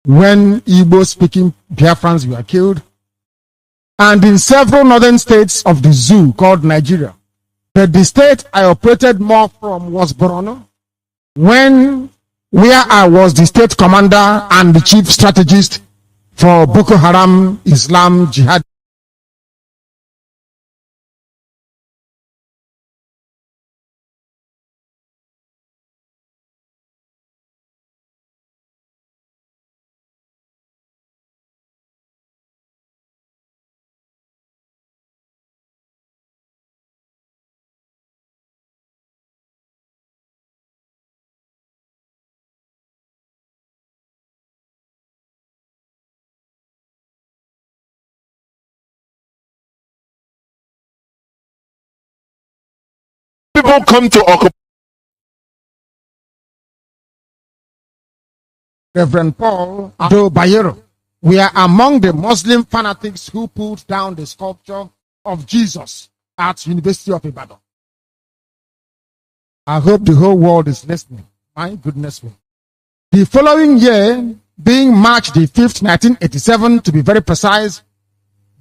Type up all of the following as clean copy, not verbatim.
when Igbo-speaking Biafrans were killed, and in several northern states of the zoo called Nigeria. But the state I operated more from was Borno, where I was the state commander and the chief strategist for Boko Haram Islam Jihad. People come to occupy. Reverend Paul Ado Bayero, we are among the Muslim fanatics who pulled down the sculpture of Jesus at University of Ibadan. I hope the whole world is listening. My goodness me. The following year, being March the 5th, 1987, to be very precise,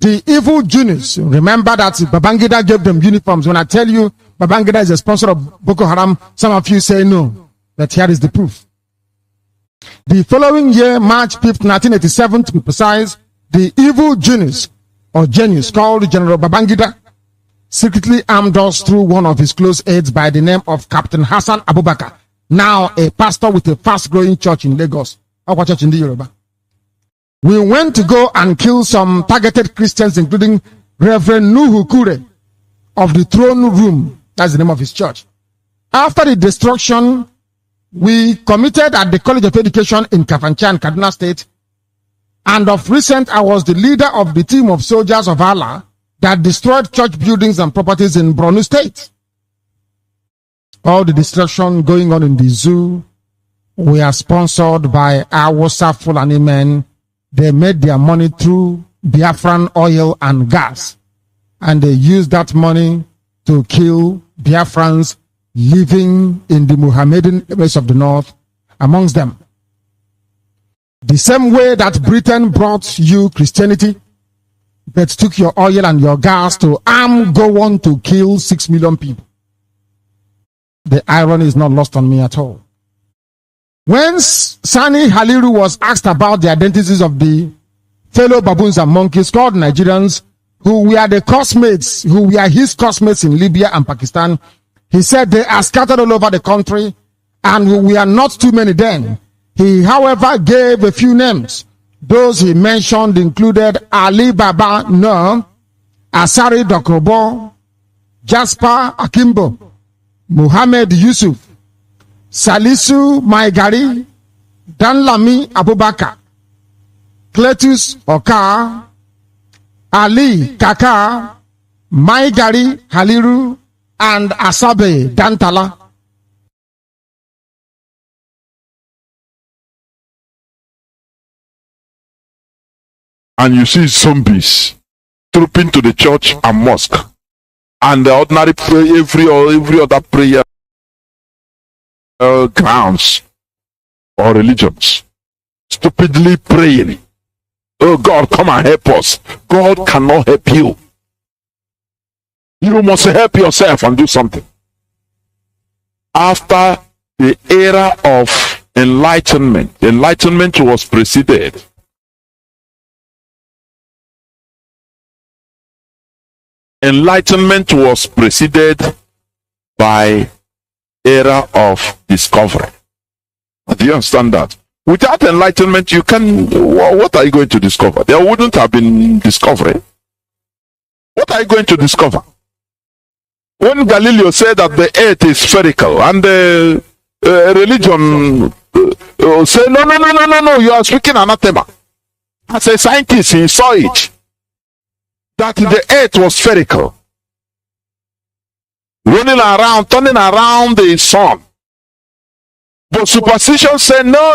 the evil Juniors, remember that Babangida gave them uniforms. When I tell you Babangida is a sponsor of Boko Haram, some of you say no, but here is the proof. The following year, March 5th, 1987, to be precise, the evil Juniors, or genius, called General Babangida, secretly armed us through one of his close aides by the name of Captain Hassan Abubakar, now a pastor with a fast-growing church in Lagos. Our church in the Yoruba. We went to go and kill some targeted Christians, including Reverend Nuhu Kure of the Throne Room. That's the name of his church. After the destruction, we committed at the College of Education in Kafanchan, Kaduna State. And of recent, I was the leader of the team of soldiers of Allah that destroyed church buildings and properties in Borno State. All the destruction going on in the zoo were sponsored by Hausa Fulani men. They made their money through Biafran oil and gas, and they used that money to kill Biafrans living in the Mohammedan areas of the north, amongst them. The same way that Britain brought you Christianity, but took your oil and your gas to go on to kill 6 million people. The irony is not lost on me at all. When Sani Haliru was asked about the identities of the fellow baboons and monkeys called Nigerians, who were his cosmates in Libya and Pakistan, he said they are scattered all over the country and we are not too many then. He, however, gave a few names. Those he mentioned included Ali Baba Nur, Asari Dokrobo, Jasper Akimbo, Muhammad Yusuf, Salisu Maigari, Danlami Abubakar, Cletus Oka, Ali Kaka, Maigari Haliru, and Asabe Dantala. And you see zombies trooping to the church and mosque, and the ordinary prayer, every other prayer grounds or religions, stupidly praying, oh God, come and help us. God cannot help you. You must help yourself and do something. After the era of enlightenment was preceded by era of discovery. Do you understand that? Without enlightenment, you can. What are you going to discover? There wouldn't have been discovery. What are you going to discover? When Galileo said that the earth is spherical, and the religion say no, you are speaking anathema. As a scientist, he saw it, that the earth was spherical, turning around the sun. But superstition said no.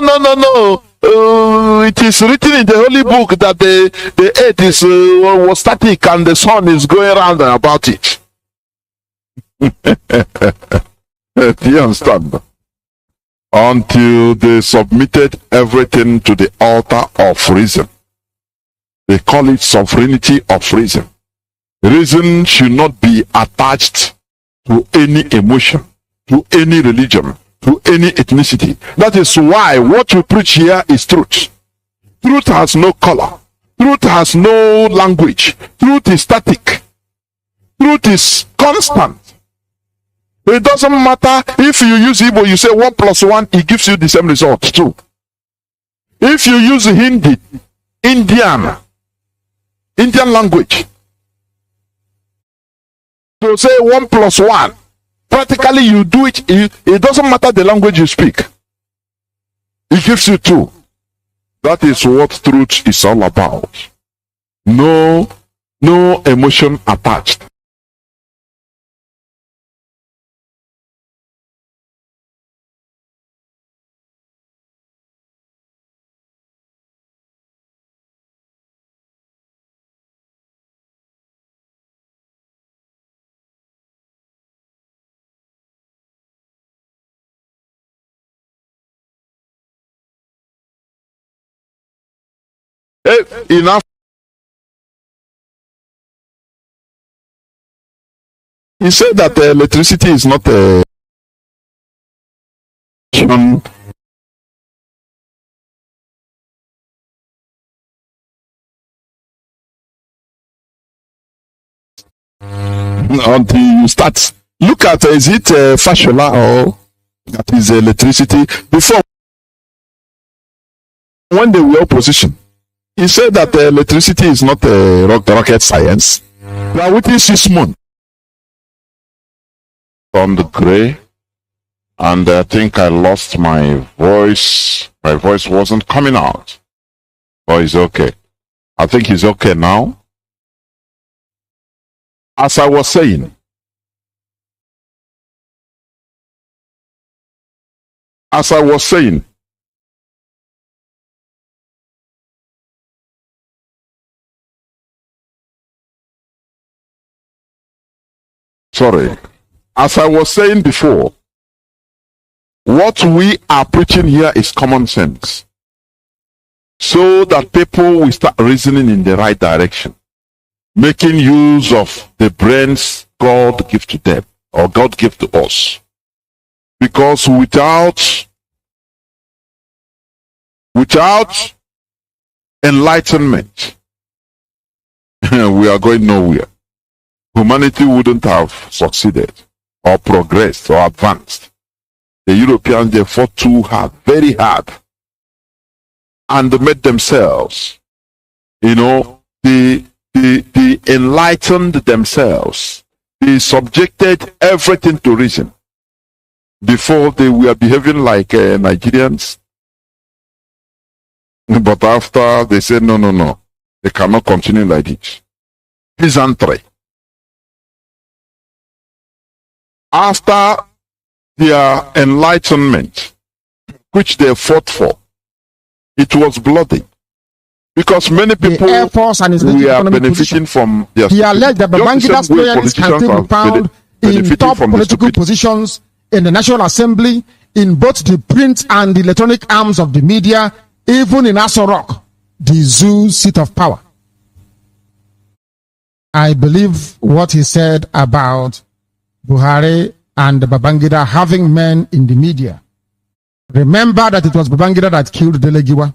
It is written in the holy book that the earth was static and the sun is going around and about it. Do you understand? until they submitted everything to the altar of reason. They call it sovereignty of reason. Reason should not be attached to any emotion, to any religion, to any ethnicity. That is why what we preach here is truth. Truth has no color. Truth has no language. Truth is static. Truth is constant. It doesn't matter if you use Igbo, you say 1 plus 1, it gives you the same result too. If you use Hindi, Indian language, to say 1 plus 1, practically you do it, it doesn't matter the language you speak. It gives you 2. That is what truth is all about. No emotion attached. Enough. He said that electricity is not a until you start. Look at, is it Fashola or that is electricity? Before, when they were opposition, he said that electricity is not a rocket science. We are waiting 6 months on the gray, and I think I lost my voice. My voice wasn't coming out. Oh, it's okay. I think he's okay now. As I was saying, sorry. As I was saying before, what we are preaching here is common sense, so that people will start reasoning in the right direction, making use of the brains God gives to them, or God gives to us. Because without enlightenment, we are going nowhere. Humanity wouldn't have succeeded, or progressed, or advanced. The Europeans, they fought too hard, very hard, and made themselves, they enlightened themselves. They subjected everything to reason. Before, they were behaving like Nigerians, but after, they said, no, they cannot continue like this. Peasantry. After their enlightenment, which they fought for, it was bloody. Because many people Air Force and his were benefiting from their He alleged that Babangida's loyalists can still be found in top political positions in the National Assembly, in both the print and the electronic arms of the media, even in Aso Rock, the zoo seat of power. I believe what he said about Buhari and Babangida having men in the media. Remember that it was Babangida that killed Delegiwa.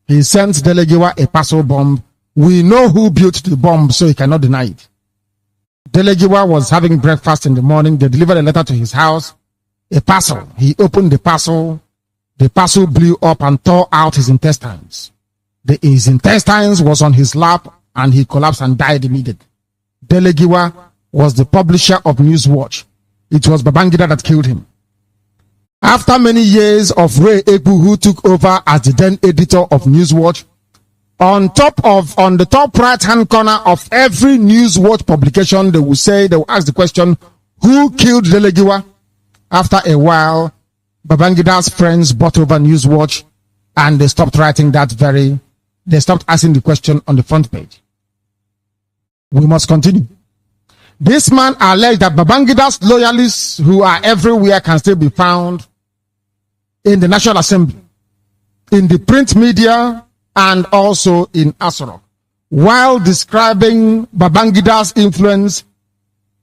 He sent Delegiwa a parcel bomb. We know who built the bomb, so he cannot deny it. Delegiwa was having breakfast in the morning. They delivered a letter to his house, a parcel. He opened the parcel. The parcel blew up and tore out his intestines. His intestines was on his lap, and he collapsed and died immediately. Delegiwa was the publisher of Newswatch. It was Babangida that killed him. After many years of Ray Ekbu, who took over as the then editor of Newswatch, on the top right-hand corner of every Newswatch publication, they will ask the question, who killed Delegiwa? After a while, Babangida's friends bought over Newswatch, and they stopped writing they stopped asking the question on the front page. We must continue. This man alleged that Babangida's loyalists, who are everywhere, can still be found in the National Assembly, in the print media, and also in Asoro. While describing Babangida's influence,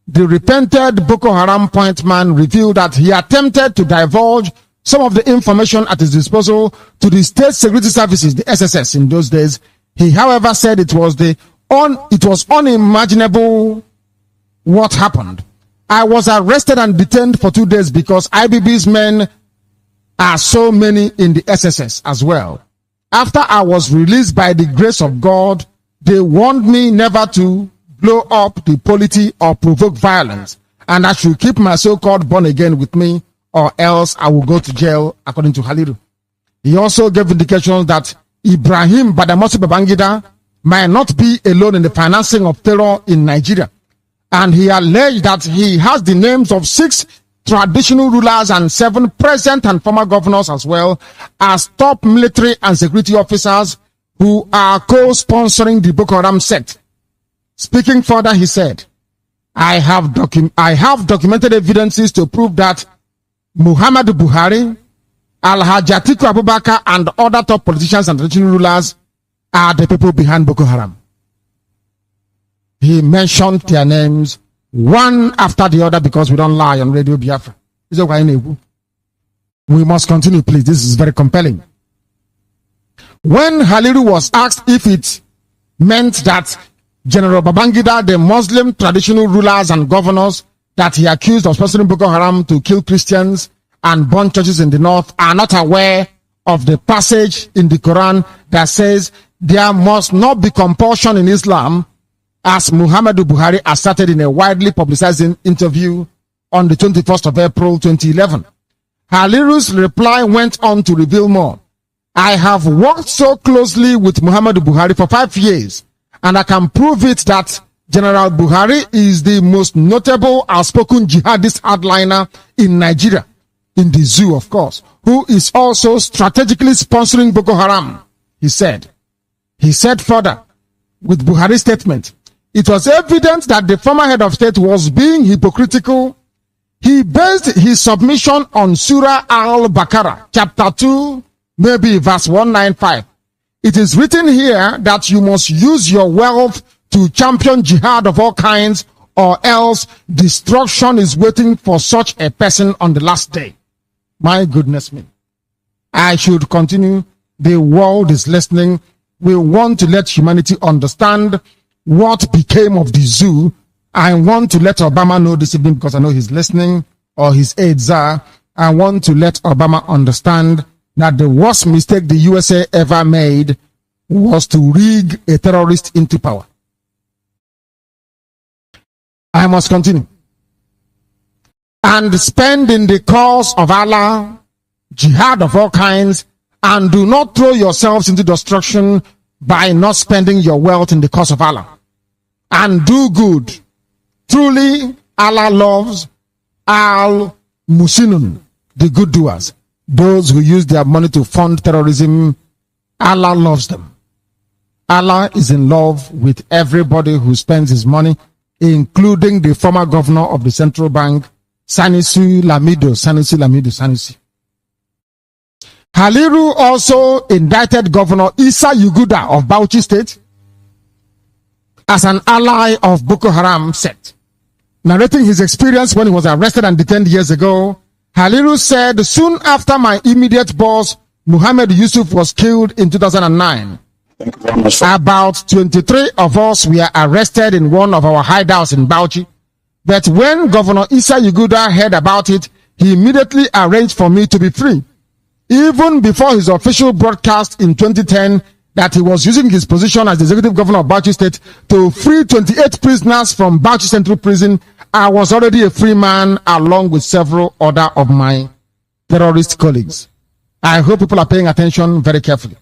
the repented Boko Haram point man revealed that he attempted to divulge some of the information at his disposal to the State Security Services, the SSS, in those days. He, however, said it was unimaginable what happened. I was arrested and detained for 2 days because IBB's men are so many in the SSS as well. After I was released by the grace of God, they warned me never to blow up the polity or provoke violence, and I should keep my so-called born again with me, or else I will go to jail, according to Haliru. He also gave indications that Ibrahim Badamasi Babangida might not be alone in the financing of terror in Nigeria, and he alleged that he has the names of 6 traditional rulers and 7 present and former governors, as well as top military and security officers who are co-sponsoring the Boko Haram sect. Speaking further, he said, I have documented evidences to prove that Muhammadu Buhari, Alhaji Atiku Abubakar, and other top politicians and traditional rulers are the people behind Boko Haram. He mentioned their names one after the other because we don't lie on Radio Biafra. We must continue, please. This is very compelling. When Haliru was asked if it meant that General Babangida, the Muslim traditional rulers and governors that he accused of sponsoring Boko Haram to kill Christians and burn churches in the north, are not aware of the passage in the Quran that says there must not be compulsion in Islam, as Muhammadu Buhari asserted in a widely publicized interview on the 21st of April 2011. Haliru's reply went on to reveal more. I have worked so closely with Muhammadu Buhari for 5 years, and I can prove it that General Buhari is the most notable outspoken jihadist hardliner in Nigeria, in the zoo, of course, who is also strategically sponsoring Boko Haram, he said. He said further, with Buhari's statement, it was evident that the former head of state was being hypocritical. He based his submission on Surah Al-Baqarah, chapter 2, maybe verse 195. It is written here that you must use your wealth to champion jihad of all kinds, or else destruction is waiting for such a person on the last day. My goodness me. I should continue. The world is listening. We want to let humanity understand what became of the zoo. I want to let Obama know this evening, because I know he's listening, or his aides are. I want to let Obama understand that the worst mistake the USA ever made was to rig a terrorist into power. I must continue. And spend in the cause of Allah, jihad of all kinds, and do not throw yourselves into destruction by not spending your wealth in the cause of Allah. And do good. Truly, Allah loves al-Musinun, the good doers. Those who use their money to fund terrorism, Allah loves them. Allah is in love with everybody who spends his money, including the former governor of the central bank, Sanusi Lamido. Haliru also indicted Governor Isa Yuguda of Bauchi State as an ally of Boko Haram sect. Narrating his experience when he was arrested and detained years ago, Haliru said, soon after my immediate boss, Muhammad Yusuf, was killed in 2009, about 23 of us were arrested in one of our hideouts in Bauchi. But when Governor Isa Yuguda heard about it, he immediately arranged for me to be free. Even before his official broadcast in 2010 that he was using his position as the executive governor of Bauchi State to free 28 prisoners from Bauchi Central Prison, I was already a free man along with several other of my terrorist colleagues. I hope people are paying attention very carefully.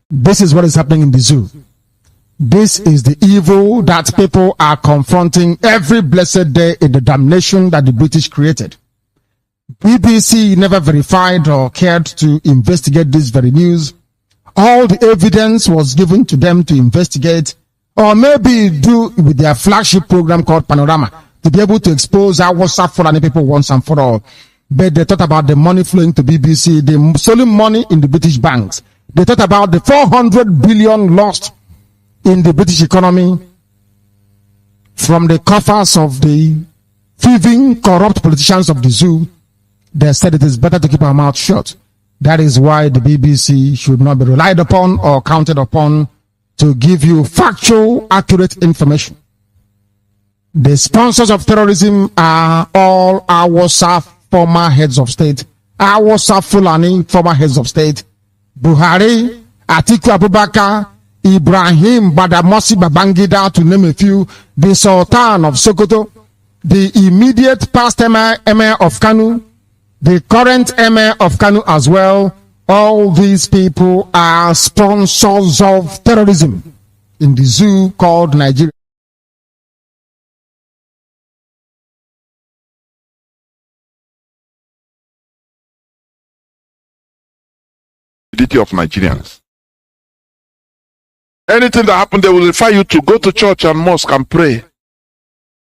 This is what is happening in the zoo. This is the evil that people are confronting every blessed day in the damnation that the British created. BBC never verified or cared to investigate this very news. All the evidence was given to them to investigate, or maybe do with their flagship program called Panorama, to be able to expose our Fulani people once and for all. but they thought about the money flowing to BBC, the stolen money in the British banks. They thought about the 400 billion lost in the British economy from the coffers of the thieving, corrupt politicians of the zoo. They said it is better to keep our mouth shut. That is why the BBC should not be relied upon or counted upon to give you factual, accurate information. The sponsors of terrorism are all Hausa former heads of state, Hausa Fulani former heads of state, Buhari, Atiku Abubakar, Ibrahim Badamasi Babangida, to name a few, the Sultan of Sokoto, the immediate past emir of Kanu, the current emir of Kanu as well. All these people are sponsors of terrorism in the zoo called Nigeria. Of Nigerians. Anything that happened, they will refer you to go to church and mosque and pray.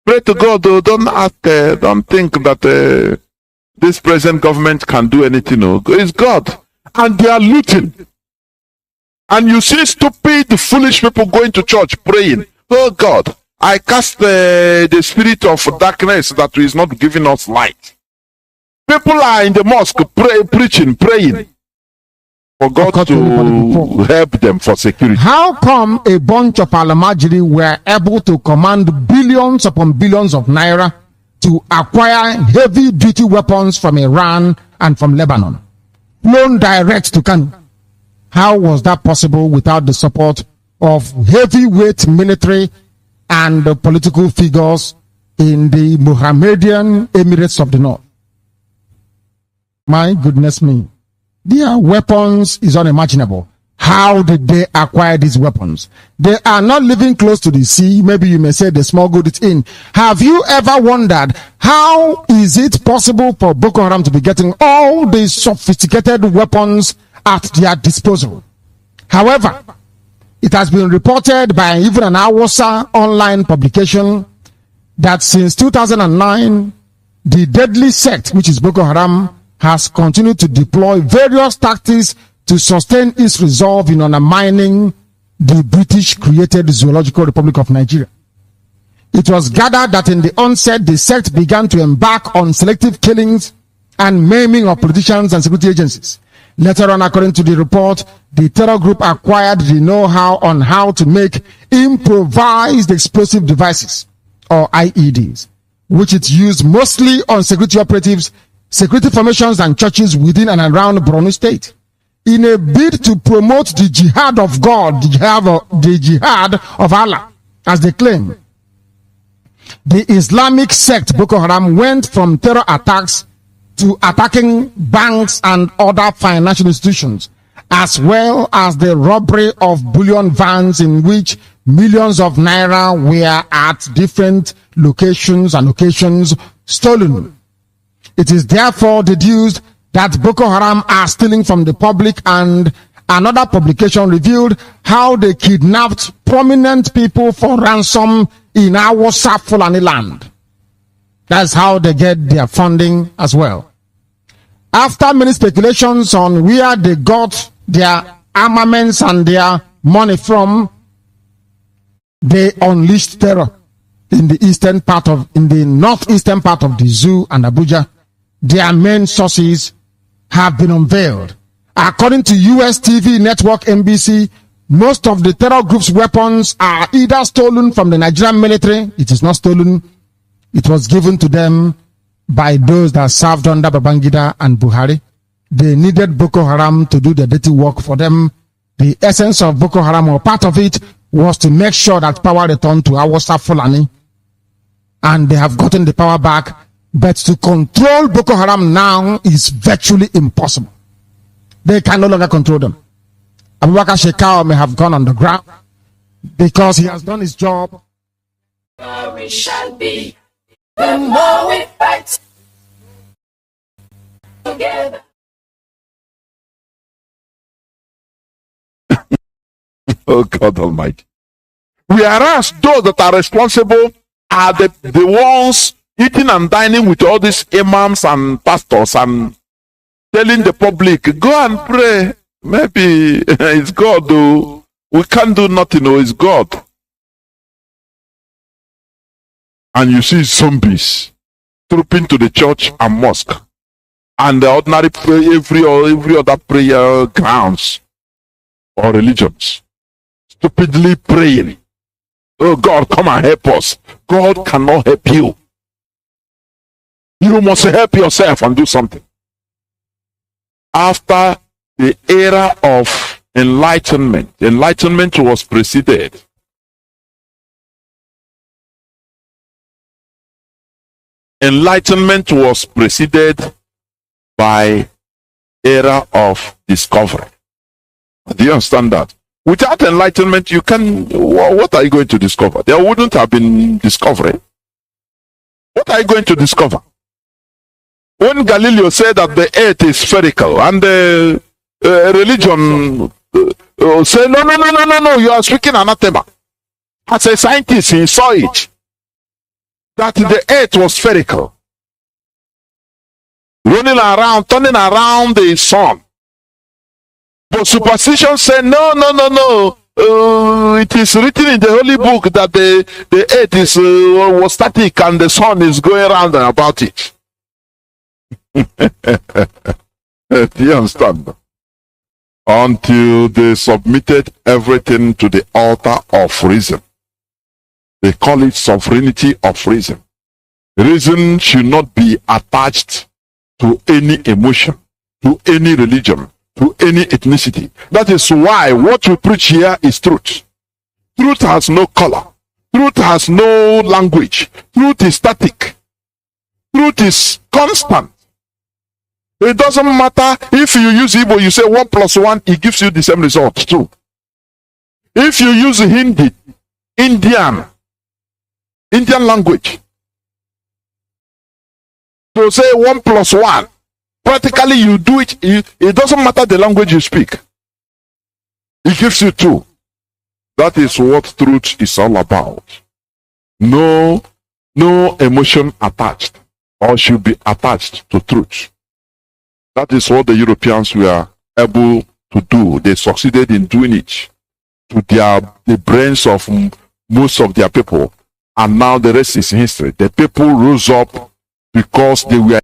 Pray to God, though. Don't ask, don't think that this present government can do anything. No. It's God. And they are looting. And you see stupid, foolish people going to church praying. Oh God, I cast the spirit of darkness that is not giving us light. People are in the mosque preaching, praying for God to help them for security. How come a bunch of Alamajiri were able to command billions upon billions of naira to acquire heavy-duty weapons from Iran and from Lebanon, flown direct to Kanu? How was that possible without the support of heavyweight military and political figures in the Mohammedan Emirates of the North? My goodness me. Their weapons is unimaginable. How did they acquire these weapons? They are not living close to the sea. Maybe you may say they smuggled it in. Have you ever wondered how is it possible for Boko Haram to be getting all these sophisticated weapons at their disposal? However, it has been reported by even an Hausa online publication that since 2009, the deadly sect, which is Boko Haram, has continued to deploy various tactics to sustain its resolve in undermining the British-created Zoological Republic of Nigeria. It was gathered that in the onset, the sect began to embark on selective killings and maiming of politicians and security agencies. Later on, according to the report, the terror group acquired the know-how on how to make improvised explosive devices, or IEDs, which it used mostly on security operatives, security formations, and churches within and around Borno State, in a bid to promote the jihad of God, the jihad of Allah, as they claim. The Islamic sect Boko Haram went from terror attacks to attacking banks and other financial institutions, as well as the robbery of bullion vans in which millions of naira were at different locations and occasions stolen. It is therefore deduced that Boko Haram are stealing from the public, and another publication revealed how they kidnapped prominent people for ransom in our Fulani land. That's how they get their funding as well. After many speculations on where they got their armaments and their money from, they unleashed terror in the northeastern part of the zoo and Abuja. Their main sources have been unveiled. According to US TV network NBC, most of the terror group's weapons are either stolen from the Nigerian military. It is not stolen. It was given to them by those that served under Babangida and Buhari. They needed Boko Haram to do the dirty work for them. The essence of Boko Haram, or part of it, was to make sure that power returned to Hausa Fulani. And they have gotten the power back. But to control Boko Haram now is virtually impossible. They can no longer control them. Abubakar Shekau may have gone on the ground because he has done his job. We shall be the more we fight together. Oh God Almighty. Whereas those that are responsible are the ones eating and dining with all these imams and pastors and telling the public, go and pray. Maybe it's God, though. We can't do nothing, oh, it's God. And you see zombies trooping to the church and mosque and the ordinary prayer, every other prayer grounds or religions, stupidly praying. Oh God, come and help us. God cannot help you. You must help yourself and do something. After the era of enlightenment, enlightenment was preceded by era of discovery. Do you understand that? Without enlightenment, you can. What are you going to discover? There wouldn't have been discovery. What are you going to discover? When Galileo said that the earth is spherical and the religion say no, you are speaking anathema. As a scientist, he saw it that the earth was spherical, running around, turning around the sun. But superstition said no. It is written in the holy book that the earth is was static and the sun is going around and about it. Do you understand? Until they submitted everything to the altar of reason. They call it sovereignty of reason. Reason should not be attached to any emotion, to any religion, to any ethnicity. That is why what we preach here is truth. Truth has no color. Truth has no language. Truth is static. Truth is constant. It doesn't matter if you use Igbo, you say 1 + 1, it gives you the same result too. If you use Hindi, Indian language, to say 1 + 1, practically you do it, it doesn't matter the language you speak. It gives you 2. That is what truth is all about. No emotion attached or should be attached to truth. That is what the Europeans were able to do. They succeeded in doing it to the brains of most of their people. And now the rest is history. The people rose up because they were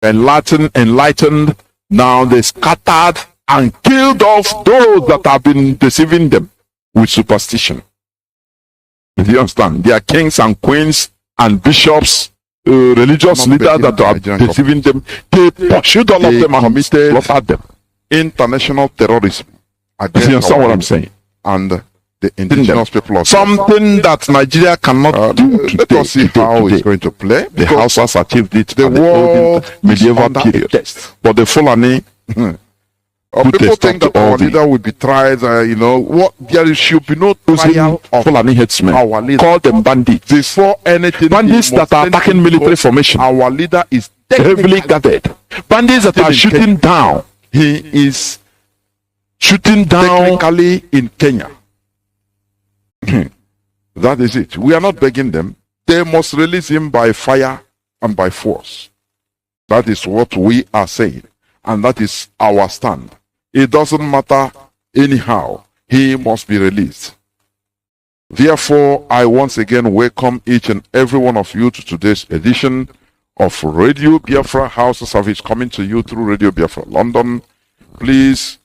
enlightened. Now they scattered and killed off those that have been deceiving them with superstition. Do you understand? They are kings and queens and bishops, religious leaders that are deceiving them. They pursued all of them and slaughtered them. International terrorism. Do you understand what I'm saying? And the indigenous people of something that Nigeria cannot do today. Let us see how it's going to play. The Hausas achieved it the world medieval period. But the Fulani people think that our leader will be tried, what there should be no trial of Fulani headsmen. Our leader. Call them bandits. Before anything, bandits that are attacking military formation. Our leader is heavily guarded. Bandits that are shooting down. He is shooting down technically in Kenya. That is it. We are not begging them. They must release him by fire and by force. That is what we are saying. And that is our stand. It doesn't matter anyhow. He must be released. Therefore, I once again welcome each and every one of you to today's edition of Radio Biafra House-a-Service, coming to you through Radio Biafra London. Please,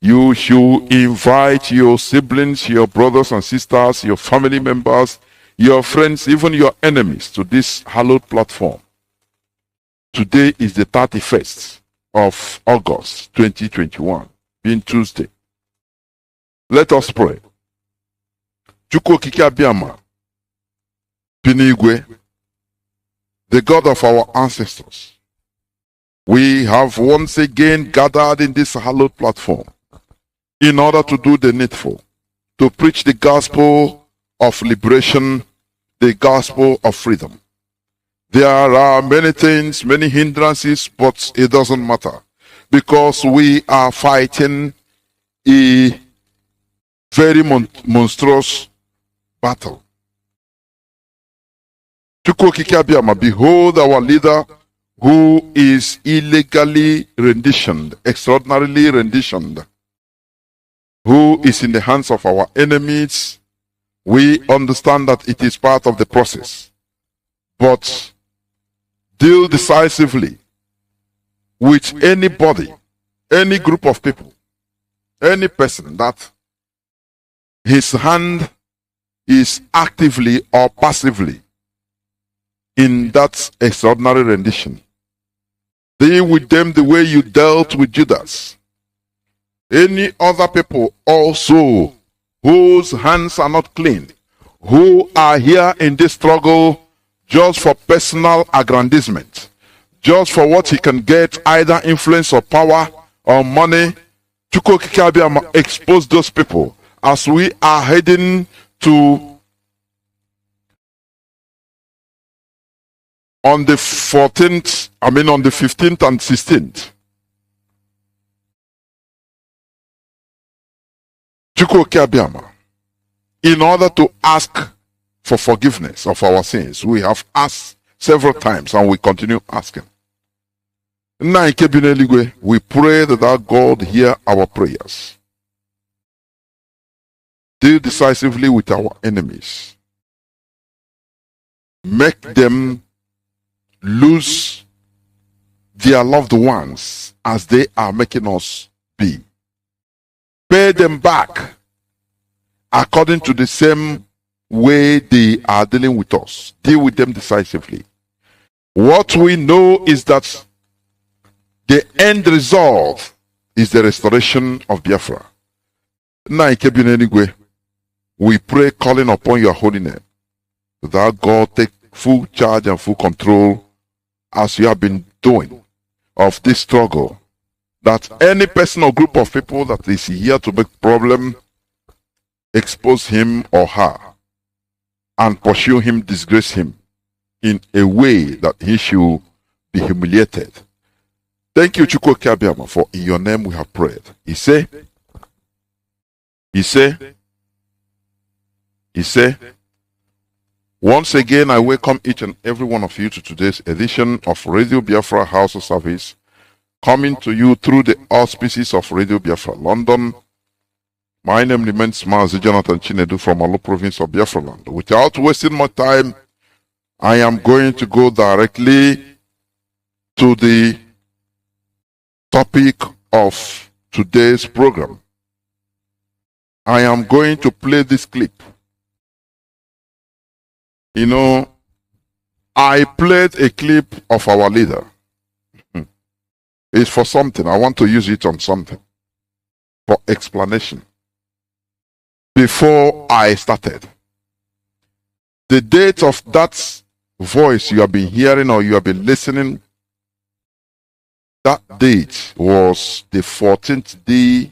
you should invite your siblings, your brothers and sisters, your family members, your friends, even your enemies to this hallowed platform. Today is the 31st of August 2021, being Tuesday. Let us pray. Chukwuemeka Biama, Pinigwe, the God of our ancestors, we have once again gathered in this hallowed platform in order to do the needful, to preach the gospel of liberation, the gospel of freedom. There are many things, many hindrances, but it doesn't matter, because we are fighting a very monstrous battle. Chukwuemeka Biama, behold our leader who is illegally renditioned, extraordinarily renditioned, who is in the hands of our enemies. We understand that it is part of the process, but deal decisively with anybody, any group of people, any person that his hand is actively or passively in that extraordinary rendition. Deal with them the way you dealt with Judas. Any other people also whose hands are not clean, who are here in this struggle just for personal aggrandizement, just for what he can get, either influence or power or money. Chukwuemeka Biama, expose those people as we are heading to on the 15th and 16th. Chukwuemeka Biama, in order to ask for forgiveness of our sins. We have asked several times and we continue asking. We pray that our God hear our prayers. Deal decisively with our enemies. Make them lose their loved ones as they are making us be. Pay them back according to the same way they are dealing with us. Deal with them decisively. What we know is that the end result is the restoration of Biafra. We pray, calling upon your holy name, that God take full charge and full control as you have been doing of this struggle. That any person or group of people that is here to make problem, expose him or her and pursue him, disgrace him in a way that he should be humiliated. Thank you, Chukwuemeka Biama, for in your name we have prayed. He say, once again, I welcome each and every one of you to today's edition of Radio Biafra House-a-Service, coming to you through the auspices of Radio Biafra London. My name remains Mazi Johnathan Chinedu from Alo province of Biafra land. Without wasting more time, I am going to go directly to the topic of today's program. I am going to play this clip. You know, I played a clip of our leader. It's for something. I want to use it on something. For explanation. Before I started, the date of that voice you have been hearing or you have been listening, that date was the 14th day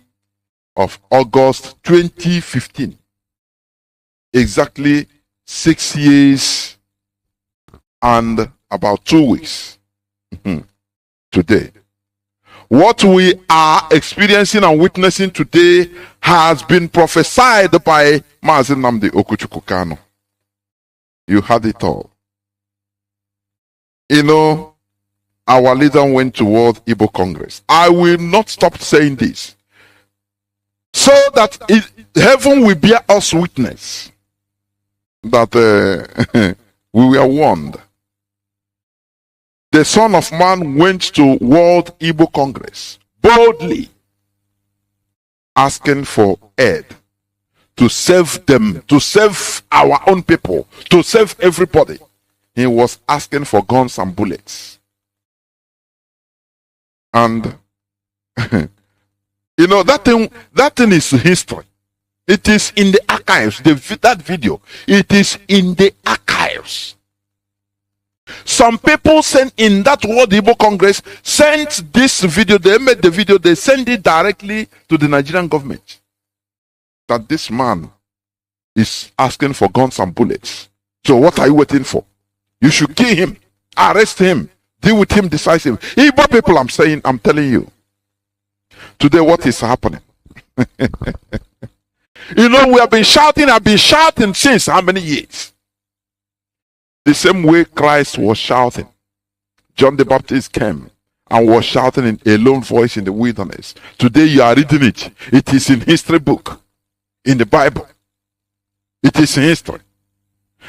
of August 2015. Exactly 6 years and about 2 weeks today. What we are experiencing and witnessing today has been prophesied by Mazi Nnamdi Kanu. You had it all. You know, our leader went toward Igbo Congress. I will not stop saying this, so that heaven will bear us witness that we were warned. The Son of Man went to World Igbo Congress boldly, asking for aid to save them, to save our own people, to save everybody. He was asking for guns and bullets. And you know, that thing is history. It is in the archives. That video, it is in the archives. Some people sent in that World Igbo Congress, sent this video, they made the video, they sent it directly to the Nigerian government. That this man is asking for guns and bullets. So what are you waiting for? You should kill him, arrest him, deal with him decisively. Igbo people, I'm telling you. Today what is happening? You know, we have been shouting, I've been shouting since how many years? The same way Christ was shouting. John the Baptist came and was shouting in a lone voice in the wilderness. Today you are reading it. It is in history book, in the Bible. It is in history.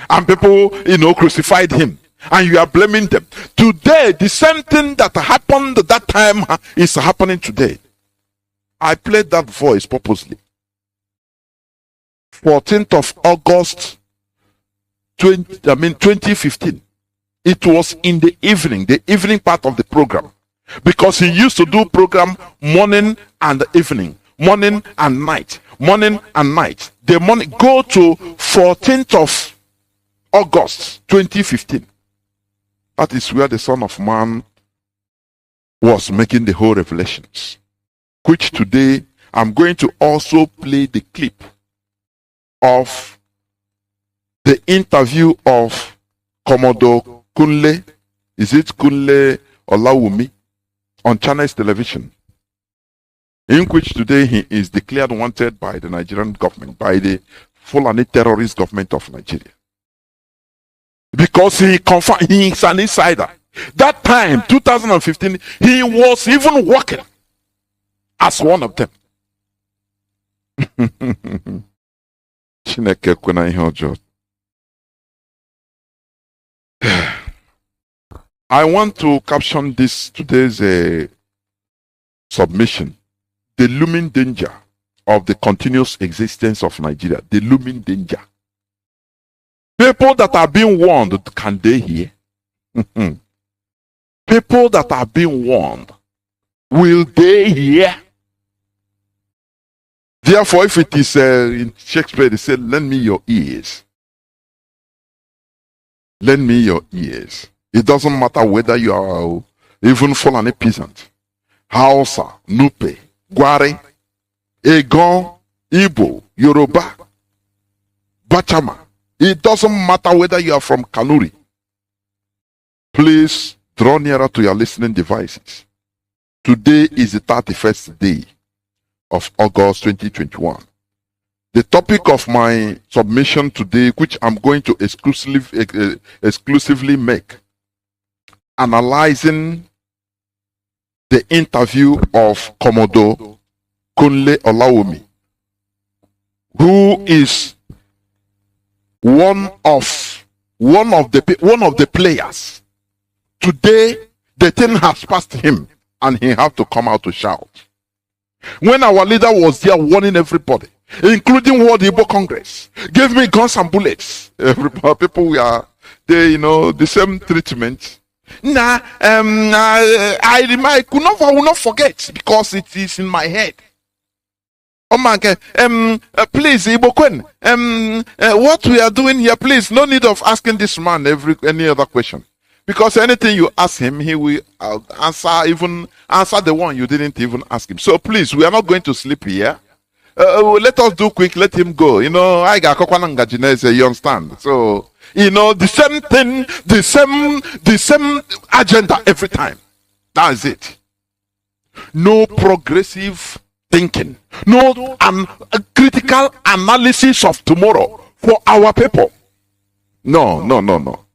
And people, crucified him. And you are blaming them. Today, the same thing that happened at that time is happening today. I played that voice purposely. 14th of August 2015. It was in the evening part of the program. Because he used to do program morning and evening, morning and night, morning and night. The morning, go to 14th of August 2015. That is where the Son of Man was making the whole revelations. Which today, I'm going to also play the clip of the interview of Commodore Kunle, is it Kunle Olawumi, on Channels Television, in which today he is declared wanted by the Nigerian government, by the Fulani terrorist government of Nigeria. Because he is an insider. That time, 2015, he was even working as one of them. I want to caption today's submission, the looming danger of the continuous existence of Nigeria. The looming danger. People that are being warned, can they hear? People that are being warned, will they hear? Therefore, if it is in Shakespeare, they say, lend me your ears. Lend me your ears. It doesn't matter whether you are even Fulani peasant, Hausa, Nupe, Gwari, Egon, Igbo, Yoruba, Bachama. It doesn't matter whether you are from Kanuri. Please draw nearer to your listening devices. Today is the 31st day of August 2021. The topic of my submission today, which I'm going to exclusively make, analyzing the interview of Commodore Kunle Olawumi, who is one of the players. Today, the thing has passed him, and he have to come out to shout. When our leader was there warning everybody, including World Igbo Congress, gave me guns and bullets. People were they, the same treatment. I will not forget, because it is in my head. Oh my God, please, Igbo Kwen, what we are doing here, please, no need of asking this man any other question. Because anything you ask him, he will answer the one you didn't even ask him. So please, we are not going to sleep here. Let us do quick, let him go. I got Kokwananga, you understand? So, the same thing, the same agenda every time. That is it. No progressive thinking. No critical analysis of tomorrow for our people. No.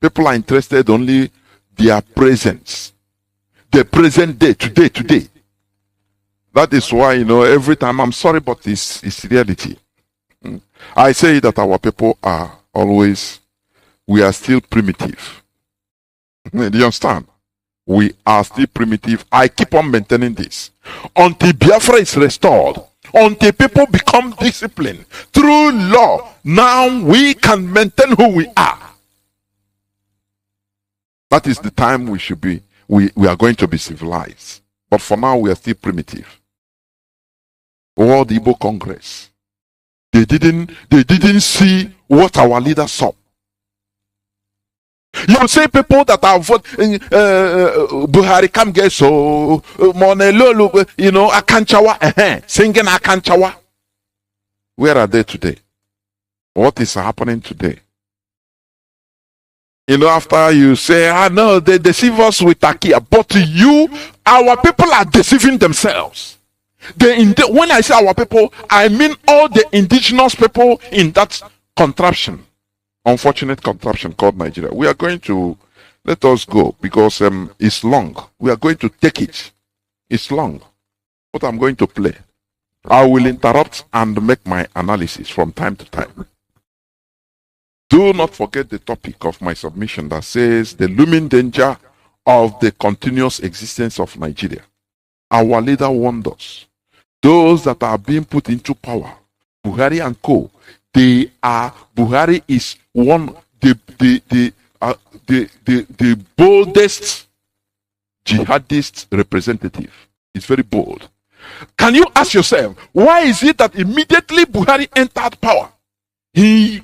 People are interested only their presence. The present day, today. That is why, every time, I'm sorry, but it's reality. I say that our people are we are still primitive. Do you understand? We are still primitive. I keep on maintaining this. Until Biafra is restored, until people become disciplined through law, now we can maintain who we are. That is the time we should be, we are going to be civilized. But for now, we are still primitive. World Igbo Congress. They didn't see what our leaders saw. You say people that are voting Buhari come get so Monelolo, Akanchawa, singing Akanchawa. Where are they today? What is happening today? After you say, no, they deceive us with Takia, but our people are deceiving themselves. When I say our people, I mean all the indigenous people in that contraption, unfortunate contraption called Nigeria. We are going to let us go because it's long. We are going to take it. It's long. What I'm going to play, I will interrupt and make my analysis from time to time. Do not forget the topic of my submission that says the looming danger of the continuous existence of Nigeria. Our leader warned us. Those that are being put into power, Buhari and co, Buhari is one the boldest jihadist representative. It's very bold. Can you ask yourself, why is it that immediately Buhari entered power, he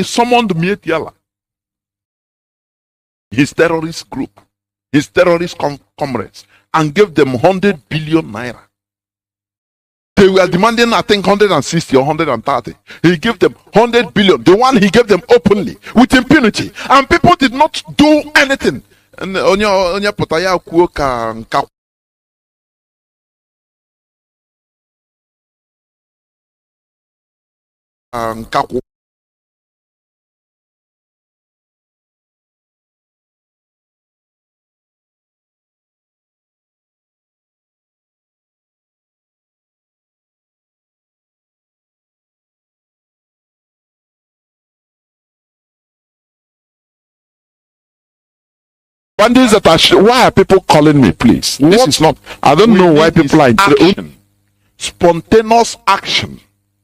summoned Mietiala, his terrorist group, his terrorist comrades, and gave them 100 billion naira. They were demanding, I think, 160 or 130. He gave them 100 billion. The one he gave them openly, with impunity. And people did not do anything. And bandits that are why are people calling me, please? This is not, I don't know why people are action. Spontaneous action.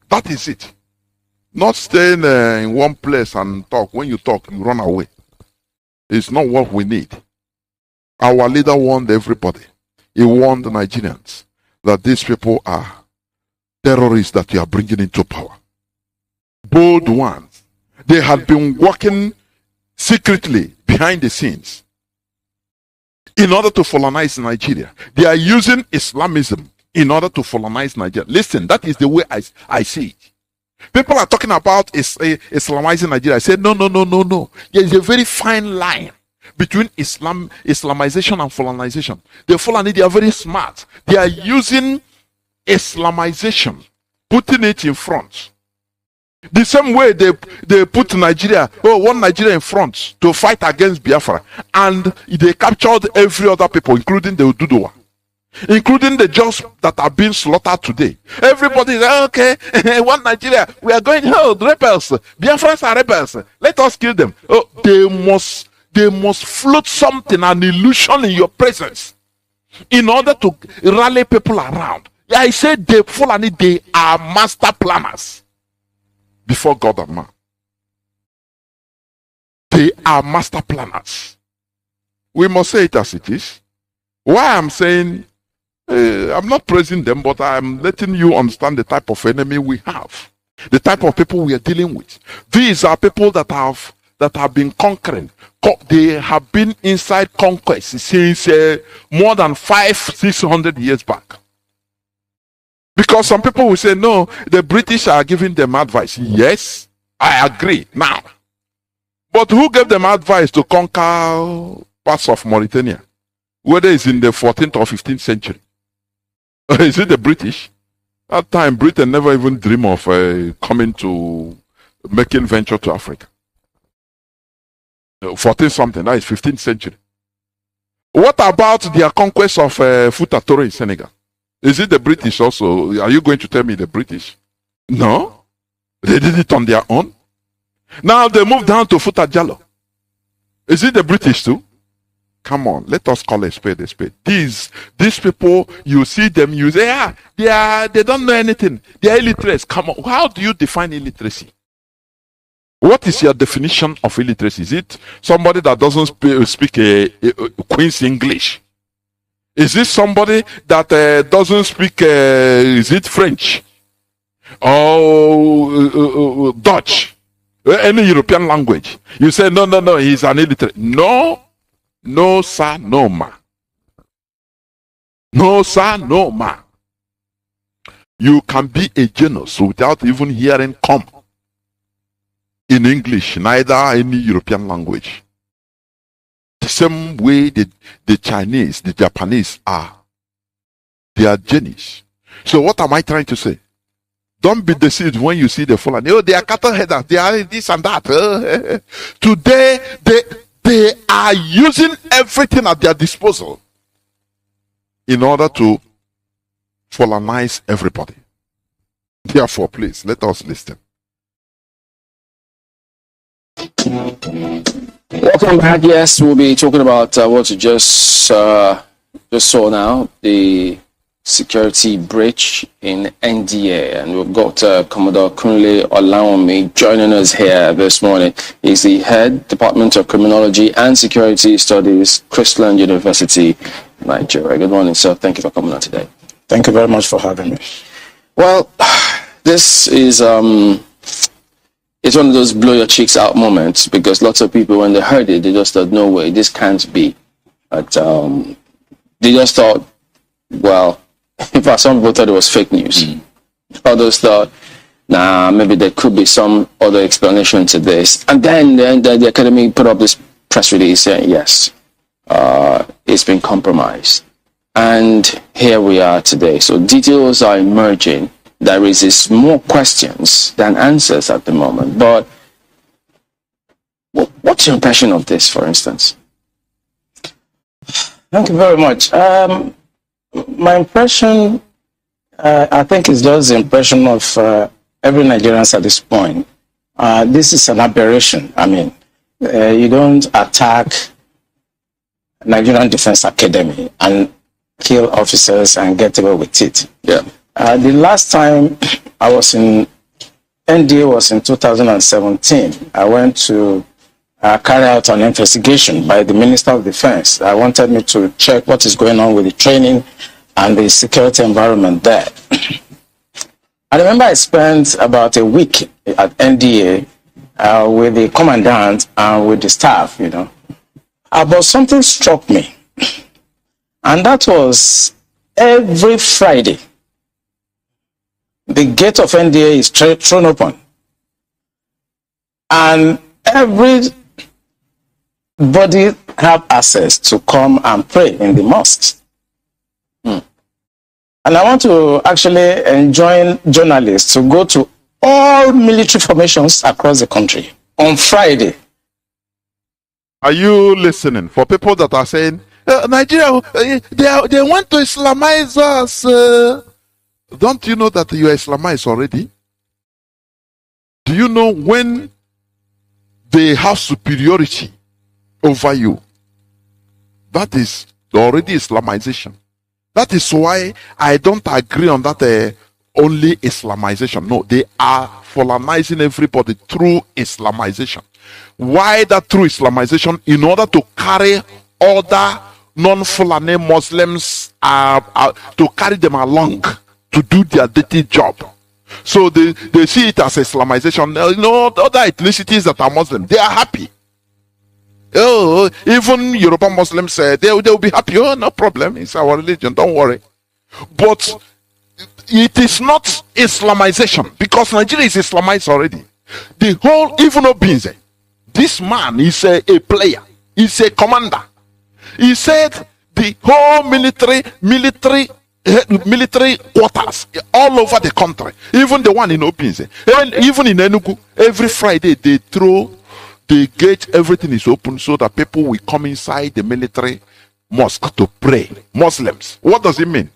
That is it. Not staying in one place and talk. When you talk, you run away. It's not what we need. Our leader warned everybody. He warned the Nigerians that these people are terrorists that you are bringing into power. Bold ones. They had been working secretly behind the scenes in order to colonize Nigeria. They are using Islamism in order to colonize Nigeria. Listen, that is the way I see it. People are talking about Islamizing Nigeria. I said, no. There is a very fine line between Islamization and colonization. The Fulani, they are very smart. They are using Islamization, putting it in front. The same way they put Nigeria, one Nigeria in front to fight against Biafra. And they captured every other people, including the Ududuwa, including the Jews that are being slaughtered today. Everybody is okay, one Nigeria, we are going, rebels. Biafrans are rebels. Let us kill them. They must float something, an illusion in your presence in order to rally people around. I said the Fulani, they are master planners before God and man. They are master planners. We must say it as it is. Why I'm saying, I'm not praising them, but I'm letting you understand the type of enemy we have, the type of people we are dealing with. These are people that have been conquering. They have been inside conquest since more than 500-600 years back. Because some people will say, no, the British are giving them advice. Yes, I agree now. But who gave them advice to conquer parts of Mauritania? Whether it's in the 14th or 15th century. Is it the British? That time, Britain never even dreamed of coming to making venture to Africa. 14 something, that is 15th century. What about their conquest of Fouta Touré in Senegal? Is it the British also? Are you going to tell me the British? No. They did it on their own. Now they moved down to Fouta Djallon. Is it the British too? Come on, let us call a spade a spade. These people, you see them, you say, they don't know anything. They are illiterates. Come on, how do you define illiteracy? What is your definition of illiteracy? Is it somebody that doesn't speak a Queen's English? Is it somebody that doesn't speak, is it French? or Dutch, any European language. You say, no, he's an illiterate. No, sir, no, ma. No, sir, no, ma. You can be a genius without even hearing come in English, neither any European language. The same way the Chinese, the Japanese are. They are genius. So what am I trying to say? Don't be deceived when you see the Fulani. Oh, they are cattle headers. They are this and that. Today, they are using everything at their disposal in order to Fulanize everybody. Therefore, please, let us listen. Welcome back. Yes, we'll be talking about what you just saw now, the security breach in NDA, and we've got Commodore Kunle Olawumi joining us here this morning. He's the head Department of Criminology and Security Studies, Christian University, Nigeria. Good morning, sir. Thank you for coming on today. Thank you very much for having me. Well, this is it's one of those blow your cheeks out moments, because lots of people, when they heard it, they just thought, no way, this can't be. But they just thought, well, in fact, some people thought it was fake news. Others thought, nah, maybe there could be some other explanation to this. And then the academy put up this press release saying, yes, it's been compromised. And here we are today. So details are emerging. There is more questions than answers at the moment. But what's your impression of this, for instance? Thank you very much. My impression, I think, is just the impression of every Nigerian at this point. This is an aberration. I mean, you don't attack Nigerian Defense Academy and kill officers and get away with it. Yeah. The last time I was in NDA was in 2017. I went to carry out an investigation by the Minister of Defense. I wanted me to check what is going on with the training and the security environment there. I remember I spent about a week at NDA with the commandant and with the staff, you know. But something struck me. And that was every Friday, the gate of NDA is thrown open. And everybody have access to come and pray in the mosques. And I want to actually enjoin journalists to go to all military formations across the country on Friday. Are you listening? For people that are saying, Nigeria, they want to Islamize us. Don't you know that you are Islamized already? Do you know when they have superiority over you? That is already Islamization. That is why I don't agree on that only Islamization. No, they are Fulanizing everybody through Islamization. Why that through Islamization? In order to carry other non-Fulani Muslims, to carry them along to do their dirty job. So they see it as Islamization. No, other ethnicities that are Muslim, they are happy. Oh, even Yoruba Muslims say they'll be happy. Oh, no problem. It's our religion. Don't worry. But it is not Islamization, because Nigeria is Islamized already. The whole, even Obinze, this man is a player. He's a commander. He said the whole military quarters all over the country, even the one in Obinze, even in Enugu, every Friday they throw the gate, everything is open so that people will come inside the military mosque to pray. Muslims. What does it mean?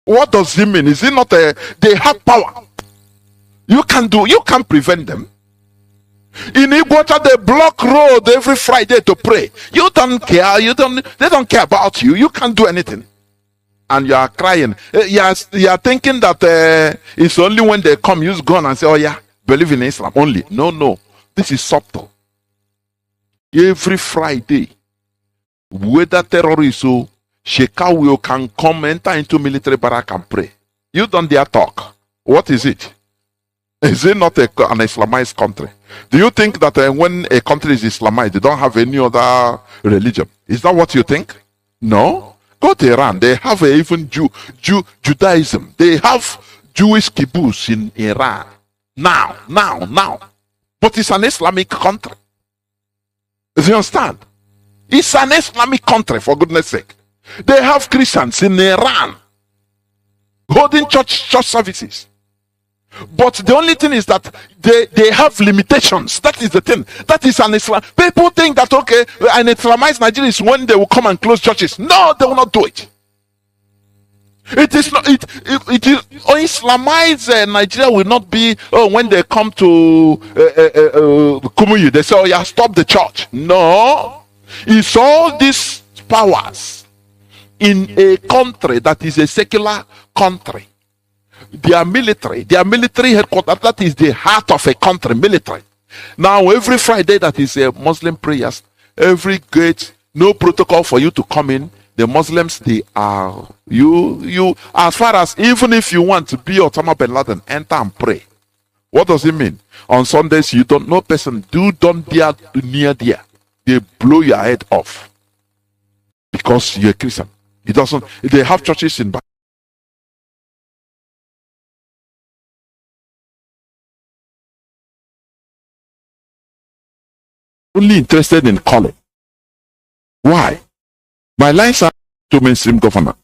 What does it mean? Is it not they have power? You can't prevent them. In Iguacha, they block road every Friday to pray. You don't care. They don't care about you. You can't do anything. And you are crying. You are thinking that it's only when they come, use gun and say, oh yeah, believe in Islam only. No. This is subtle. Every Friday, whether terrorists or Shekawio can come, enter into military barrack and pray. You don't dare talk. What is it? Is it not an Islamized country? Do you think that when a country is Islamized, they don't have any other religion? Is that what you think? No. Go to Iran. They have even Judaism. They have Jewish kibbutz in Iran. Now. But it's an Islamic country. Do you understand? It's an Islamic country, for goodness sake. They have Christians in Iran holding church services. But the only thing is that they have limitations. That is the thing. That is an Islam. People think that, okay, an Islamized Nigeria is when they will come and close churches. No, they will not do it. It is not. It is Islamized Nigeria will not be. Oh, when they come to Kumuyi, they say, "Oh, yeah, stop the church." No, it's all these powers in a country that is a secular country. Their military headquarters, that is the heart of a country, military. Now, every Friday, that is a Muslim prayers, every gate, no protocol for you to come in. The Muslims, they are, you, as far as, even if you want to be Osama bin Laden, enter and pray. What does it mean? On Sundays, you don't know person, don't dare near there. They blow your head off. Because you're a Christian. It doesn't, they have churches in only interested in calling. Why? My lines are to mainstream government.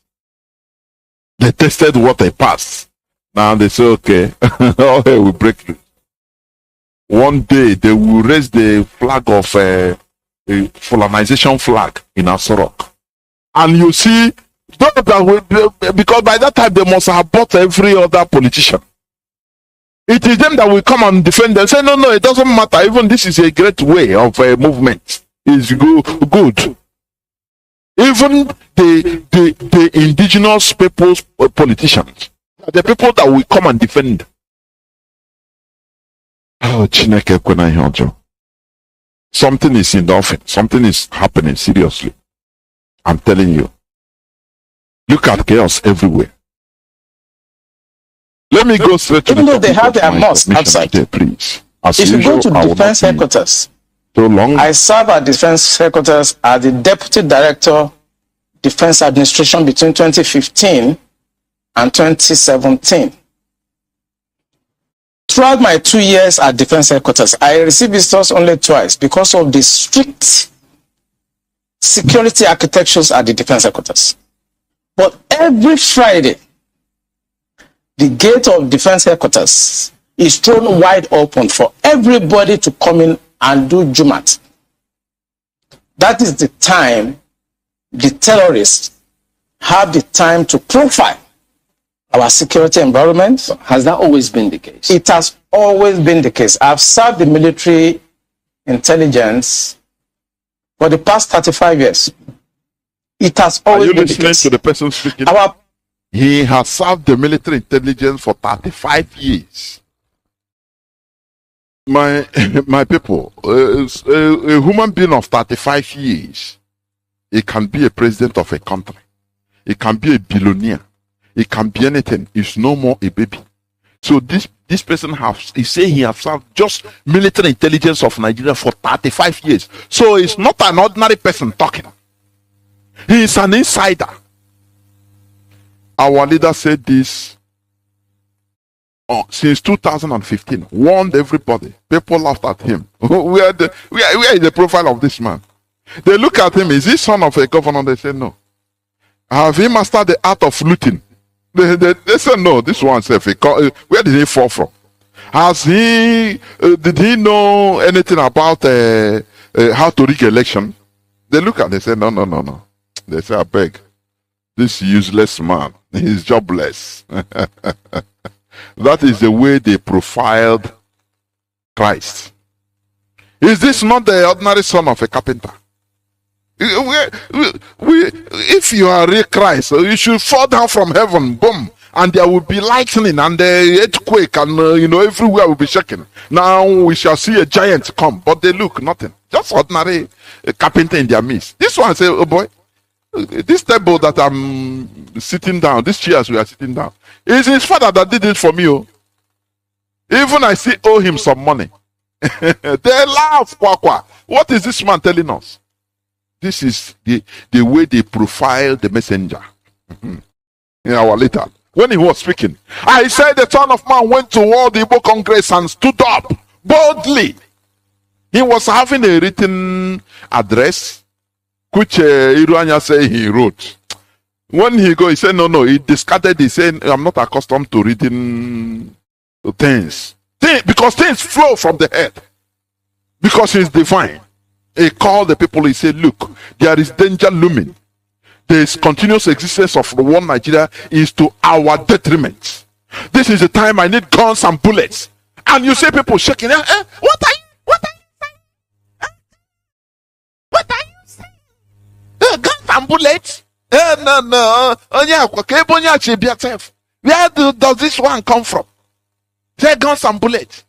They tested what they passed. Now they say, okay, okay, we break through. One day they will raise the flag of a colonization flag in Asorok. And you see, because by that time they must have bought every other politician. It is them that will come and defend them. Say, no, it doesn't matter. Even this is a great way of a movement. It's good. Even the indigenous people's politicians, the people that will come and defend. Oh, Chineke kwena ihe ọjọọ. Something is in the offing. Something is happening seriously. I'm telling you. Look at chaos everywhere. Let me go straight to even though they have their mosque outside. Today, please. As if usual, you go to defense headquarters, so long. I serve at defense headquarters as the deputy director, defense administration between 2015 and 2017. Throughout my 2 years at defense headquarters, I received visitors only twice because of the strict security architectures at the defense headquarters. But every Friday, the gate of defense headquarters is thrown wide open for everybody to come in and do Jumat. That is the time the terrorists have the time to profile our security environment. Has that always been the case? It has always been the case. I've served the military intelligence for the past 35 years. It has always been the case. Are you listening to the person speaking? He has served the military intelligence for 35 years. My people, a human being of 35 years, he can be a president of a country. He can be a billionaire. He can be anything. He's no more a baby. So this person he say he has served just military intelligence of Nigeria for 35 years. So it's not an ordinary person talking. He is an insider. Our leader said this since 2015, warned everybody. People laughed at him. Where is the profile of this man? They look at him, is he son of a governor? They say no. Have he mastered the art of looting? They say no, this one said, where did he fall from? Did he know anything about how to rig election? They look at, they say no. They say, I beg, this useless man, he's jobless. That is the way they profiled Christ. Is this not the ordinary son of a carpenter? If you are real Christ, you should fall down from heaven, boom, and there will be lightning and the earthquake, and everywhere will be shaking. Now we shall see a giant come, but they look nothing, just ordinary carpenter in their midst. This one say, oh boy, this table that I'm sitting down, these chairs we are sitting down, is his father that did it for me. Oh. Even I still owe him some money. They laugh, Kwakwa. What is this man telling us? This is the way they profile the messenger. In our letter, when he was speaking, I said the Son of Man went toward the Igbo Congress and stood up boldly. He was having a written address, which Iruanya said he wrote. When he go, he said, no, he discarded. He said, I'm not accustomed to reading things. Because things flow from the head. Because he's divine. He called the people, he said, look, there is danger looming. This continuous existence of the one Nigeria is to our detriment. This is the time I need guns and bullets. And you see people shaking. What are you saying? What are you saying? Guns and bullets? No. Where does this one come from? Say guns and bullets.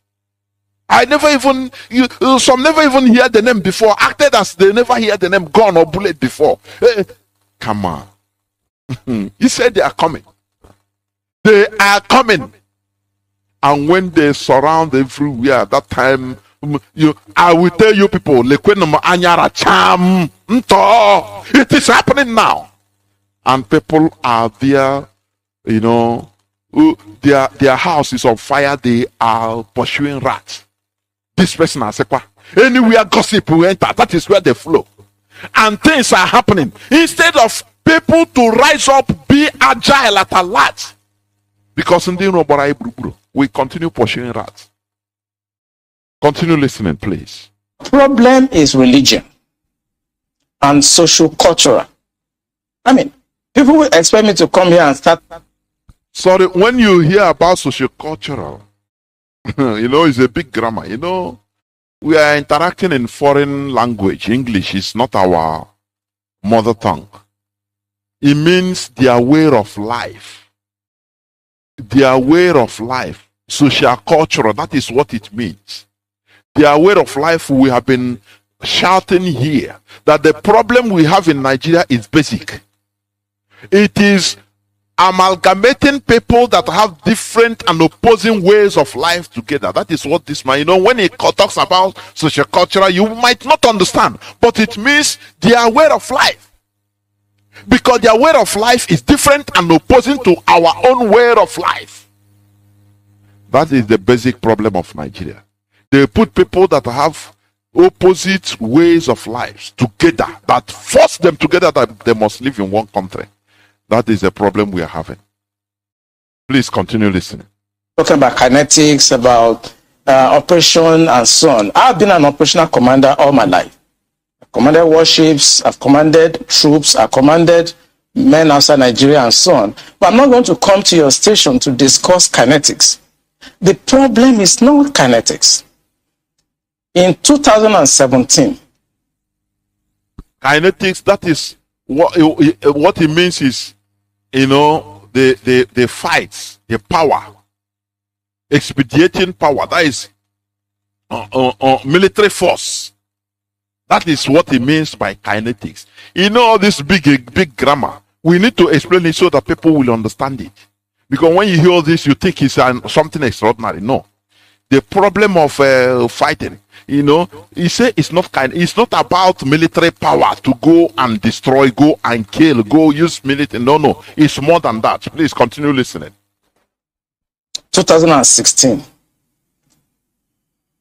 I never even, some never even hear the name before. Acted as they never hear the name gun or bullet before. Come on. He said they are coming. They are coming. And when they surround everywhere, at that time, I will tell you people, it is happening now. And people are there, their house is on fire. They are pursuing rats. This person has said, anywhere gossip will enter, that is where they flow. And things are happening. Instead of people to rise up, be agile at a lot. Because in the we continue pursuing rats. Continue listening, please. Problem is religion and social-cultural. I mean, people will expect me to come here and start. Sorry, when you hear about social-cultural, it's a big grammar. We are interacting in foreign language. English is not our mother tongue. It means their way of life. Their way of life. Social-cultural, that is what it means. Their way of life, we have been shouting here that the problem we have in Nigeria is basic. It is amalgamating people that have different and opposing ways of life together. That is what this man, when he talks about social culture, you might not understand, but it means their way of life. Because their way of life is different and opposing to our own way of life. That is the basic problem of Nigeria. They put people that have opposite ways of life together, that force them together that they must live in one country. That is the problem we are having. Please continue listening. Talking about kinetics, about operation and so on. I've been an operational commander all my life. I've commanded warships, I've commanded troops, I've commanded men outside Nigeria and so on. But I'm not going to come to your station to discuss kinetics. The problem is not kinetics. In 2017, kinetics, that is what it means is, the fights, the power, expediting power, that is military force. That is what it means by kinetics. All this big grammar, we need to explain it so that people will understand it. Because when you hear this, you think it's something extraordinary. No. The problem of fighting, he said it's not about military power to go and destroy, go and kill, go use military. No, it's more than that. Please continue listening. 2016.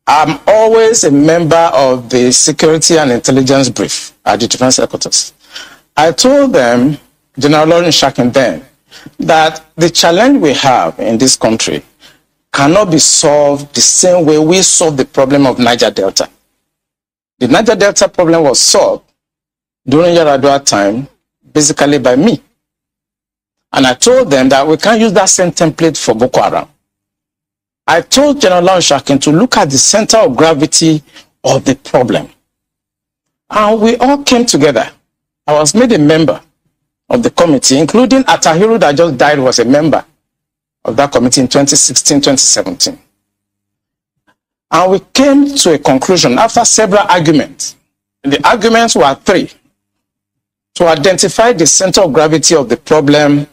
I'm always a member of the Security and Intelligence Brief at the Defense Headquarters. I told them, General Lawrence Shakin then, that the challenge we have in this country cannot be solved the same way we solved the problem of Niger Delta. The Niger Delta problem was solved during Yaradua time, basically by me. And I told them that we can't use that same template for Boko Haram. I told General Lawrence Shakin to look at the center of gravity of the problem. And we all came together. I was made a member of the committee, including Atahiru that just died was a member of that committee in 2016, 2017. And we came to a conclusion after several arguments. The arguments were three. To identify the center of gravity of the problem,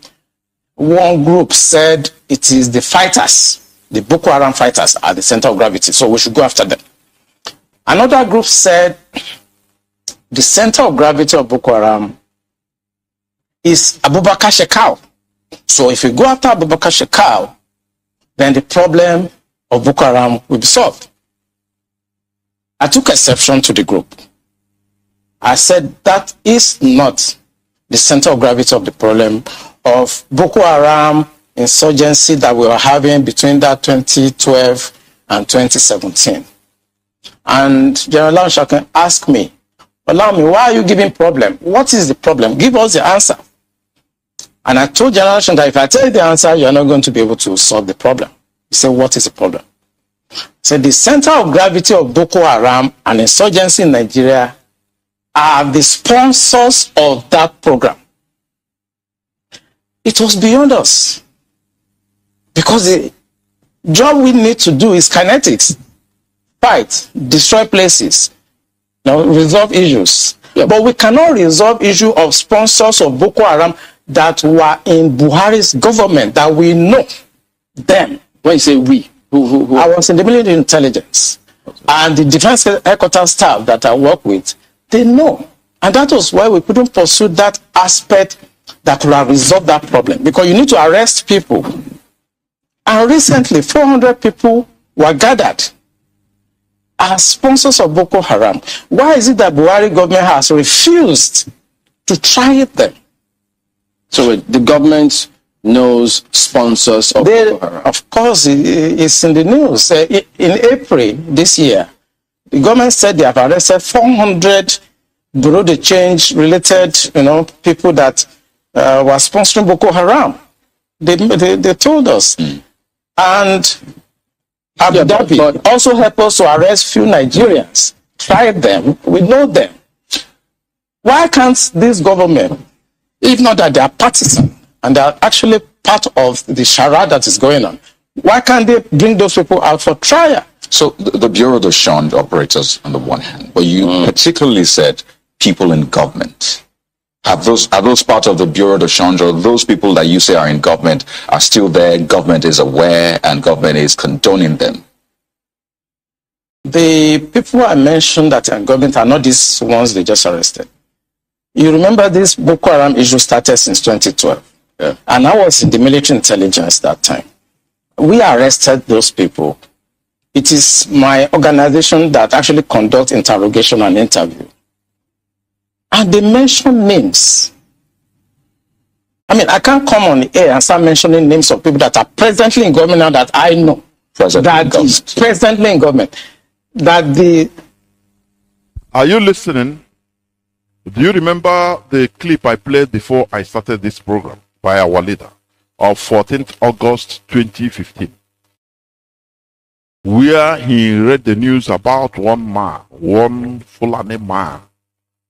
one group said it is the fighters the Boko Haram fighters are the center of gravity, so we should go after them. Another group said the center of gravity of Boko Haram is Abubakar Shekau. So if we go after Abubakar Shekau, then the problem of Boko Haram will be solved. I took exception to the group. I said that is not the center of gravity of the problem of Boko Haram insurgency that we were having between that 2012 and 2017. And General Lanshakan asked me, allow me, why are you giving problem? What is the problem? Give us the answer. And I told General Lanshakan that if I tell you the answer, you're not going to be able to solve the problem. He said, what is the problem? He said, the center of gravity of Boko Haram and insurgency in Nigeria are the sponsors of that program. It was beyond us. Because the job we need to do is kinetics. Fight, destroy places, resolve issues. Yeah. But we cannot resolve issue of sponsors of Boko Haram that were in Buhari's government, that we know them. When you say we, who? I was in the military intelligence. Okay. And the defense headquarters staff that I work with, they know. And that was why we couldn't pursue that aspect that could have resolved that problem. Because you need to arrest people. And recently, 400 people were gathered as sponsors of Boko Haram. Why is it that Buhari government has refused to try them? So the government knows sponsors of Boko Haram? Of course, it's in the news. In April this year, the government said they have arrested 400 Bureau de Change related, people that were sponsoring Boko Haram. They told us. And Abu Dhabi also helped us to arrest few Nigerians. Tried them. We know them. Why can't this government, if not that they are partisan and they are actually part of the charade that is going on, why can't they bring those people out for trial? So the Bureau de Change operators on the one hand, but you particularly said people in government. Are those part of the Bureau de Change, or those people that you say are in government are still there, government is aware and government is condoning them? The people I mentioned that are in government are not these ones they just arrested. You remember this Boko Haram issue started since 2012. Yeah. And I was in the military intelligence that time. We arrested those people. It is my organization that actually conducts interrogation and interview. And they mention names. I mean, I can't come on the air and start mentioning names of people that are presently in government now that I know. Presently in government. Are you listening? Do you remember the clip I played before I started this program by our leader of 14th August 2015? Where he read the news about one man, one Fulani man,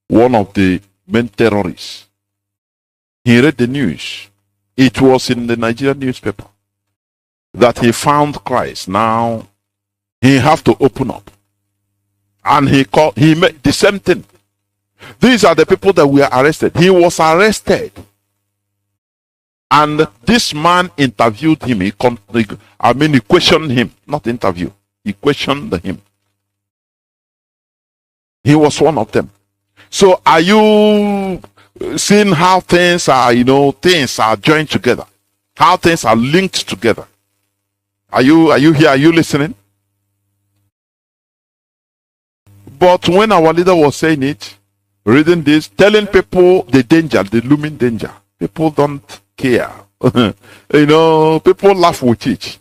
one of the main terrorists. He read the news. It was in the Nigerian newspaper that he found Christ. Now he have to open up. And he made the same thing. These are the people that were arrested. He was arrested. And this man interviewed him. He questioned him. Not interview. He questioned him. He was one of them. So are you seeing how things are, things are joined together? How things are linked together? Are you here? Are you listening? But when our leader was saying it, reading this, telling people the danger, the looming danger, people don't care. People laugh with it.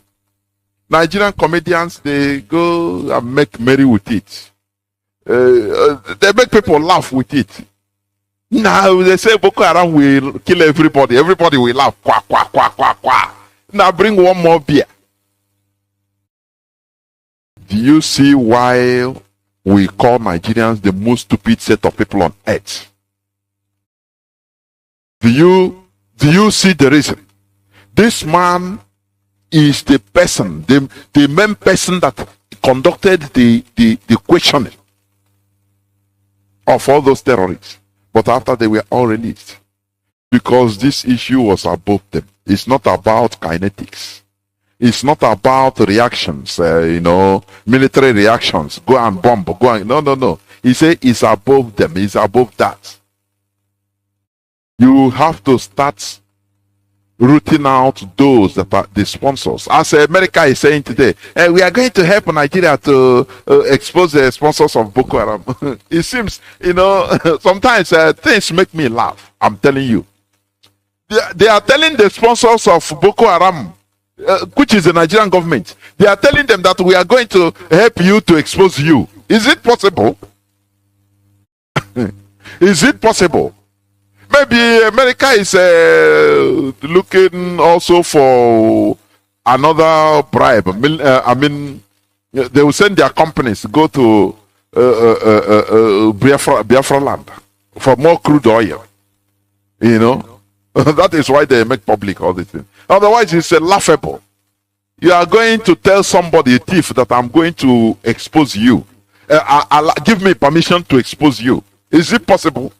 Nigerian comedians, they go and make merry with it. They make people laugh with it. Now they say Boko Haram will kill everybody. Everybody will laugh. Quack, quack, quack, quack, quack. Now bring one more beer. Do you see why we call Nigerians the most stupid set of people on earth? Do you see the reason? This man is the person, the main person that conducted the questioning of all those terrorists. But after they were all released, because this issue was about them. It's not about kinetics. It's not about reactions, military reactions. Go and bomb, go and, no. He said it's above them, it's above that. You have to start rooting out those that are the sponsors. As America is saying today, we are going to help Nigeria to expose the sponsors of Boko Haram. It seems, sometimes things make me laugh. I'm telling you. They are telling the sponsors of Boko Haram, which is the Nigerian government, they are telling them that we are going to help you to expose you. Is it possible? Is it possible? Maybe America is looking also for another bribe. They will send their companies to go to Biafra land for more crude oil. That is why they make public all these things. Otherwise, it's laughable. You are going to tell somebody, a thief, that I'm going to expose you. Give me permission to expose you. Is it possible?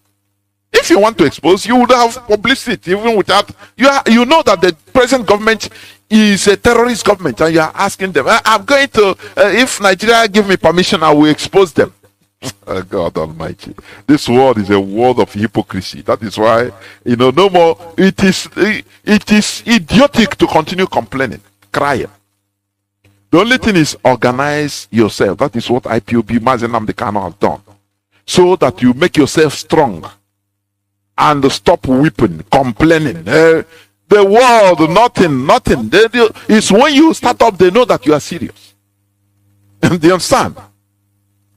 If you want to expose, you would have publicity even without. You know that the present government is a terrorist government, and you are asking them, I'm going to, if Nigeria give me permission, I will expose them. God Almighty. This world is a world of hypocrisy. That is why, no more. It is idiotic to continue complaining, crying. The only thing is organize yourself. That is what IPOB, Mazi Nnamdi Kanu has done. So that you make yourself strong and stop weeping, complaining. The world, nothing. It's when you start up, they know that you are serious. Do you understand?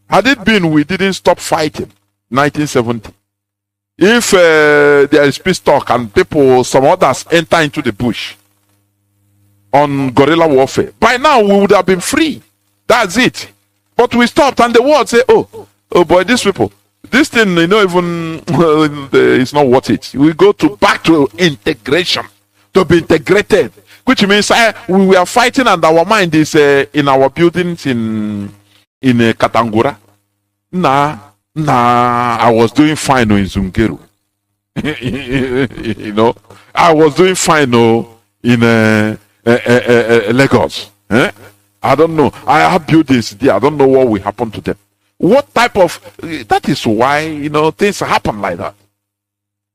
Had it been we didn't stop fighting, 1970. If there is peace talk and some others enter into the bush on guerrilla warfare, by now we would have been free. That's it. But we stopped, and the world say, oh boy, these people, this thing, it's not worth it. We go back to integration, to be integrated, which means we are fighting, and our mind is in our buildings in Katangura. I was doing fine in Zungeru. I was doing fine in Lagos. I don't know. I have buildings there. I don't know what will happen to them. What type of... That is why, things happen like that.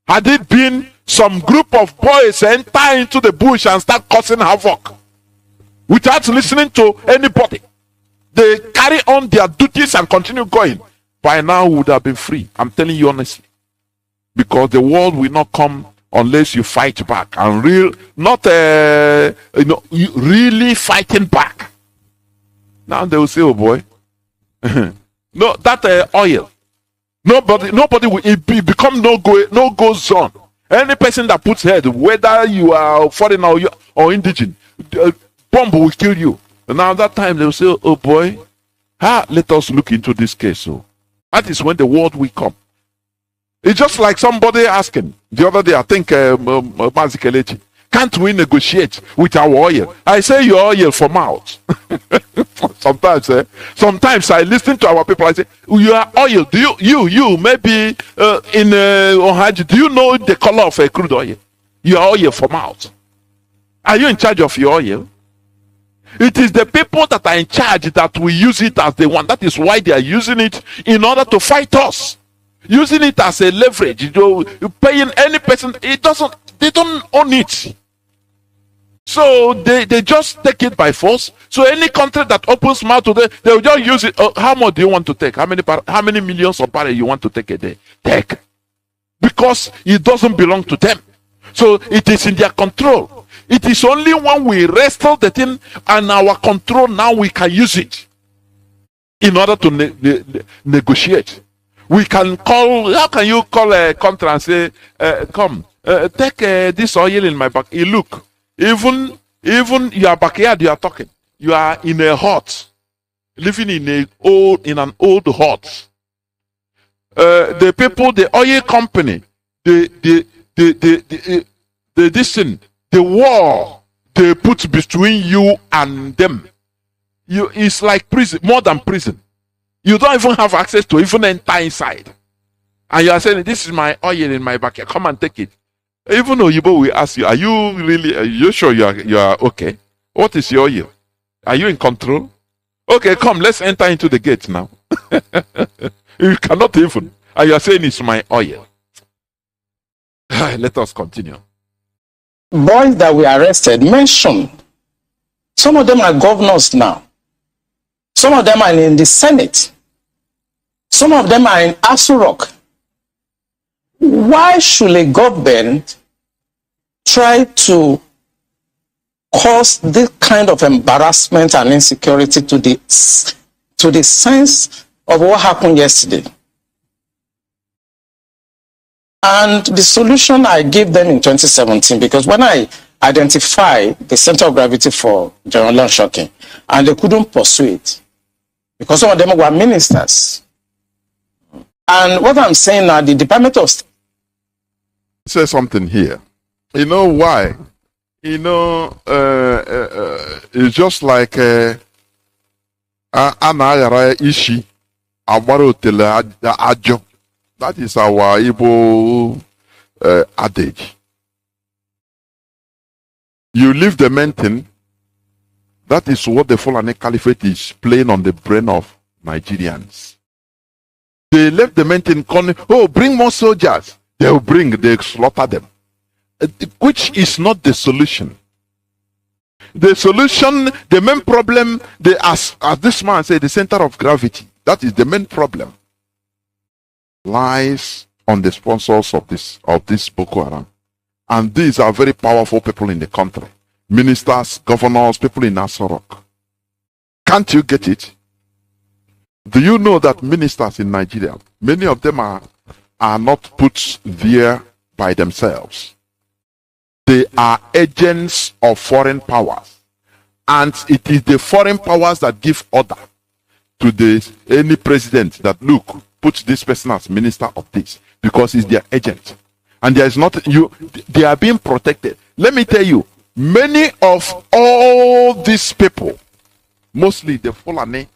Had it been some group of boys enter into the bush and start causing havoc without listening to anybody, they carry on their duties and continue going, by now we would have been free. I'm telling you honestly. Because the world will not come unless you fight back and really fighting back. Now they will say, oh boy, no, that oil, nobody will become no go zone. Any person that puts head, whether you are foreigner or indigenous, bomb will kill you. And now that time they will say, oh boy, let us look into this case. So that is when the world will come. It's just like somebody asking the other day, I think Mazi Kelechi, can't we negotiate with our oil? I say your oil for mouth. Sometimes I listen to our people. I say, your oil. Do you maybe in Ohaji? Do you know the color of a crude oil? Your oil for mouth. Are you in charge of your oil? It is the people that are in charge that will use it as they want. That is why they are using it in order to fight us. Using it as a leverage. You're paying any person. They don't own it. So they just take it by force. So any country that opens mouth to them, they will just use it. How much do you want to take? How many millions of barrels you want to take a day? Take. Because it doesn't belong to them. So it is in their control. It is only when we wrestle the thing and our control, now we can use it in order to negotiate. We can call, how can you call a country and say, come, take this oil in my back. Look, even your backyard you are talking, you are in a hut, living in an old hut. The people, the oil company, the wall they put between you and them, it's like prison, more than prison. You don't even have access to even enter inside. And you are saying, this is my oil in my backyard, come and take it. Even Oyibo will ask you, are you sure you are okay? What is your oil? Are you in control? Okay, come, let's enter into the gate now. You cannot even. And you are saying it's my oil. Let us continue. Boys that were arrested, mentioned. Some of them are governors now. Some of them are in the Senate. Some of them are in Aso Rock. Why should a government try to cause this kind of embarrassment and insecurity to the sense of what happened yesterday? And the solution I gave them in 2017, because when I identified the center of gravity for general land shocking, and they couldn't pursue it, because some of them were ministers. And what I'm saying now, the Department of State. Say something here. You know why? You know, it's just like Anayara Ishi, Abarotele Ajo. That is our Igbo adage. You leave the mountain. That is what the Fulani Caliphate is playing on the brain of Nigerians. They left the mountain calling, oh, bring more soldiers. They will bring, they slaughter them. Which is not the solution. The solution, the main problem, as this man said, the center of gravity, that is the main problem, lies on the sponsors of this Boko Haram. And these are very powerful people in the country. Ministers, governors, people in Aso Rock. Can't you get it? Do you know that ministers in Nigeria, many of them are not put there by themselves? They are agents of foreign powers. And it is the foreign powers that give order to any president that, look, put this person as minister of this, because he's their agent. And there is not, they are being protected. Let me tell you, many of all these people, mostly the Fulani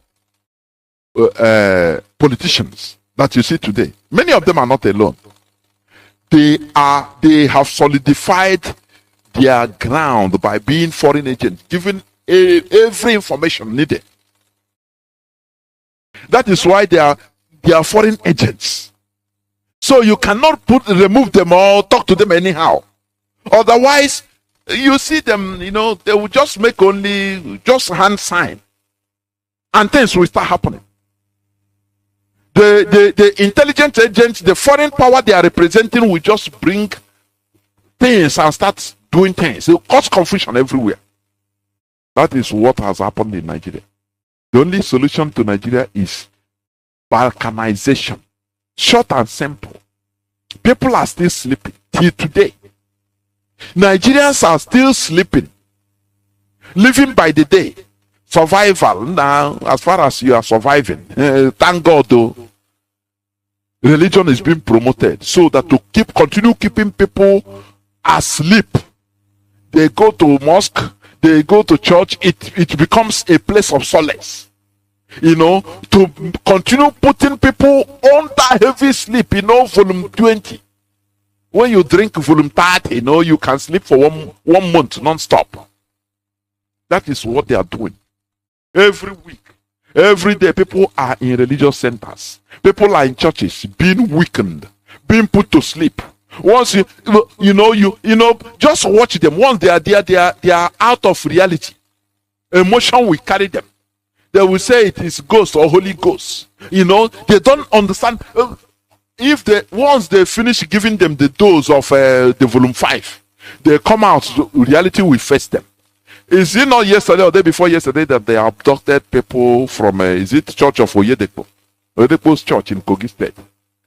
politicians that you see today, many of them are not alone. They have solidified their ground by being foreign agents, given every information needed. That is why they are foreign agents. So you cannot remove them or talk to them anyhow. Otherwise, you see them, they will just make just hand sign, and things will start happening. The intelligence agents, the foreign power they are representing, will just bring things and start doing things. It will cause confusion everywhere. That is what has happened in Nigeria. The only solution to Nigeria is balkanization. Short and simple. People are still sleeping till today. Nigerians are still sleeping, living by the day. Survival. Now, as far as you are surviving, thank God though, religion is being promoted so that to continue keeping people asleep. They go to mosque, they go to church, it becomes a place of solace. To continue putting people under heavy sleep, volume 20. When you drink volume 30, you can sleep for one month non-stop. That is what they are doing. Every week, every day, people are in religious centers. People are in churches, being weakened, being put to sleep. Once just watch them. Once they are there, they are out of reality. Emotion will carry them. They will say it is ghost or Holy Ghost. They don't understand. Once they finish giving them the dose of the volume 5, they come out, reality will face them. Is it not yesterday or day before yesterday that they abducted people from, is it Church of Oyedepo? Oyedepo's church in Kogi State.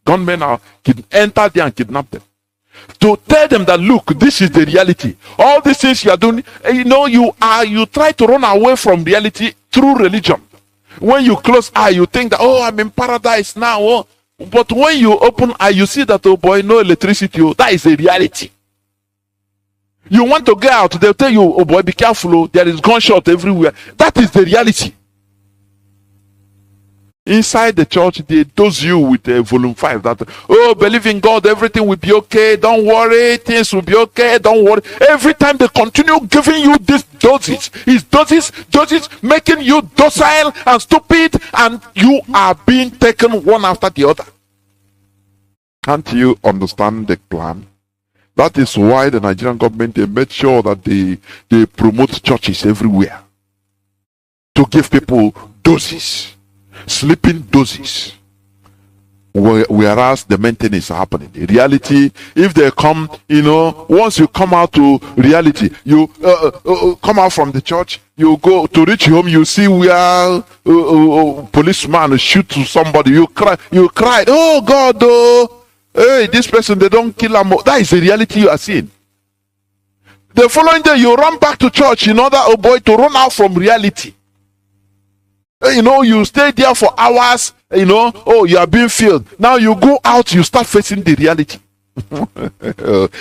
Gunmen enter there and kidnap them. To tell them that, look, this is the reality. All these things you are doing, you try to run away from reality through religion. When you close eye, you think that, oh, I'm in paradise now. Oh. But when you open eye, you see that, oh boy, no electricity. Oh, that is a reality. You want to get out, they'll tell you, oh boy, be careful. Oh, there is gunshot everywhere. That is the reality. Inside the church, they dose you with volume 5 that, oh, believe in God, everything will be okay, don't worry, things will be okay, don't worry. Every time they continue giving you these doses, doses, making you docile and stupid, and you are being taken one after the other. Can't you understand the plan? That is why the Nigerian government, they made sure that they promote churches everywhere to give people doses. Sleeping doses, whereas the maintenance is happening. In reality, if they come, once you come out to reality, you come out from the church, you go to reach home, you see where policeman shoot to somebody, you cry, oh God, oh, hey, this person, they don't kill him. That is the reality you are seeing. The following day, you run back to church in order, oh boy, to run out from reality. You stay there for hours, oh, you are being filled. Now you go out, you start facing the reality.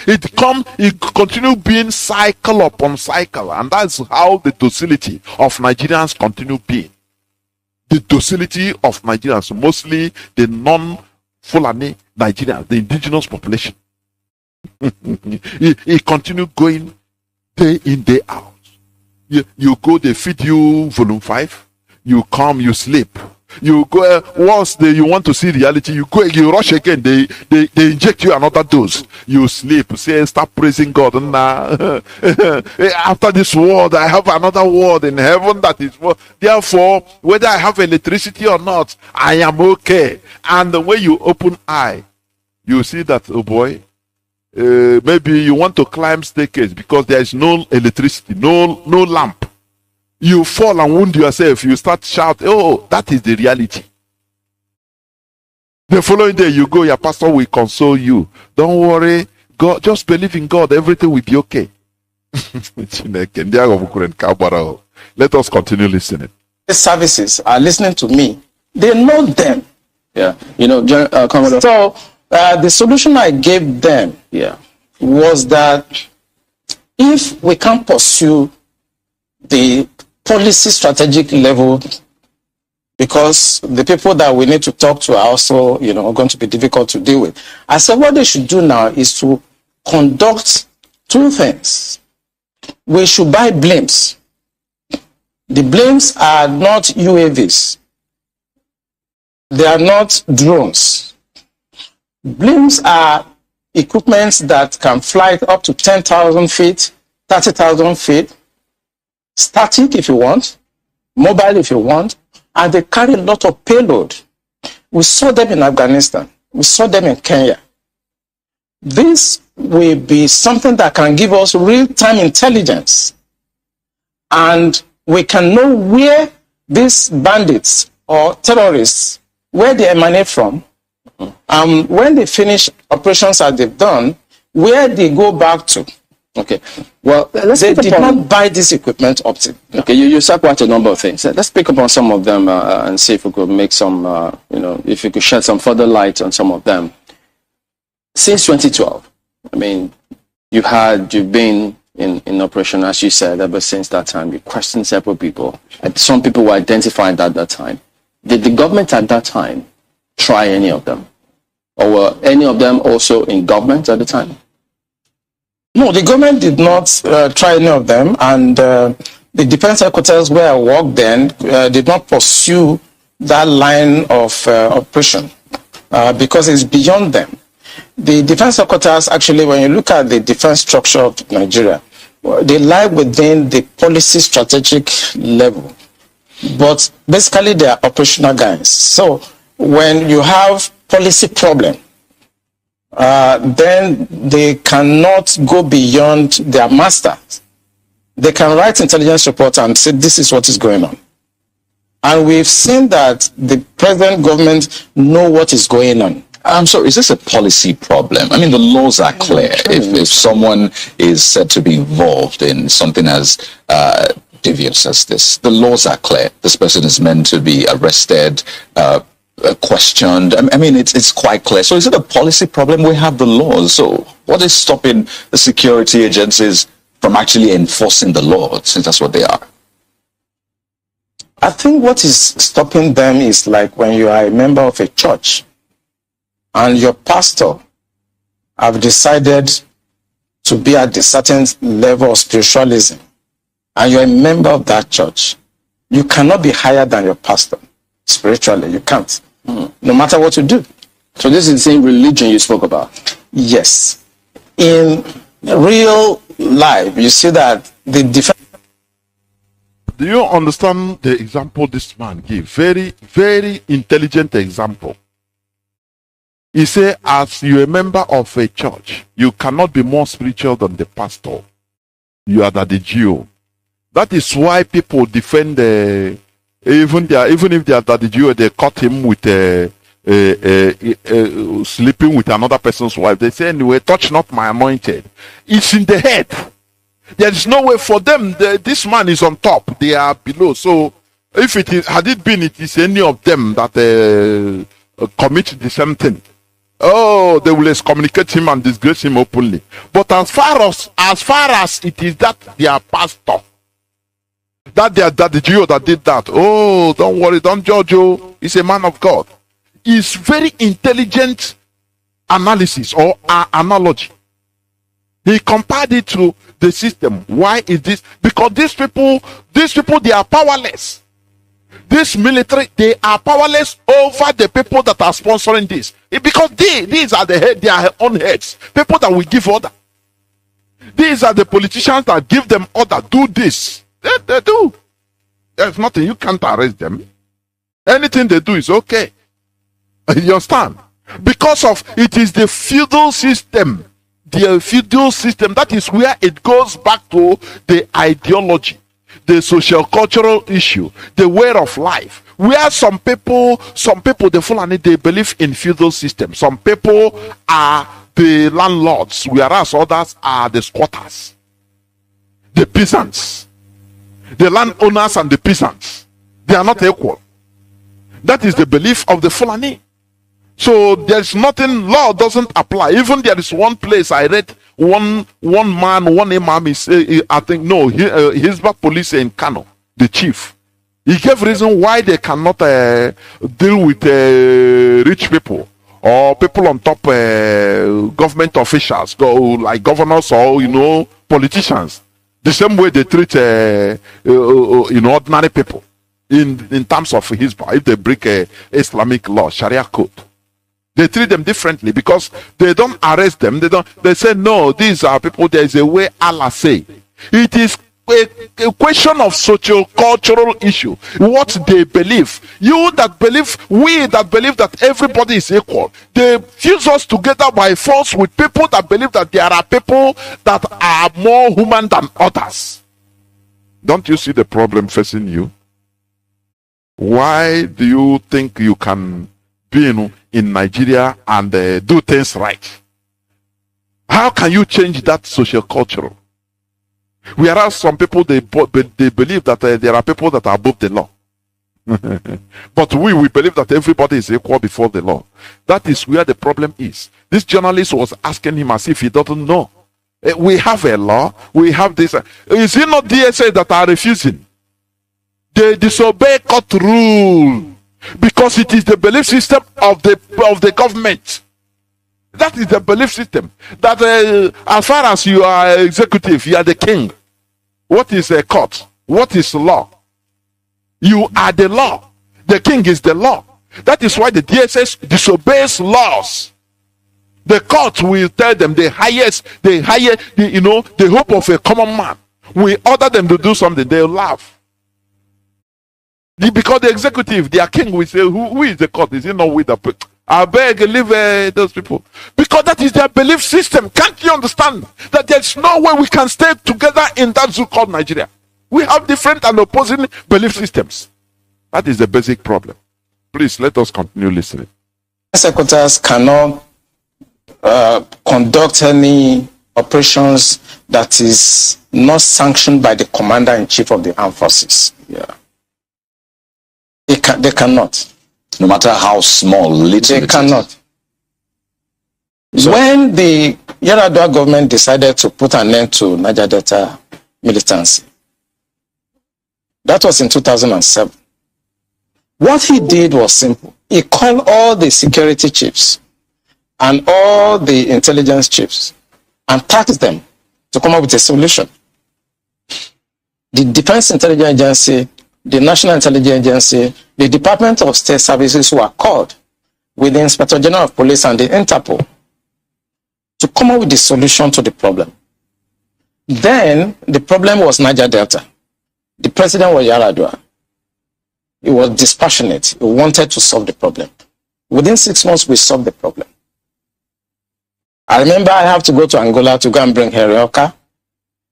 It continue being cycle upon cycle, and that's how the docility of Nigerians continue being. The docility of Nigerians, mostly the non-Fulani Nigerians, the indigenous population. it continue going day in, day out. You go, they feed you volume 5. You come, you sleep. You go once you want to see reality. You go, you rush again. They inject you another dose. You sleep. Say, start praising God. After this world, I have another world in heaven that is. Therefore, whether I have electricity or not, I am okay. And the way you open eye, you see that, oh boy, maybe you want to climb staircase because there is no electricity, no lamp. You fall and wound yourself. You start shouting, oh, that is the reality. The following day, you go, your pastor will console you. Don't worry, God, just believe in God, everything will be okay. Let us continue listening. The services are listening to me. They know them. Yeah, Commodore. So the solution I gave them was that if we can pursue the policy strategic level, because the people that we need to talk to are also, going to be difficult to deal with. I said what they should do now is to conduct two things. We should buy blimps. The blimps are not UAVs. They are not drones. Blimps are equipments that can fly up to 10,000 feet, 30,000 feet, static if you want, mobile if you want, and they carry a lot of payload. We saw them in Afghanistan. We saw them in Kenya. This will be something that can give us real-time intelligence, and we can know where these bandits or terrorists, where they emanate from, and when they finish operations as they've done, where they go back to. Okay. Well, they did not buy this equipment up to. Okay, you said quite a number of things. Let's pick up on some of them and see if we could make some, if you could shed some further light on some of them. Since 2012, I mean, you've been in operation, as you said, ever since that time. You questioned several people. And some people were identified at that time. Did the government at that time try any of them? Or were any of them also in government at the time? No, the government did not try any of them, and the defense headquarters where I worked then did not pursue that line of operation because it's beyond them. The defense headquarters, actually, when you look at the defense structure of Nigeria, they lie within the policy strategic level, but basically they are operational guys. So when you have policy problem, then they cannot go beyond their master. They can write intelligence reports and say this is what is going on. And we've seen that the present government know what is going on. So is this a policy problem? I mean, the laws are clear. If someone is said to be involved in something as devious as this, the laws are clear. This person is meant to be arrested, questioned. I mean, it's quite clear. So is it a policy problem? We have the laws. So what is stopping the security agencies from actually enforcing the law, since that's what they are? I think what is stopping them is like when you are a member of a church and your pastor have decided to be at a certain level of spiritualism and you're a member of that church, you cannot be higher than your pastor spiritually. You can't, no matter what you do. So this is the same religion you spoke about? Yes. In real life, you see that the difference. Do you understand the example this man gave? Very, very intelligent example. He said, as you're a member of a church, you cannot be more spiritual than the pastor. You are the Jew. That is why people defend even if they are the Jew, they caught him with sleeping with another person's wife. They say, anyway, touch not my anointed. It's in the head. There is no way for them. This man is on top. They are below. So if it is, had it been, it is any of them that commit the same thing. Oh, they will excommunicate him and disgrace him openly. But as far as it is that their pastor, that the Jew that did that, oh, don't worry, don't judge you. He's a man of God. It's very intelligent analysis or analogy. He compared it to the system. Why is this? Because these people, they are powerless. This military, they are powerless over the people that are sponsoring this. Because these are their own heads. People that will give order. These are the politicians that give them order. Do this. They do. There's nothing. You can't arrest them. Anything they do is okay. You understand? Because of it is the feudal system. The feudal system, that is where it goes back to the ideology, the social cultural issue, the way of life. Where some people, the Fulani, they believe in feudal system. Some people are the landlords, whereas others are the squatters, the peasants, the landowners and the peasants. They are not equal. That is the belief of the Fulani. So there's nothing, law doesn't apply. Even there is one place I read, one imam is, I think, no, Hizbah police in Kanu, the chief. He gave reason why they cannot deal with rich people or people on top, government officials, like governors or, politicians. The same way they treat, ordinary people in terms of Hizbah, if they break Islamic law, Sharia code. They treat them differently because they don't arrest them. They say, no, these are people, there is a way Allah say. It is a question of social cultural issue. What they believe. We that believe that everybody is equal. They fuse us together by force with people that believe that there are people that are more human than others. Don't you see the problem facing you? Why do you think you can be in Nigeria and do things right? How can you change that social culture? Whereas some people, they believe that there are people that are above the law. But we believe that everybody is equal before the law. That is where the problem is. This journalist was asking him as if he doesn't know. We have a law, we have this. Is it not DSA that are refusing? They disobey court rule because it is the belief system of the government. That is the belief system. That as far as you are executive, you are the king. What is a court? What is law? You are the law. The king is the law. That is why the DSS disobeys laws. The court will tell them the hope of a common man. We order them to do something, they'll laugh. Because the executive, their king, will say, who is the court? Is it not with the people? I beg, leave those people. Because that is their belief system. Can't you understand that there's no way we can stay together in that zoo called Nigeria? We have different and opposing belief systems. That is the basic problem. Please, let us continue listening. Secretaries cannot conduct any operations that is not sanctioned by the commander-in-chief of the armed forces. Yeah. They cannot. No matter how small, little they cannot. So, when the Yar'Adua government decided to put an end to Niger Delta militancy, that was in 2007. What he did was simple. He called all the security chiefs and all the intelligence chiefs and tasked them to come up with a solution. The Defense Intelligence Agency, the National Intelligence Agency, the Department of State Services were called with the Inspector General of Police and the Interpol to come up with the solution to the problem. Then the problem was Niger Delta. The president was Yaradua. He was dispassionate. He wanted to solve the problem. Within 6 months, we solved the problem. I remember I have to go to Angola to go and bring Herioka,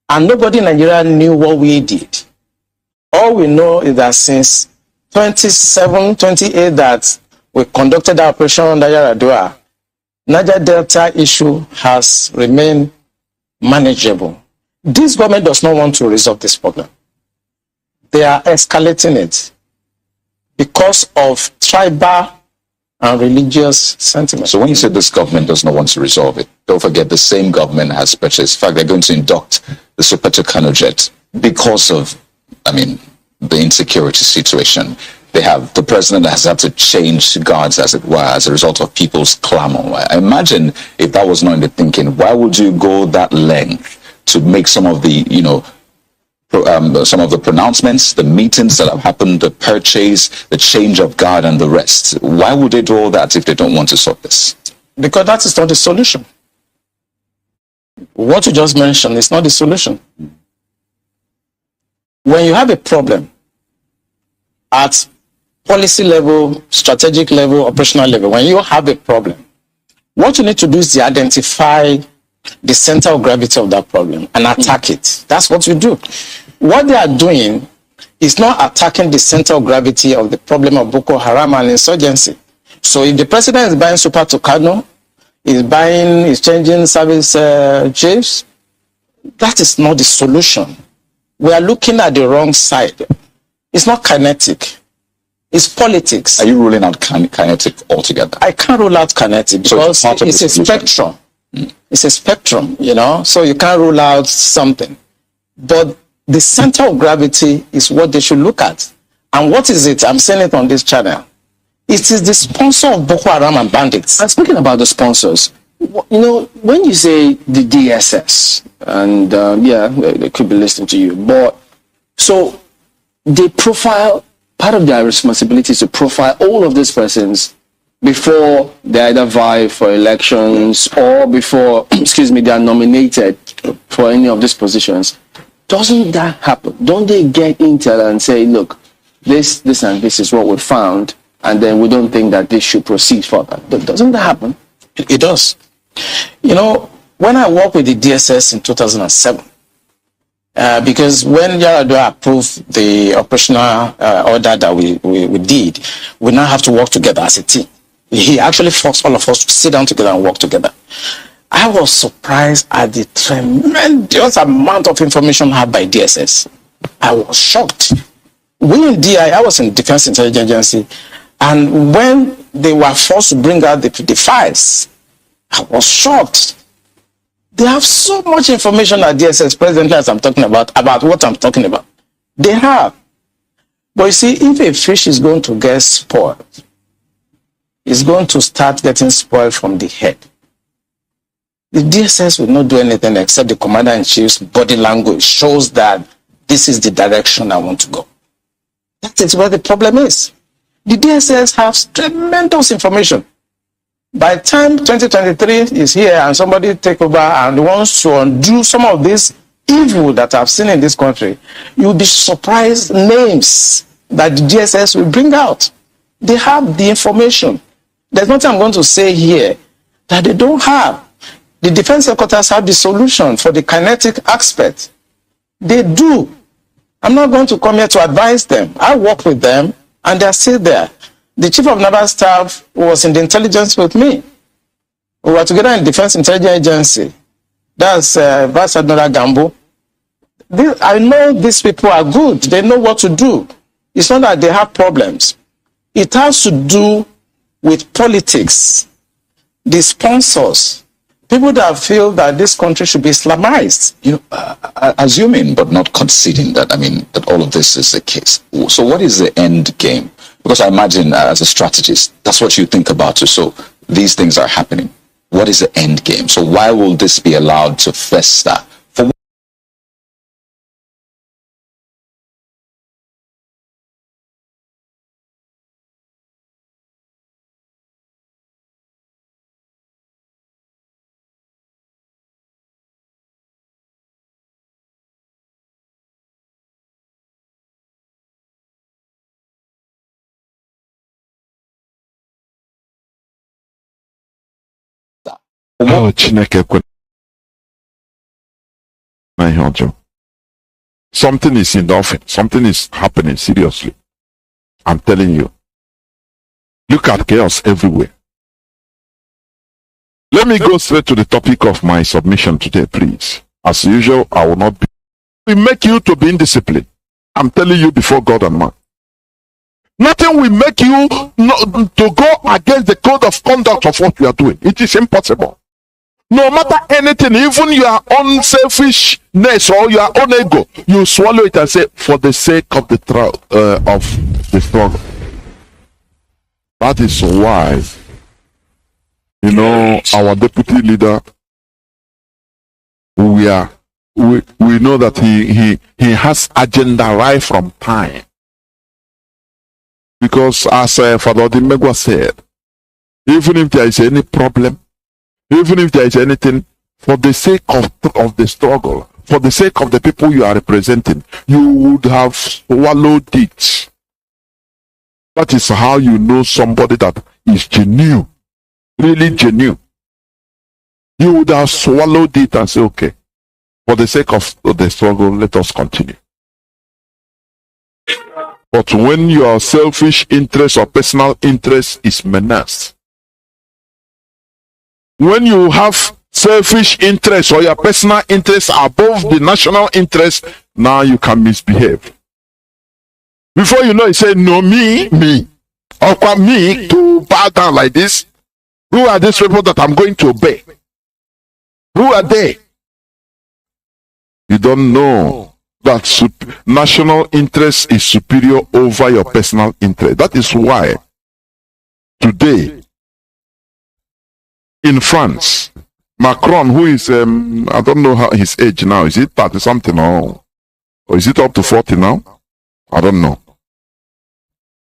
and nobody in Nigeria knew what we did. All we know is that since 27, 28 that we conducted our operation under Yaradua, Niger Delta issue has remained manageable. This government does not want to resolve this problem. They are escalating it because of tribal and religious sentiment. So when you say this government does not want to resolve it, don't forget the same government has purchased. In fact, they're going to induct the Sopeto Kanu jet because of, the insecurity situation. They have, the president has had to change guards, as it were, as a result of people's clamor. I imagine if that was not in the thinking, why would you go that length to make some of the, some of the pronouncements, the meetings that have happened, the purchase, the change of guard and the rest? Why would they do all that if they don't want to solve this? Because that is not the solution. What you just mentioned is not the solution. When you have a problem at policy level, strategic level, operational level, when you have a problem, what you need to do is to identify the center of gravity of that problem and attack it. That's what you do. What they are doing is not attacking the center of gravity of the problem of Boko Haram and insurgency. So if the president is buying Super Tucano, is changing service chiefs, that is not the solution. We are looking at the wrong side. It's not kinetic. It's politics. Are you ruling out kinetic altogether? I can't rule out kinetic because it's a spectrum. It's a spectrum, so you can't rule out something. But the center of gravity is what they should look at. And what is it? I'm saying it on this channel. It is the sponsor of Boko Haram and bandits. And speaking about the sponsors, when you say the DSS, and they could be listening to you, but so they profile, part of their responsibility is to profile all of these persons before they either vie for elections or before, they are nominated for any of these positions. Doesn't that happen? Don't they get intel and say, look, this and this is what we found, and then we don't think that this should proceed further? Doesn't that happen? It does. When I worked with the DSS in 2007, because when Yaradua approved the operational order that we did, we now have to work together as a team. He actually forced all of us to sit down together and work together. I was surprised at the tremendous amount of information had by DSS. I was shocked. We in DI, I was in Defense Intelligence Agency, and when they were forced to bring out the files, I was shocked. They have so much information at DSS presently as I'm talking about what I'm talking about. They have. But you see, if a fish is going to get spoiled, it's going to start getting spoiled from the head. The DSS will not do anything except the commander-in-chief's body language shows that this is the direction I want to go. That is where the problem is. The DSS has tremendous information. By the time 2023 is here and somebody take over and wants to undo some of this evil that I've seen in this country, you'll be surprised names that the DSS will bring out. They have the information. There's nothing I'm going to say here that they don't have. The defense headquarters have the solution for the kinetic aspect. They do. I'm not going to come here to advise them. I work with them and they're still there. The chief of naval staff was in the intelligence with me. We were together in Defense Intelligence Agency. That's Vice Admiral Gambo. I know these people are good. They know what to do. It's not that they have problems. It has to do with politics. The sponsors, people that feel that this country should be Islamized. Assuming but not conceding that, that all of this is the case. So what is the end game? Because I imagine as a strategist, that's what you think about too. So these things are happening. What is the end game? So why will this be allowed to fester? For Oh, Chineke kwe na ihe ọjọọ. Something is in the offing. Something is happening seriously. I'm telling you. Look at chaos everywhere. Let me go straight to the topic of my submission today, please. As usual, I will not be. We make you to be indisciplined. I'm telling you before God and man. Nothing will make you to go against the code of conduct of what you are doing. It is impossible. No matter anything, even your own selfishness or your own ego, you swallow it and say, for the sake of the struggle. That is why, our deputy leader, we know that he has agenda right from time. Because as Father Odimegwa said, even if there is any problem, even if there is anything, for the sake of the struggle, for the sake of the people you are representing, you would have swallowed it. That is how you know somebody that is genuine, really genuine. You would have swallowed it and say, okay, for the sake of the struggle, let us continue. But when your selfish interest or personal interest is menaced, when you have selfish interest or your personal interest above the national interest, now you can misbehave. Before you know, you say, no, me, or me to bow down like this. Who are these people that I'm going to obey? Who are they? You don't know that national interest is superior over your personal interest. That is why today in France, Macron, who is, I don't know his age now, is it 30 something or is it up to 40 now? I don't know.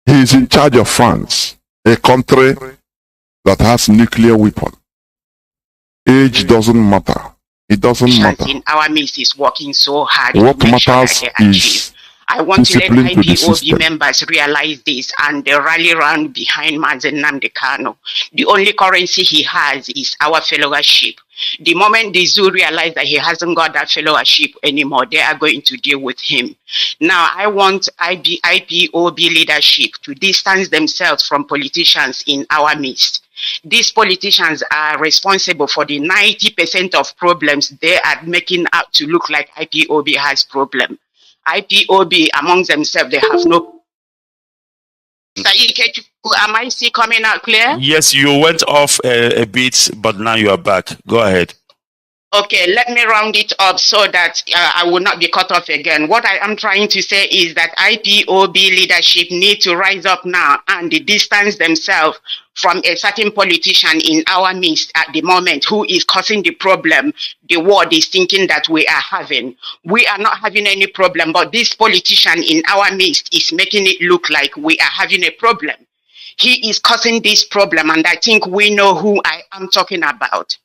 He is in charge of France, a country that has nuclear weapon. Age doesn't matter. It doesn't matter. In our midst is working so hard. What matters is I want to let discipline to the IPOB system. members realize this and they rally around behind Mazi Nnamdi Kanu. The only currency he has is our fellowship. The moment the zoo realize that he hasn't got that fellowship anymore, they are going to deal with him. Now, I want IPOB leadership to distance themselves from politicians in our midst. These politicians are responsible for the 90% of problems they are making out to look like IPOB has problem. IPOB among themselves, they have no. Am I still coming out clear? Yes, you went off a bit, but now you are back. Go ahead. Okay, let me round it up so that I will not be cut off again. What I am trying to say is that IPOB leadership need to rise up now and distance themselves from a certain politician in our midst at the moment who is causing the problem the world is thinking that we are having. We are not having any problem, but this politician in our midst is making it look like we are having a problem. He is causing this problem, and I think we know who I am talking about.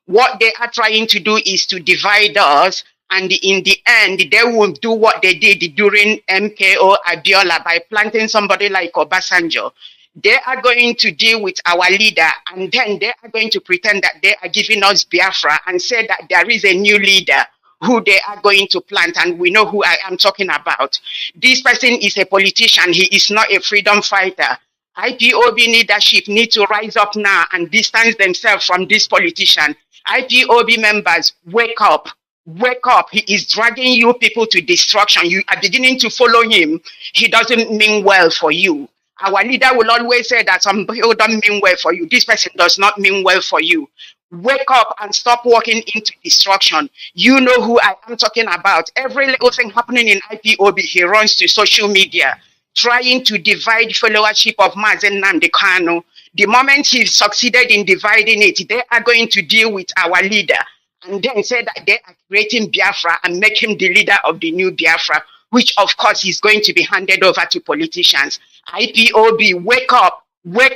What they are trying to do is to divide us, and in the end, they will do what they did during MKO Abiola by planting somebody like Obasanjo. They are going to deal with our leader, and then they are going to pretend that they are giving us Biafra and say that there is a new leader who they are going to plant, and we know who I am talking about. This person is a politician. He is not a freedom fighter. IPOB leadership need to rise up now and distance themselves from this politician. IPOB members, wake up. Wake up. He is dragging you people to destruction. You are beginning to follow him. He doesn't mean well for you. Our leader will always say that some people don't mean well for you. This person does not mean well for you. Wake up and stop walking into destruction. You know who I am talking about. Every little thing happening in IPOB, he runs to social media. trying to divide followership of Mazi Nnamdi Kanu. The moment he succeeded in dividing it, they are going to deal with our leader and then say that they are creating Biafra and make him the leader of the new Biafra, which of course is going to be handed over to politicians. IPOB, wake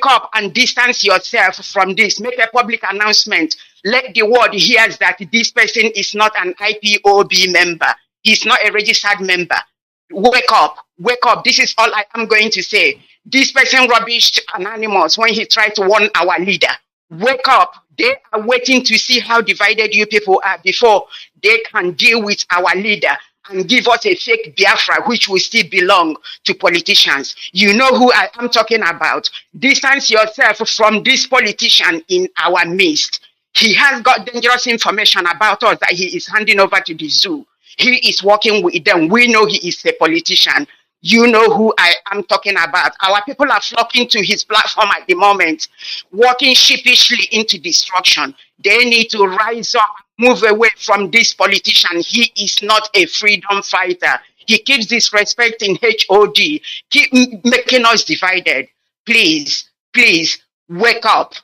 up and distance yourself from this. Make a public announcement. Let the world hear that this person is not an IPOB member. He's not a registered member. Wake up. This is all I am going to say. This person rubbished Anonymous when he tried to warn our leader. Wake up. They are waiting to see how divided you people are before they can deal with our leader and give us a fake Biafra, which will still belong to politicians. You know who I am talking about. Distance yourself from this politician in our midst. He has got dangerous information about us that he is handing over to the zoo. He is working with them. We know he is a politician. You know who I am talking about. Our people are flocking to his platform at the moment, walking sheepishly into destruction. They need to rise up, move away from this politician. He is not a freedom fighter. He keeps disrespecting HOD, keep making us divided. Please, wake up.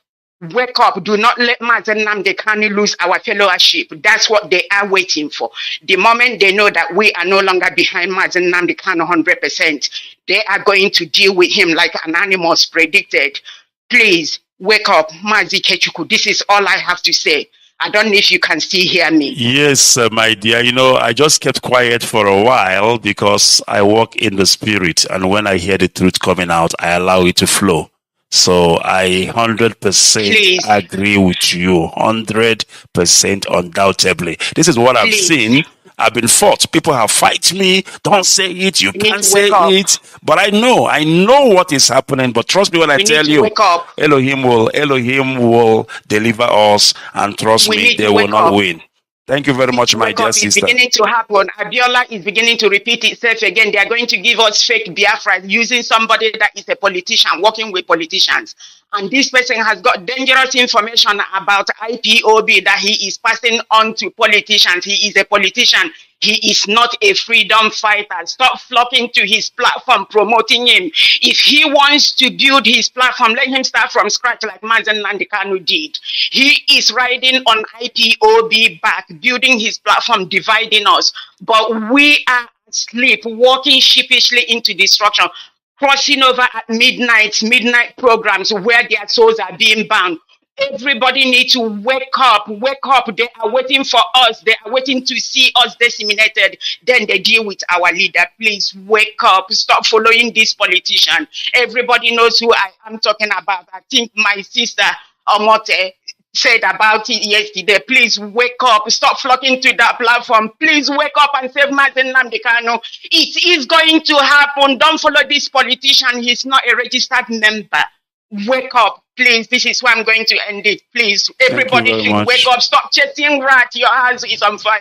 Wake up. Do not let Mazi Nnamdi Kanu lose our fellowship. That's what they are waiting for. The moment they know that we are no longer behind Mazi Nnamdi Kanu 100%, they are going to deal with him like Anonymous predicted. Please, wake up, Mazi Kechuku. This is all I have to say. I don't know if you can still hear me. Yes, my dear. You know, I just kept quiet for a while because I walk in the spirit. And when I hear the truth coming out, I allow it to flow. So I 100% agree with you, 100% undoubtedly. This is what I've seen. I've been fought. People have fight me. Don't say it. You can't say it. But I know what is happening. But trust me when I tell you, Elohim will deliver us. And trust me, they will not win. Thank you very much, my dear sister. It's beginning to happen. Abiola is beginning to repeat itself again. They are going to give us fake Biafra using somebody that is a politician, working with politicians. And this person has got dangerous information about IPOB that he is passing on to politicians. He is a politician. He is not a freedom fighter. Stop flocking to his platform, promoting him. If he wants to build his platform, let him start from scratch like Mazi Nnamdi Kanu did. He is riding on IPOB back, building his platform, dividing us. But we are asleep, walking sheepishly into destruction, crossing over at midnight programs where their souls are being bound. Everybody needs to wake up. They are waiting for us. They are waiting to see us disseminated. Then they deal with our leader. Please wake up. Stop following this politician. Everybody knows who I am talking about. I think my sister Omote said about it yesterday. Please wake up. Stop flocking to that platform. Please wake up and save Mazi Nnamdi Kanu. It is going to happen. Don't follow this politician. He's not a registered member. Wake up, please. This is where I'm going to end it. Please, everybody should wake up. Stop chasing rat. Your house is on fire.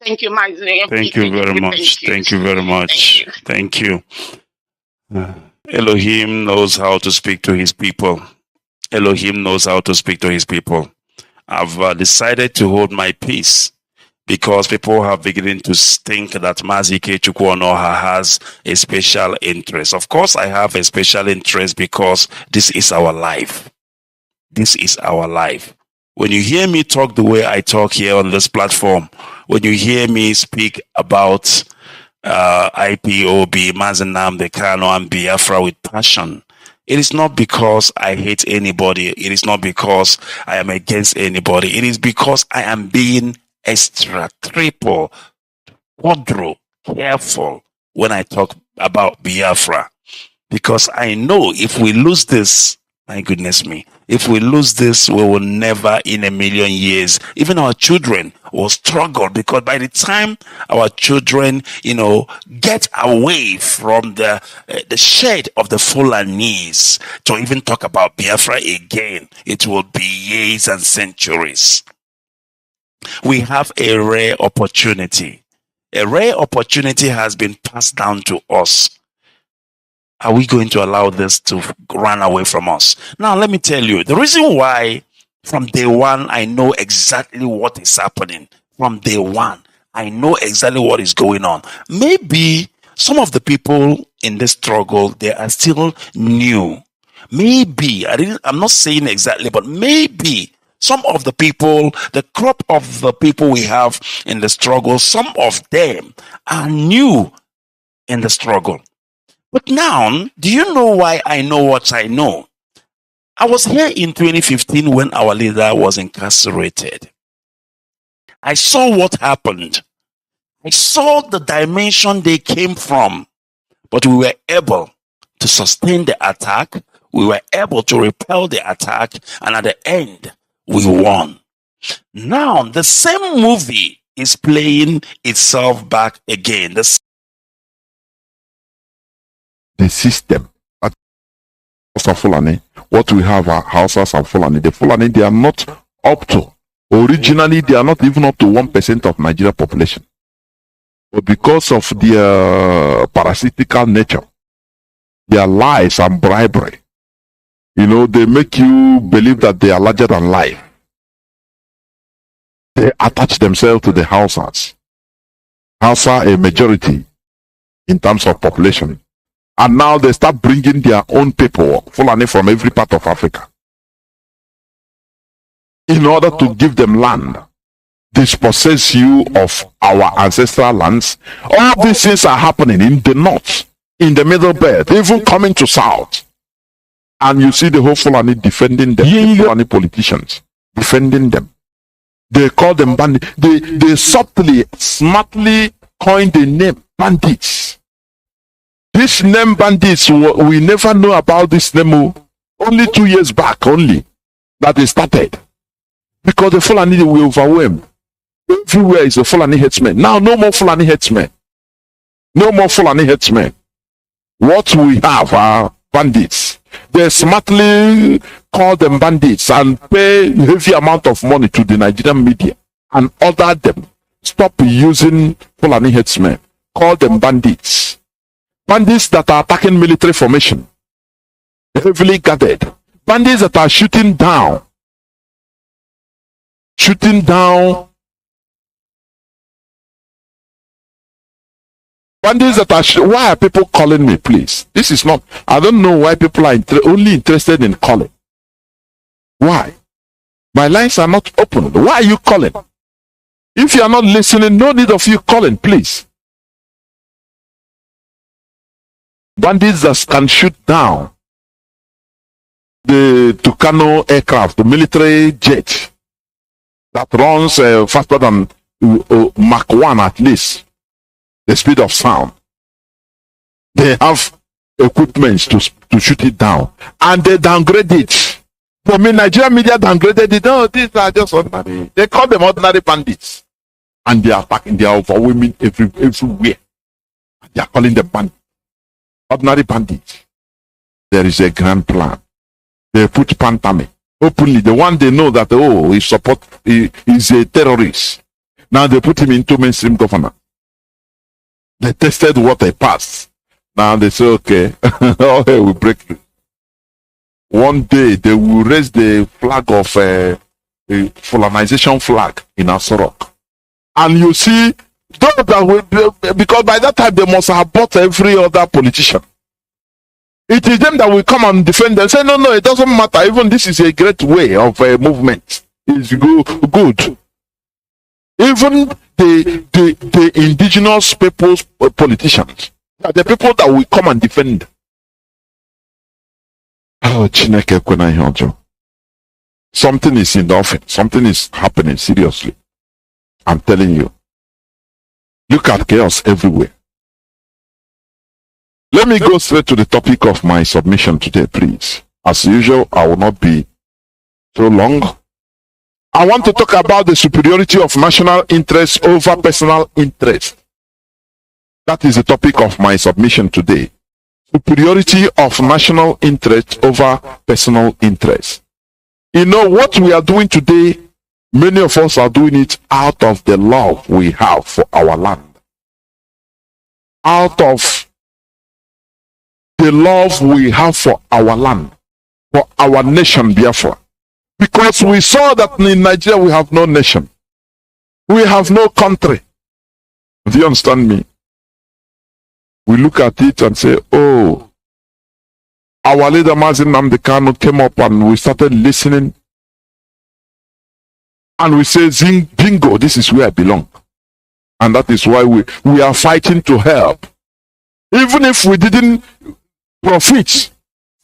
Thank you, Mazi. Thank you very much. Thank you very much. Thank you. Elohim knows how to speak to his people. Elohim knows how to speak to his people. I've decided to hold my peace because people have beginning to think that Mazi Chukwuemeka has a special interest. Of course, I have a special interest because this is our life. This is our life. When you hear me talk the way I talk here on this platform, when you hear me speak about IPOB, Mazi Nnamdi Kanu, and Biafra with passion, it is not because I hate anybody. It is not because I am against anybody. It is because I am being extra, triple, quadruple careful when I talk about Biafra. Because I know if we lose this, my goodness me, if we lose this, we will never in a million years, even our children will struggle, because by the time our children, get away from the shade of the Fulanis to even talk about Biafra again, it will be years and centuries. We have a rare opportunity. A rare opportunity has been passed down to us. Are we going to allow this to run away from us? Now, let me tell you, the reason why from day one, I know exactly what is happening. From day one, I know exactly what is going on. Maybe some of the people in this struggle, they are still new. Maybe, I'm not saying exactly, but maybe some of the people, the crop of the people we have in the struggle, some of them are new in the struggle. But now, do you know why I know what I know? I was here in 2015 when our leader was incarcerated. I saw what happened. I saw the dimension they came from. But we were able to sustain the attack. We were able to repel the attack. And at the end, we won. Now, the same movie is playing itself back again. The system of Fulani, what we have are Hausas and Fulani. The Fulani, they are not up to, originally they are not even up to 1% of Nigeria population. But because of their parasitical nature, their lies and bribery, they make you believe that they are larger than life. They attach themselves to the Hausas. Hausa a majority in terms of population. And now they start bringing their own people, Fulani, from every part of Africa, in order to give them land, dispossess you of our ancestral lands. All these things are happening in the north, in the middle belt, even coming to south. And you see the whole Fulani defending them, the Fulani politicians defending them. They call them bandits. They subtly, smartly coined the name bandits. This name bandits, we never know about this name. Only 2 years back only that it started. Because the Fulani will overwhelm. Everywhere is a Fulani headsman. Now no more Fulani headsmen. No more Fulani headsmen. What we have are bandits. They smartly call them bandits and pay heavy amount of money to the Nigerian media and order them stop using Fulani headsmen. Call them bandits. Bandits that are attacking military formation, heavily guarded. Bandits that are shooting down. Bandits that are. Why are people calling me, please? This is not. I don't know why people are only interested in calling. Why? My lines are not open. Why are you calling? If you are not listening, no need of you calling, please. Bandits that can shoot down the Kanu aircraft, the military jet that runs faster than Mach 1 at least, the speed of sound. They have equipment to shoot it down, and they downgrade it. For me, Nigerian media downgraded it. No, these are just ordinary. They call them ordinary bandits, and they are attacking. They are overwhelming everywhere. They are calling them bandits. Ordinary bandits. There is a grand plan. They put Pantame openly. The one they know that he is a terrorist. Now they put him into mainstream governor. They tested what they passed. Now they say, okay, we break through. One day they will raise the flag of a Fulanization flag in Asorok. And you see, because by that time they must have bought every other politician. It is them that will come and defend them. Say, no, it doesn't matter. Even this is a great way of a movement. It's good. Even the indigenous people's politicians are the people that will come and defend. Oh, Chineke kwena ihe ọjọọ. Something is in the offing. Something is happening seriously. I'm telling you. Look at chaos everywhere. Let me go straight to the topic of my submission today, please. As usual, I will not be so long. I want to talk about the superiority of national interest over personal interest. That is the topic of my submission today. Superiority of national interest over personal interest. You know what we are doing today, many of us are doing it out of the love we have for our land. Out of the love we have for our land, for our nation, Biafra. Because we saw that in Nigeria we have no nation. We have no country. Do you understand me? we look at it and say, oh, our leader Mazi Nnamdi Kanu came up and we started listening. And we say, bingo, this is where I belong. And that is why we are fighting to help. Even if we didn't profit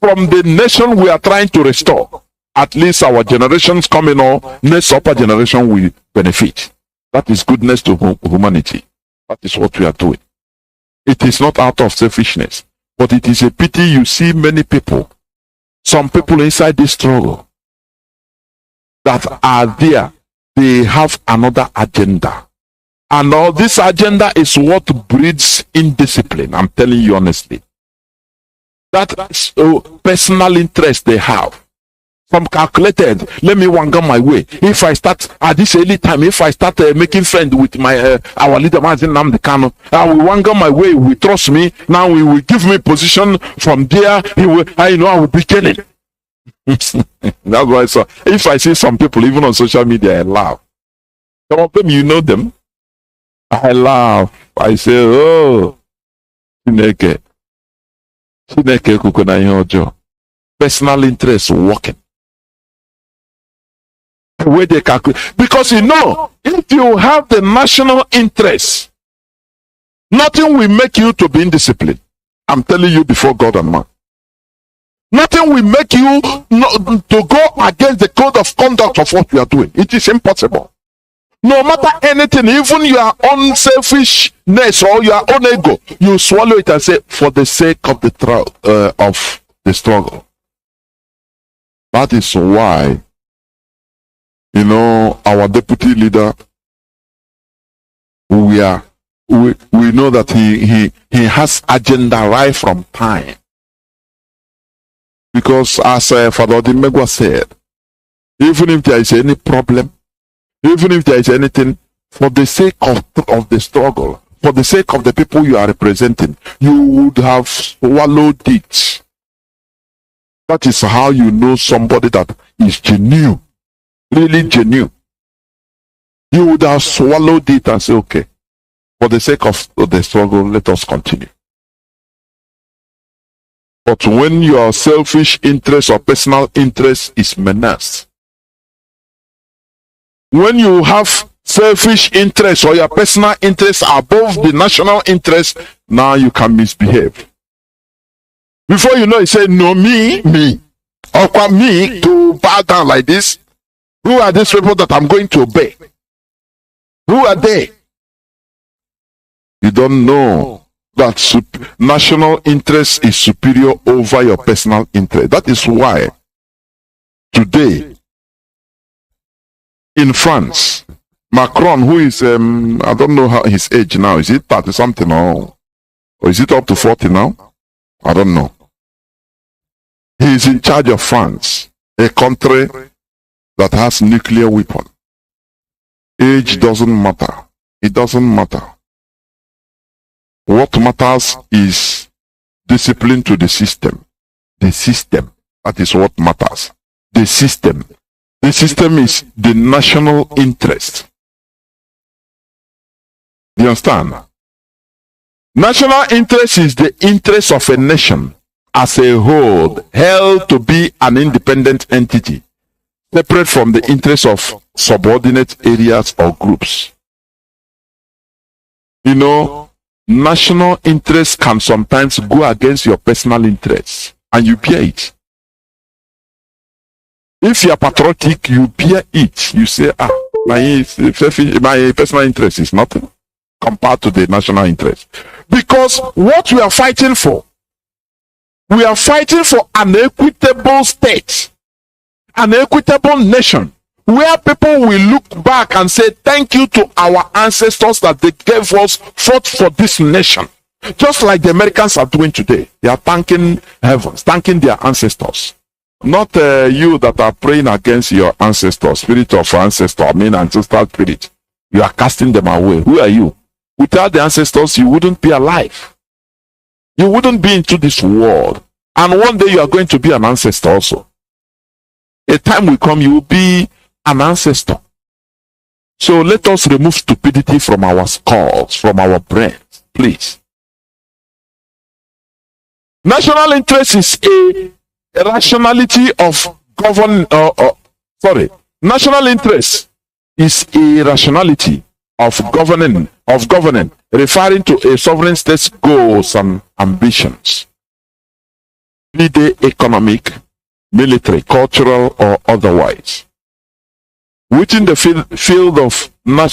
from the nation we are trying to restore, at least our generations coming on, next upper generation will benefit. That is goodness to humanity. That is what we are doing. It is not out of selfishness, but it is a pity you see many people, some people inside this struggle that are there. They have another agenda. And all this agenda is what breeds indiscipline. I'm telling you honestly. That personal interest they have. Some calculated, let me wanga my way. If I start at this early time, if I start making friends with my our leader Mazi Nnamdi Kanu, I will wanga my way. Will trust me. Now he will give me position from there. I will be killing. That's why. So if I see some people even on social media, I laugh. Some of them, you know them. I laugh. I say, oh, Chineke kukuna ihe ọjọọ. Personal interest working. The way they calculate. Because if you have the national interest, nothing will make you to be indisciplined. I'm telling you before God and man. Nothing will make you to go against the code of conduct of what you are doing. It is impossible. No matter anything, even your own selfishness or your own ego, you swallow it and say, for the sake of the struggle. That is why, our deputy leader, we know that he has agenda right from time. Because as Father Odimegwa said, even if there is any problem, even if there is anything, for the sake of the struggle, for the sake of the people you are representing, you would have swallowed it. That is how you know somebody that is genuine, really genuine. You would have swallowed it and say, okay, for the sake of the struggle, let us continue. But when your selfish interest or personal interest is menaced, when you have selfish interest or your personal interest above the national interest, now you can misbehave. Before you know, you say, no, me. Or me to bow down like this. Who are these people that I'm going to obey? Who are they? You don't know that national interest is superior over your personal interest. That is why today in France, Macron, who is, I don't know his age now, is it 30 something or is it up to 40 now? I don't know. He is in charge of France, a country that has nuclear weapon. Age doesn't matter. It doesn't matter. What matters is discipline to the system. The system. That is what matters. The system. The system is the national interest. Do you understand? National interest is the interest of a nation as a whole, held to be an independent entity, separate from the interests of subordinate areas or groups. National interest can sometimes go against your personal interests, and you bear it. If you are patriotic, you bear it. You say, my personal interest is nothing compared to the national interest. Because what we are fighting for, we are fighting for an equitable state, an equitable nation, where people will look back and say, thank you to our ancestors that they gave us, fought for this nation. Just like the Americans are doing today. They are thanking heavens, thanking their ancestors. Not you that are praying against your ancestors, spirit of ancestor, ancestral spirit. You are casting them away. Who are you? Without the ancestors, you wouldn't be alive. You wouldn't be into this world. And one day you are going to be an ancestor also. A time will come, you will be an ancestor. So let us remove stupidity from our skulls, from our brains, please. National interest is a rationality of national interest is a rationality of governing, referring to a sovereign state's goals and ambitions, be they economic, military, cultural, or otherwise. Within the field of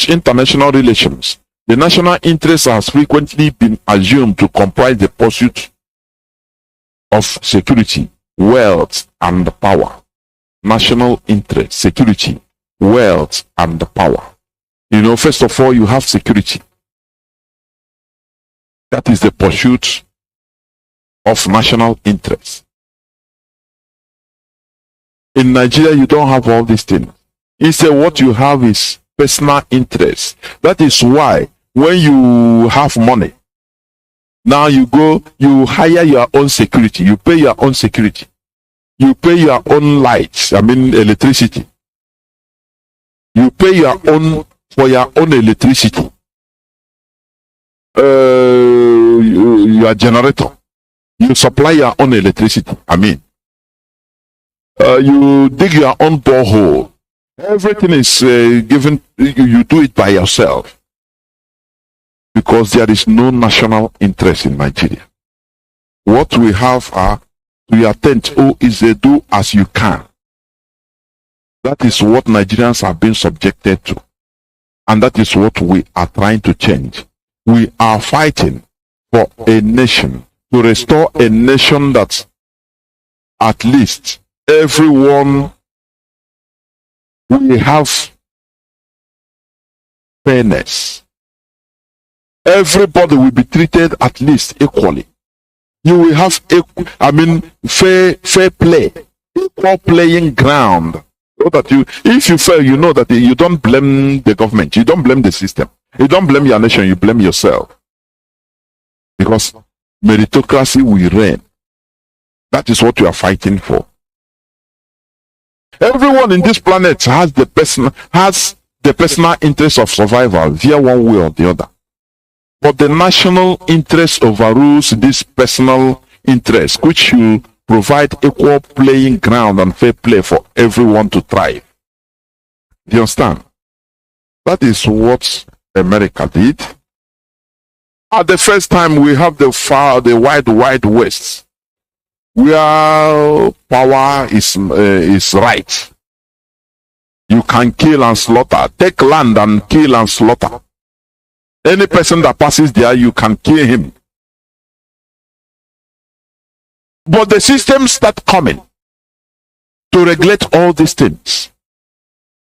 international relations, the national interest has frequently been assumed to comprise the pursuit of security, wealth, and power. National interest, security, wealth, and power. You know, first of all, you have security. That is the pursuit of national interest. In Nigeria, you don't have all these things. Instead, what you have is personal interest. That is why when you have money, now you go, you hire your own security, you pay your own security, you pay your own lights, electricity. You pay your own for your own electricity. Your generator. You supply your own electricity. You dig your own borehole. Everything is given, you do it by yourself. Because there is no national interest in Nigeria. What we have are, to attend is a do as you can. That is what Nigerians have been subjected to. And that is what we are trying to change. We are fighting for a nation, to restore a nation that at least everyone will have fairness. Everybody will be treated at least equally. You will have fair play, equal playing ground. So that if you fail, you know that you don't blame the government, you don't blame the system, you don't blame your nation, you blame yourself. Because meritocracy will reign. That is what you are fighting for. Everyone in this planet has the personal interest of survival via one way or the other. But the national interest overrules this personal interest, which should provide equal playing ground and fair play for everyone to thrive. Do you understand? That is what America did. At the first time, we have the wide west, where power is right. You can kill and slaughter. Take land and kill and slaughter. Any person that passes there, you can kill him. But the systems start coming to regulate all these things.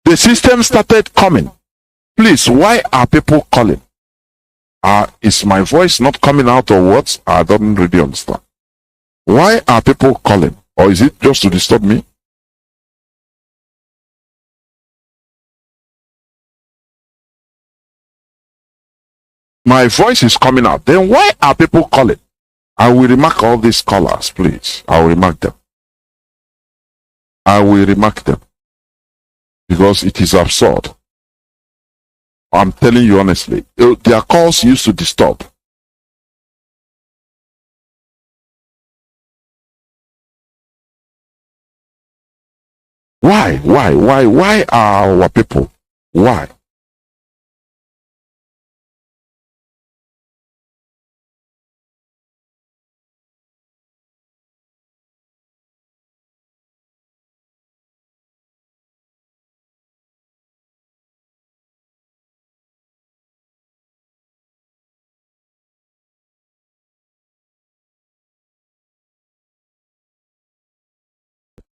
The system started coming. Please, why are people calling? Is my voice not coming out or what? I don't really understand. Why are people calling? Or is it just to disturb me? My voice is coming out. Then why are people calling? I will remark all these callers, please. I will remark them. I will remark them. Because it is absurd. I'm telling you honestly. Their calls used to disturb. Why? Why are our people? Why?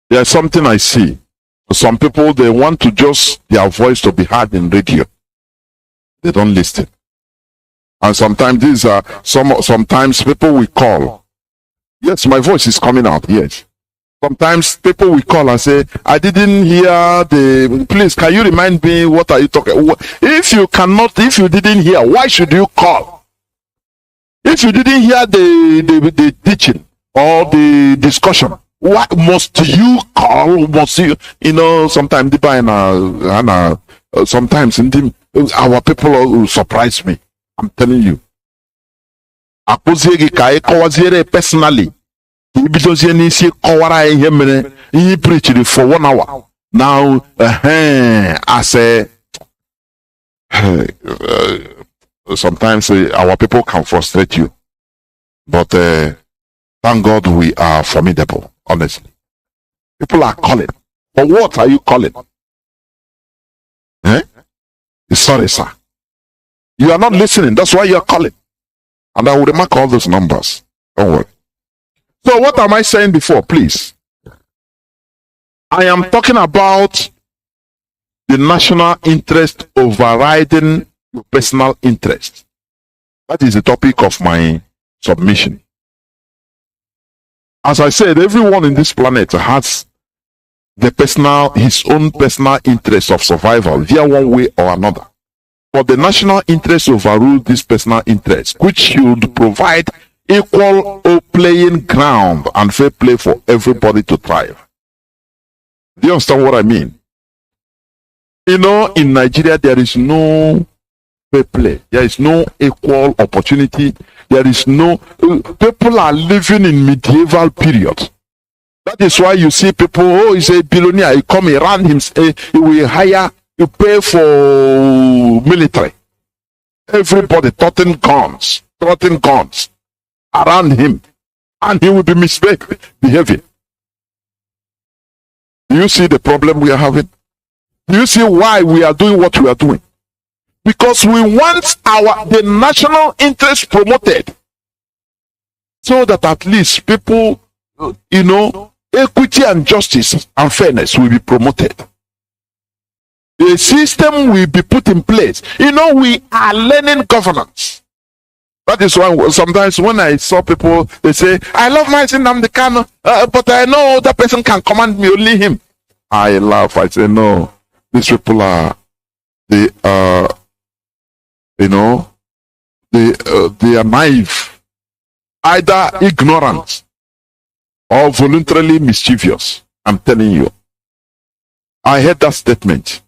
There's something I see. Some people, they want to just their voice to be heard in radio. They don't listen. And sometimes these are sometimes people will call. Yes, my voice is coming out. Yes. Sometimes people will call and say, I didn't hear please, can you remind me what are you talking? If you didn't hear, why should you call? If you didn't hear the teaching or the discussion, why must you call? Must you? Sometimes sometimes our people will surprise me. I'm telling you. Personally, ibidozie n'isi kọwara ihe mere ihe preached for 1 hour. Now I say sometimes our people can frustrate you, but thank God we are formidable. Honestly, people are calling. For what are you calling? Sorry, sir. You are not listening. That's why you are calling. And I will remark all those numbers. Don't worry. So what am I saying before, please? I am talking about the national interest overriding your personal interest. That is the topic of my submission. As I said, everyone in this planet has his own personal interest of survival via one way or another. But the national interest overrules this personal interest, which should provide equal playing ground and fair play for everybody to thrive. Do you understand what I mean? You know, in Nigeria, there is no fair play. There is no equal opportunity. There is no... People are living in medieval period. That is why you see people, oh, he's a billionaire, he come around him, he will hire, you pay for military. Everybody toting guns around him, and he will be misbehaving. Do you see the problem we are having? Do you see why we are doing what we are doing? Because we want the national interest promoted, so that at least people, equity and justice and fairness will be promoted. The system will be put in place. We are learning governance. That is why sometimes when I saw people, they say, I love Mazi Nnamdi Kanu, but I know that person can command me, only him. I laugh. I say, no, these people are, they are naive, either ignorant or voluntarily mischievous. I'm telling you. I heard that statement.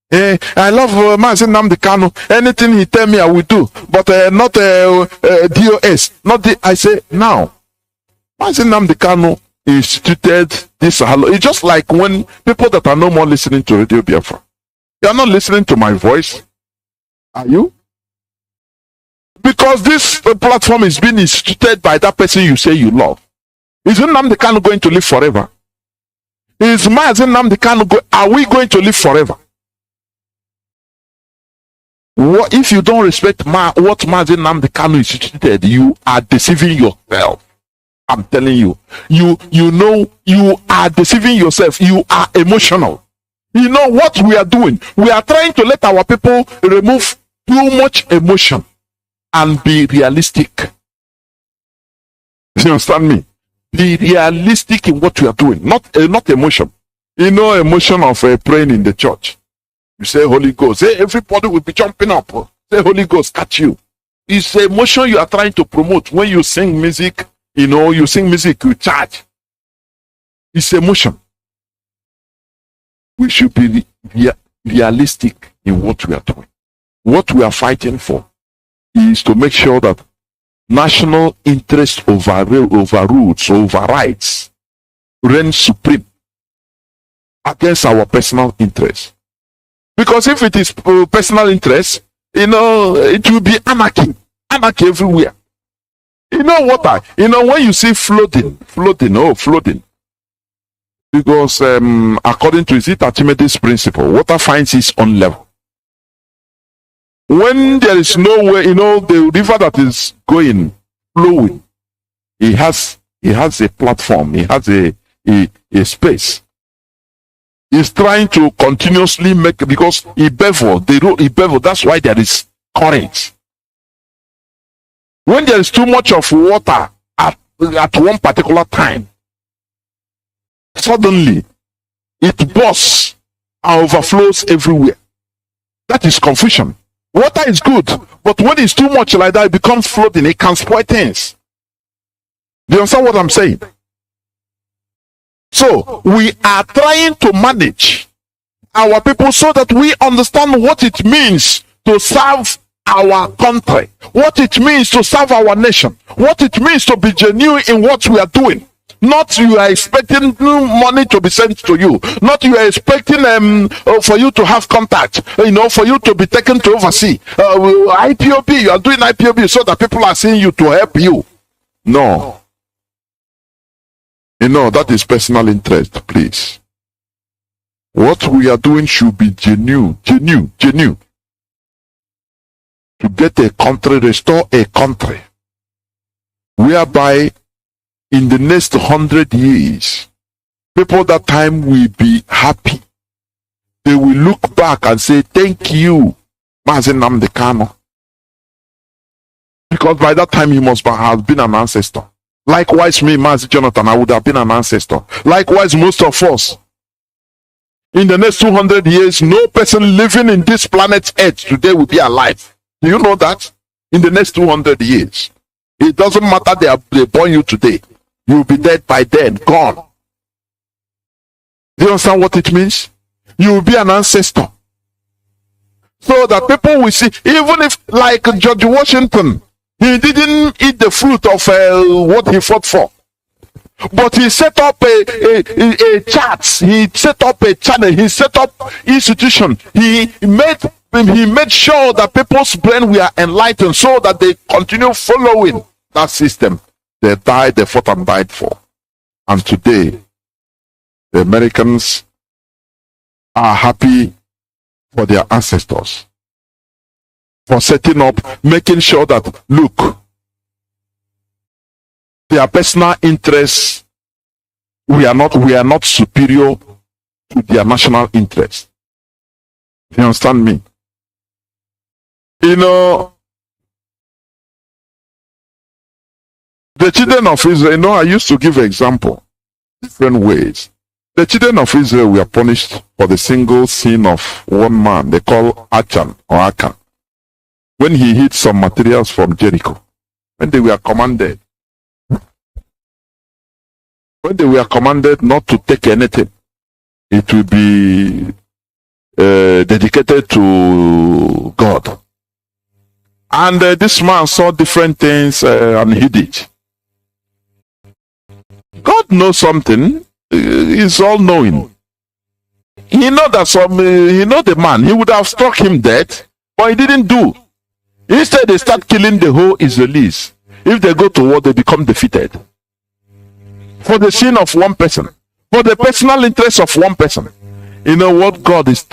Hey, I love Mazi Nnamdi Kanu. Anything he tell me, I will do. But not DOS. I say, now, Mazi Nnamdi Kanu instituted this. It's just like when people that are no more listening to Radio Biafra. You are not listening to my voice. Are you? Because this platform is being instituted by that person you say you love. Is Nnamdi Kanu going to live forever? Is Mazi Nnamdi Kanu are we going to live forever? What if you don't respect what Mazi Nnamdi Kanu instituted? You are deceiving yourself. I'm telling you. You are deceiving yourself. You are emotional. You know what we are doing? We are trying to let our people remove too much emotion and be realistic. You understand me? Be realistic in what we are doing, not emotion. Emotion of praying in the church. You say Holy Ghost, everybody will be jumping up. Say Holy Ghost, catch you. It's emotion you are trying to promote. When you sing music, you sing music, you charge. It's emotion. We should be realistic in what we are doing. What we are fighting for is to make sure that national interest overrides, reigns supreme against our personal interest. Because if it is personal interest, it will be anarchy everywhere. Water. When you see flooding. Because according to Archimedes' principle, water finds its own level. When there is no way, the river that is flowing, it has a platform, it has a space. It's trying to continuously make, because the road bevel, that's why there is current. When there is too much of water at one particular time, suddenly it bursts and overflows everywhere. That is confusion. Water is good, but when it's too much like that, it becomes flooding. It can spoil things. Do you understand what I'm saying? So we are trying to manage our people so that we understand what it means to serve our country, what it means to serve our nation, what it means to be genuine in what we are doing, Not you are expecting money to be sent to you. Not you are expecting for you to have contact. For you to be taken to oversee. IPOB, you are doing IPOB so that people are seeing you to help you. No. That is personal interest, please. What we are doing should be genuine. To get a country, restore a country, whereby in the next 100 years, people that time will be happy. They will look back and say, thank you, Mazi Nnamdi Kanu. Because by that time, he must have been an ancestor. Likewise, me, Mazi Johnathan, I would have been an ancestor. Likewise, most of us. In the next 200 years, no person living in this planet Earth today will be alive. Do you know that? In the next 200 years. It doesn't matter they born you today. You will be dead by then, gone. Do you understand what it means? You will be an ancestor. So that people will see, even if, like George Washington, he didn't eat the fruit of what he fought for. But he set up a chart, he set up a channel, he set up institution. He made sure that people's brain were enlightened so that they continue following that system. They died, they fought and died for. And today, the Americans are happy for their ancestors. For setting up, making sure that, look, their personal interests, we are not superior to their national interests. You understand me? The children of Israel, I used to give an example, different ways. The children of Israel were punished for the single sin of one man, they call Achan or Akan, when he hid some materials from Jericho, when they were commanded not to take anything. It will be dedicated to God. And this man saw different things and hid it. God knows something. He's all knowing. He know that he know the man. He would have struck him dead, but he didn't do. Instead, they start killing the whole Israelis. If they go to war, they become defeated. For the sin of one person, for the personal interest of one person. You know what God is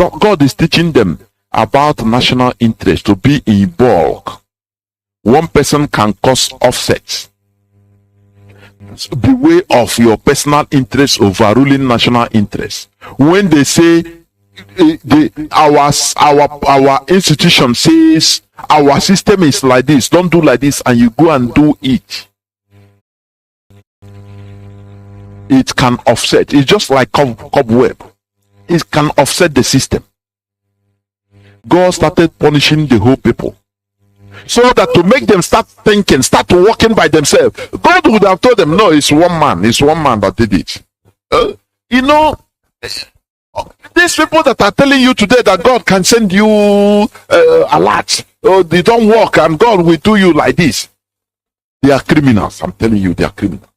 teaching them about national interest, to be in bulk. One person can cause offsets. Beware of your personal interest overruling national interest. When they say our institution says our system is like this, don't do like this, and you go and do it, it can offset. It's just like cobweb. It can offset the system. God started punishing the whole people, so that to make them start thinking, start working by themselves. God would have told them, no, it's one man that did it. These people that are telling you today that God can send you a lot, they don't work and God will do you like this, they are criminals. I'm telling you, they are criminals.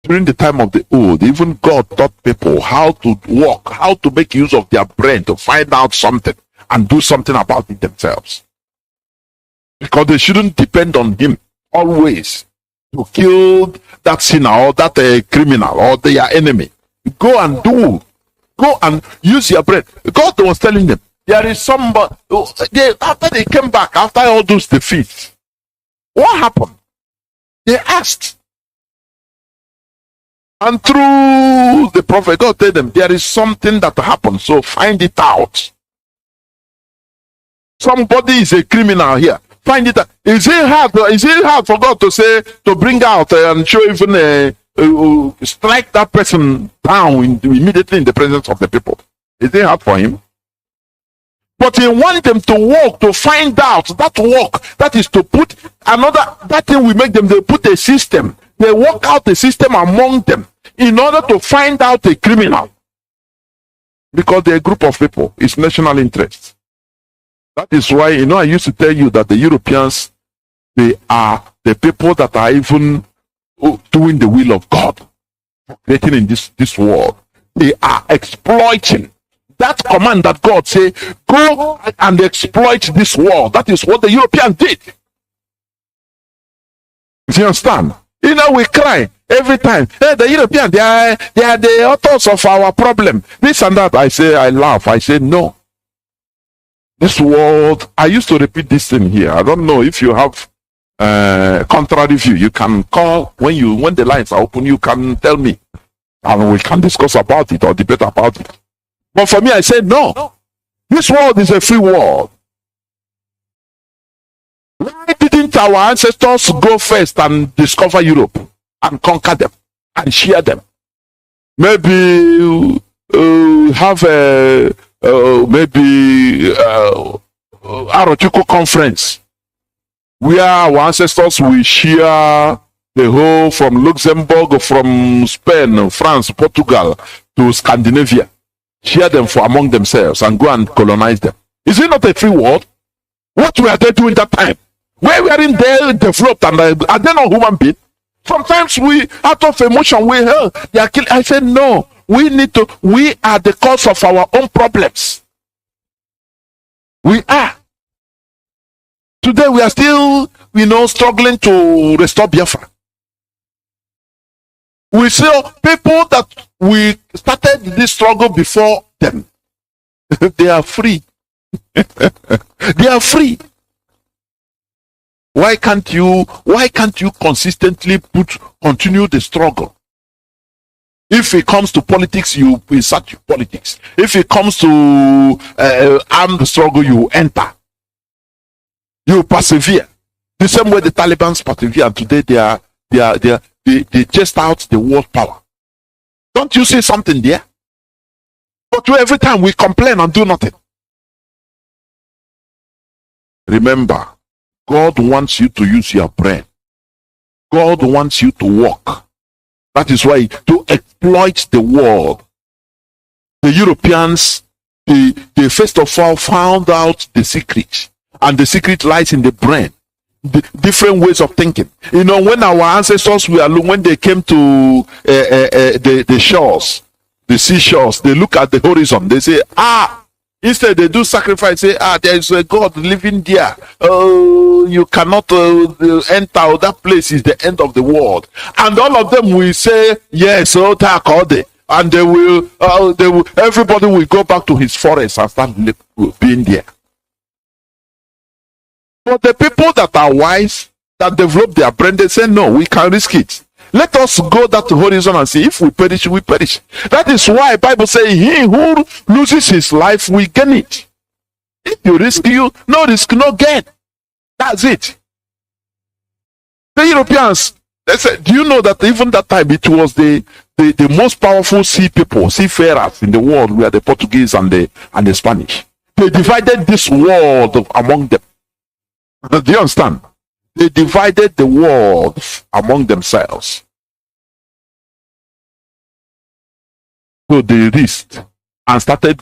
During the time of the old, even God taught people how to work, how to make use of their brain to find out something and do something about it themselves. Because they shouldn't depend on him always to kill that sinner or that criminal or their enemy. Go and use your brain. God was telling them, there is somebody, after they came back, after all those defeats, what happened? They asked. And through the prophet, God told them, there is something that happened, so find it out. Somebody is a criminal here. Find it out. Is it hard for God to say, to bring out and show even strike that person down immediately in the presence of the people? Is it hard for him? But he wants them to work, to find out that work. That is to put that thing will make them, they put a system. They work out the system among them in order to find out a criminal. Because they're a group of people. It's national interest. That is why, I used to tell you that the Europeans, they are the people that are even doing the will of God, creating in this world. They are exploiting that command that God say, go and exploit this world. That is what the Europeans did. Do you understand? You know, we cry every time. Hey, the Europeans, they are the authors of our problem. This and that. I laugh. I say, no. This world, I used to repeat this thing here. I don't know if you have contrary view. You can call when the lines are open, you can tell me. And we can discuss about it or debate about it. But for me, I say, no. This world is a free world. Why didn't our ancestors go first and discover Europe and conquer them and share them? Maybe have a Arochukwu conference where our ancestors will share the whole from Luxembourg, from Spain, France, Portugal to Scandinavia. Share them for among themselves and go and colonize them. Is it not a free world? What were they doing that time? Where weren't they developed and are they not human beings? Sometimes we, out of emotion, they are killing. I said, no, we are the cause of our own problems. We are. Today we are still, struggling to restore Biafra. We see people that we started this struggle before them. They are free. They are free. Why can't you consistently continue the struggle? If it comes to politics, you insert politics. If it comes to armed struggle, you enter. You persevere. The same way the Taliban persevere, and today they chased out the world power. Don't you see something there? But every time we complain and do nothing. Remember, God wants you to use your brain. God wants you to work. That is why to exploit the world. The Europeans, they first of all found out the secret. And the secret lies in the brain. The different ways of thinking. When our ancestors when they came to the shores, the seashores, they look at the horizon. They say, instead they do sacrifice. Say, there is a God living there. Oh, you cannot enter. That place is the end of the world. And all of them will say, yes, and they will. Everybody will go back to his forest and start being there. But the people that are wise, that develop their brain, they say, no, we can risk it. Let us go that horizon and see if we perish, we perish. That is why the Bible says, he who loses his life will gain it. If you risk, no risk, no gain. That's it. The Europeans, they said, do you know that even that time it was the most powerful seafarers in the world were the Portuguese and the Spanish. They divided this world among them. Do you understand? They divided the world among themselves. So they risked and started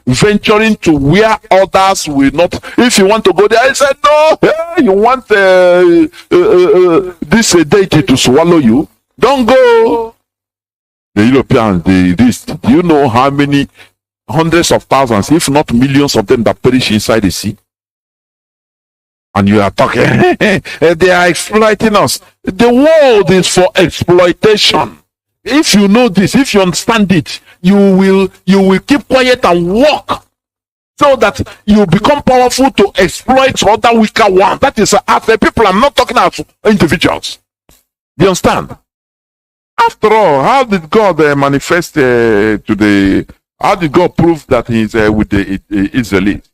venturing to where others will not. If you want to go there, I said, no, you want this deity to swallow you? Don't go. The Europeans, they risked. Do you know how many hundreds of thousands, if not millions of them that perish inside the sea? And you are talking, they are exploiting us. The world is for exploitation. If you know this, if you understand it, you will keep quiet and walk so that you become powerful to exploit other weaker ones. That is as the people. I'm not talking as individuals. Do you understand? After all, how did God manifest how did God prove that he's with the Israelites?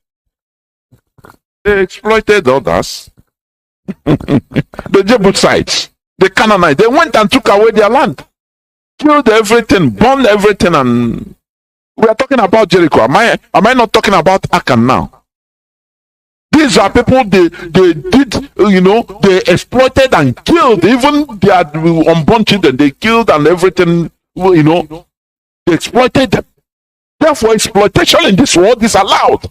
They exploited others. The Jebusites, the Canaanites, they went and took away their land, killed everything, burned everything, and we are talking about Jericho. Am I not talking about Achan now? These are people they did, they exploited and killed even their unborn children. They killed and everything, they exploited them. Therefore, exploitation in this world is allowed.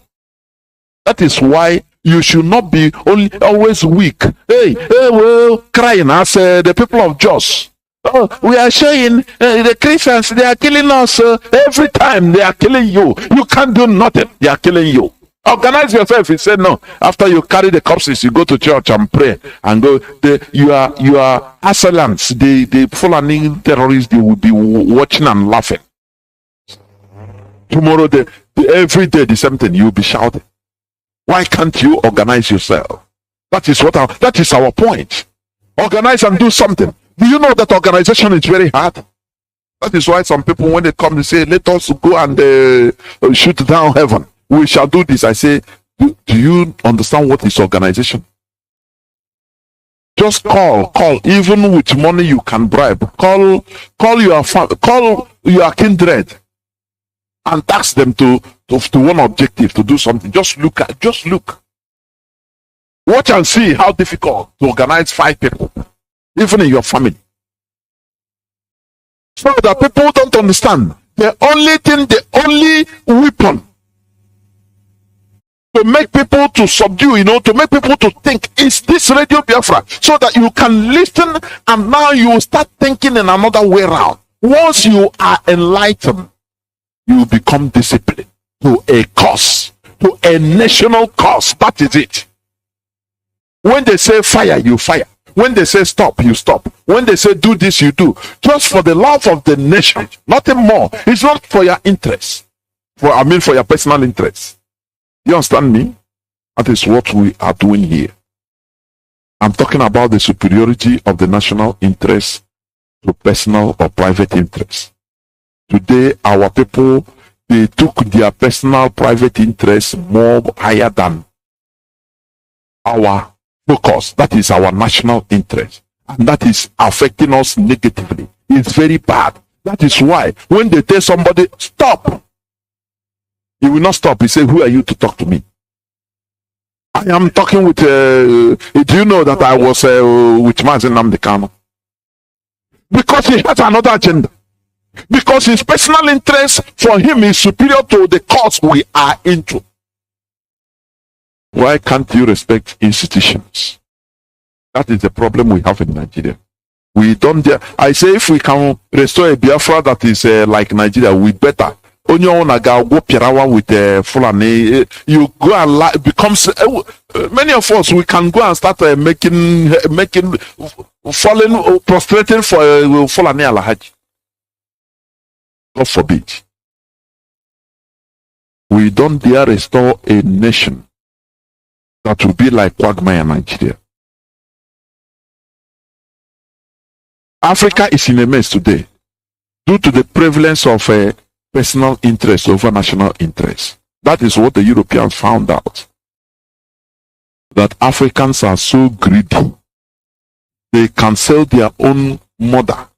That is why you should not be always weak. Well, crying as the people of Jos. Oh, we are showing the Christians, they are killing us every time. They are killing you. You can't do nothing. They are killing you. Organize yourself. He said no. After you carry the corpses, you go to church and pray and go. You are assailants. The Fulani terrorists, they will be watching and laughing. Tomorrow, every day the same thing. You will be shouting. Why can't you organize yourself? That is our point. Organize and do something. Do you know that organization is very hard? That is why some people, when they come, they say, let us go and shoot down heaven. We shall do this. I say, do you understand what is organization? Just call, even with money you can bribe. Call your kindred and task them to one objective, to do something. Just look. Watch and see how difficult to organize 5 people, even in your family. So that people don't understand. The only weapon to make people to subdue, to make people to think is this Radio Biafra, so that you can listen and now you start thinking in another way around. Once you are enlightened, you become disciplined to a cause, to a national cause. That is it. When they say fire, you fire. When they say stop, you stop. When they say do this, you do. Just for the love of the nation. Nothing more. It's not for your interest. For your personal interest. You understand me? That is what we are doing here. I'm talking about the superiority of the national interest to personal or private interest. Today, our people, they took their personal private interest more higher than our focus. That is our national interest, and that is affecting us negatively. It's very bad. That is why when they tell somebody stop, he will not stop. He say, who are you to talk to me? I am talking with do you know that I was with Mazi Nnamdi Kanu? Because he has another agenda. Because his personal interest for him is superior to the cause we are into. Why can't you respect institutions? That is the problem we have in Nigeria. We don't dare. I say if we can restore a Biafra that is like Nigeria, we better. Only on go Pirawa with Fulani. You go and becomes many of us. We can go and start making falling prostrating for Fulani Alhaji. God forbid. We don't dare restore a nation that will be like Quagmire Nigeria. Africa is in a mess today due to the prevalence of personal interest over national interest. That is what the Europeans found out. That Africans are so greedy. They can sell their own mother.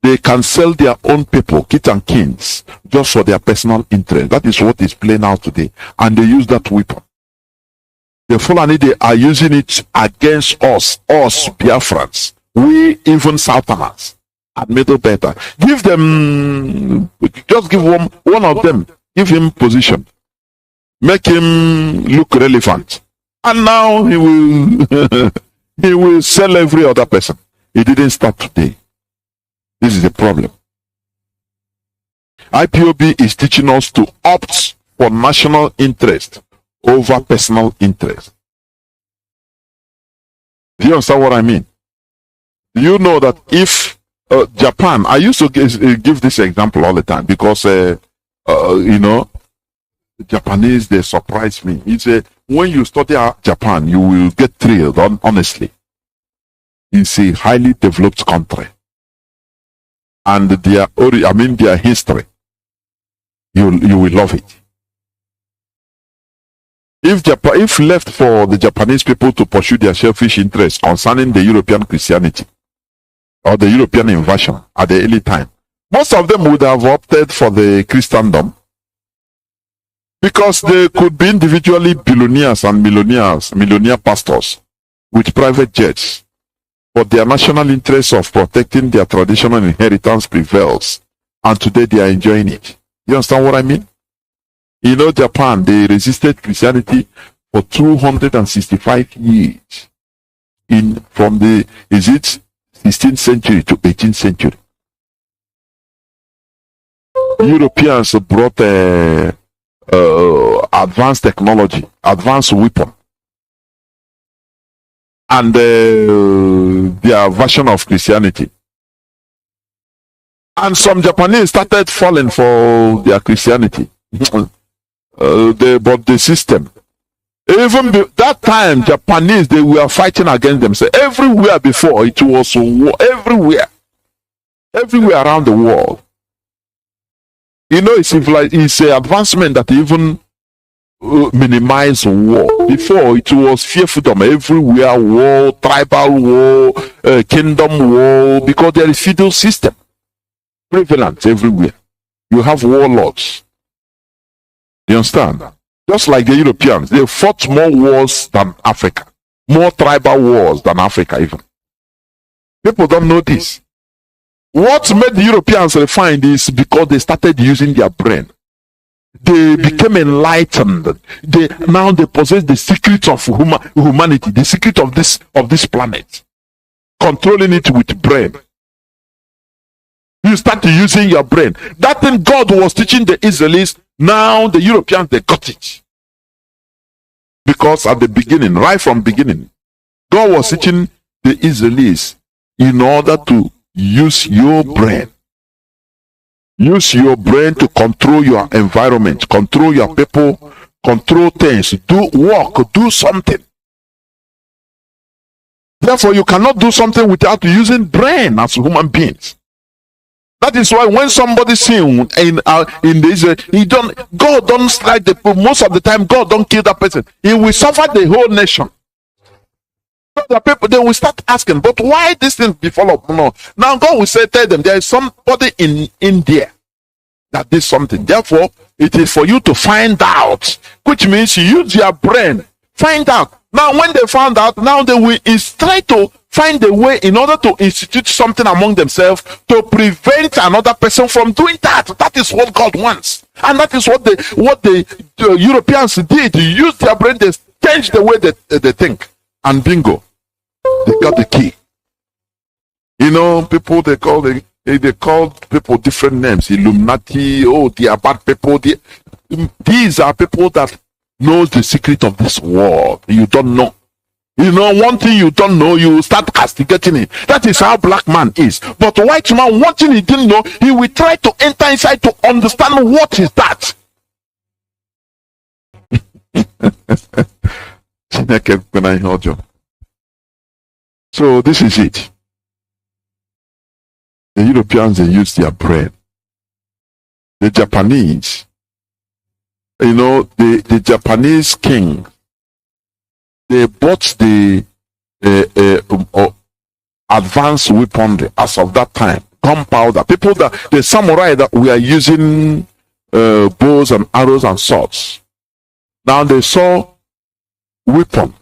They can sell their own people, kids and kings, just for their personal interest. That is what is playing out today. And they use that weapon. The Fulani, they are using it against us Biafrans. We, even Southerners, at Middle Beta. Give them, just give one of them, give him position. Make him look relevant. And now he will, he will sell every other person. He didn't start today. This is the problem. IPOB is teaching us to opt for national interest over personal interest. Do you understand what I mean? Do you know that if Japan, I used to give this example all the time because, Japanese, they surprise me. It's when you study Japan, you will get thrilled, honestly. It's a highly developed country. And their history, you will love it. If left for the Japanese people to pursue their selfish interests concerning the European Christianity or the European invasion at the early time, most of them would have opted for the Christendom because they could be individually billionaires and millionaire pastors with private jets. But their national interest of protecting their traditional inheritance prevails, and today they are enjoying it. You understand what I mean? You know, Japan, they resisted Christianity for 265 years. From the 16th century to 18th century. Europeans brought advanced technology, advanced weapon, and their version of Christianity. And some Japanese started falling for their Christianity. They bought the system. Even that time, Japanese, they were fighting against themselves. Everywhere before, it was war. Everywhere around the world. You know, it's an advancement that even minimize war. Before, it was fiefdom. Everywhere war, tribal war, kingdom war, because there is feudal system prevalent everywhere. You have warlords. You understand? Just like the Europeans, they fought more wars than Africa, more tribal wars than Africa even. People don't know this. What made the Europeans refined is because they started using their brain. They became enlightened. Now they possess the secret of humanity, the secret of this planet, controlling it with brain. You start using your brain. That thing God was teaching the Israelis, now the Europeans, they got it. Because at the beginning, right from beginning, God was teaching the Israelis in order to use your brain. Use your brain to control your environment, control your people, control things, do work, do something. Therefore, you cannot do something without using brain as human beings. That is why when somebody sins in the Israel, God don't strike the people. Most of the time, God don't kill that person. He will suffer the whole nation. So the people, they will start asking, but why this thing befall up? No. Now God will tell them, there is somebody in India that did something. Therefore, it is for you to find out, which means you use your brain. Find out. Now, when they found out, now they will try to find a way in order to institute something among themselves to prevent another person from doing that. That is what God wants. And that is what the Europeans did. They used their brain, they changed the way they think. And bingo, they got the key. You know, people, they call people different names. Illuminati, they are bad people. These are people that knows the secret of this world. You don't know. You know, one thing you don't know, you start castigating it. That is how black man is. But white man, one thing he didn't know, he will try to enter inside to understand what is that. So this is it. The Europeans, they use their brain. The Japanese, you know, the Japanese king, they bought the advanced weaponry as of that time, gunpowder. People the samurai that we are using bows and arrows and swords. Now they saw weapon,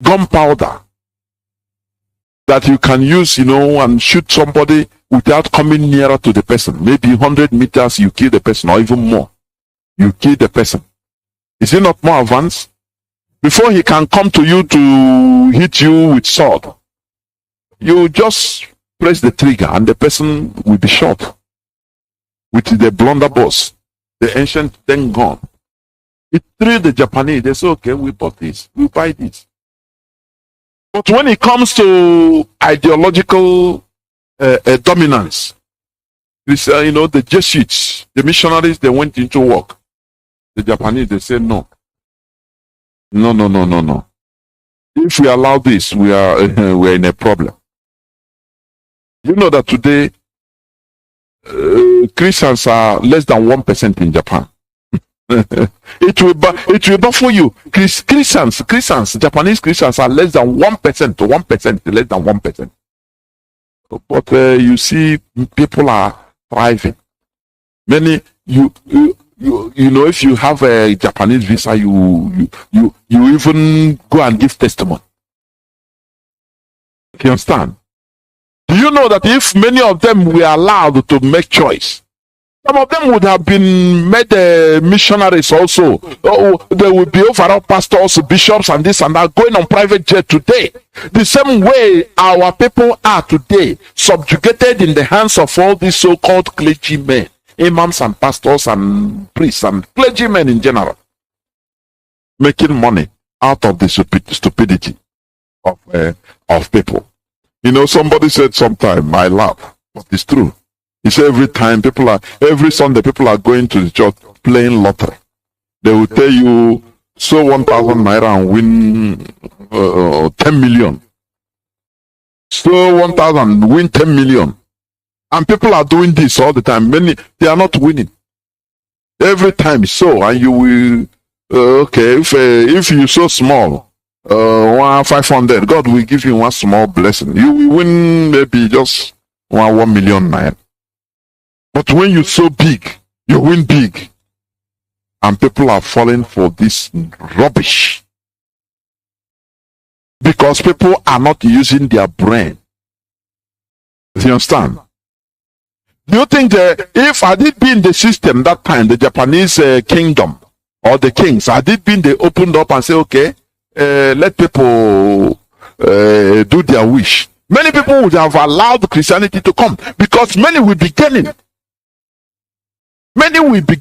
gunpowder that you can use, you know, and shoot somebody without coming nearer to the person. Maybe 100 meters, you kill the person, or even more. You kill the person. Is it not more advanced? Before he can come to you to hit you with sword, you just press the trigger and the person will be shot with the blunderbuss, the ancient thing gone. It thrilled the Japanese. They say, okay, we bought this, we buy this. But when it comes to ideological dominance, you know, the Jesuits, the missionaries, they went into work. The Japanese, they said no. No. If we allow this, we are we're in a problem. You know that today Christians are less than 1% in Japan. It will baffle you. Christians, Japanese Christians are less than 1%, 1%, less than 1%. But you see, people are thriving. Many you know, if you have a Japanese visa, you even go and give testimony. You understand? Do you know that if many of them were allowed to make choice, Some of them would have been made missionaries also. Oh, they would be overall pastors, bishops, and this and that, going on private jet today. The same way our people are today, subjugated in the hands of all these so-called clergymen, imams and pastors and priests and clergymen in general, making money out of the stupidity of people. You know, somebody said sometime, I laugh, but it's true. He said every Sunday people are going to the church playing lottery. They will tell you, sow 1,000 naira and win 10 million. Sow 1,000, win 10 million. And people are doing this all the time. Many, they are not winning. Every time so, and you will, okay, if you sow small, 500, God will give you one small blessing. You will win maybe just 1 million naira. But when you sow big, you win big. And people are falling for this rubbish. Because people are not using their brain. Do you understand? Do you think that if had it been the system that time, the Japanese kingdom or the kings, had it been they opened up and say, okay, let people do their wish, many people would have allowed Christianity to come, because many will be gaining. Many will be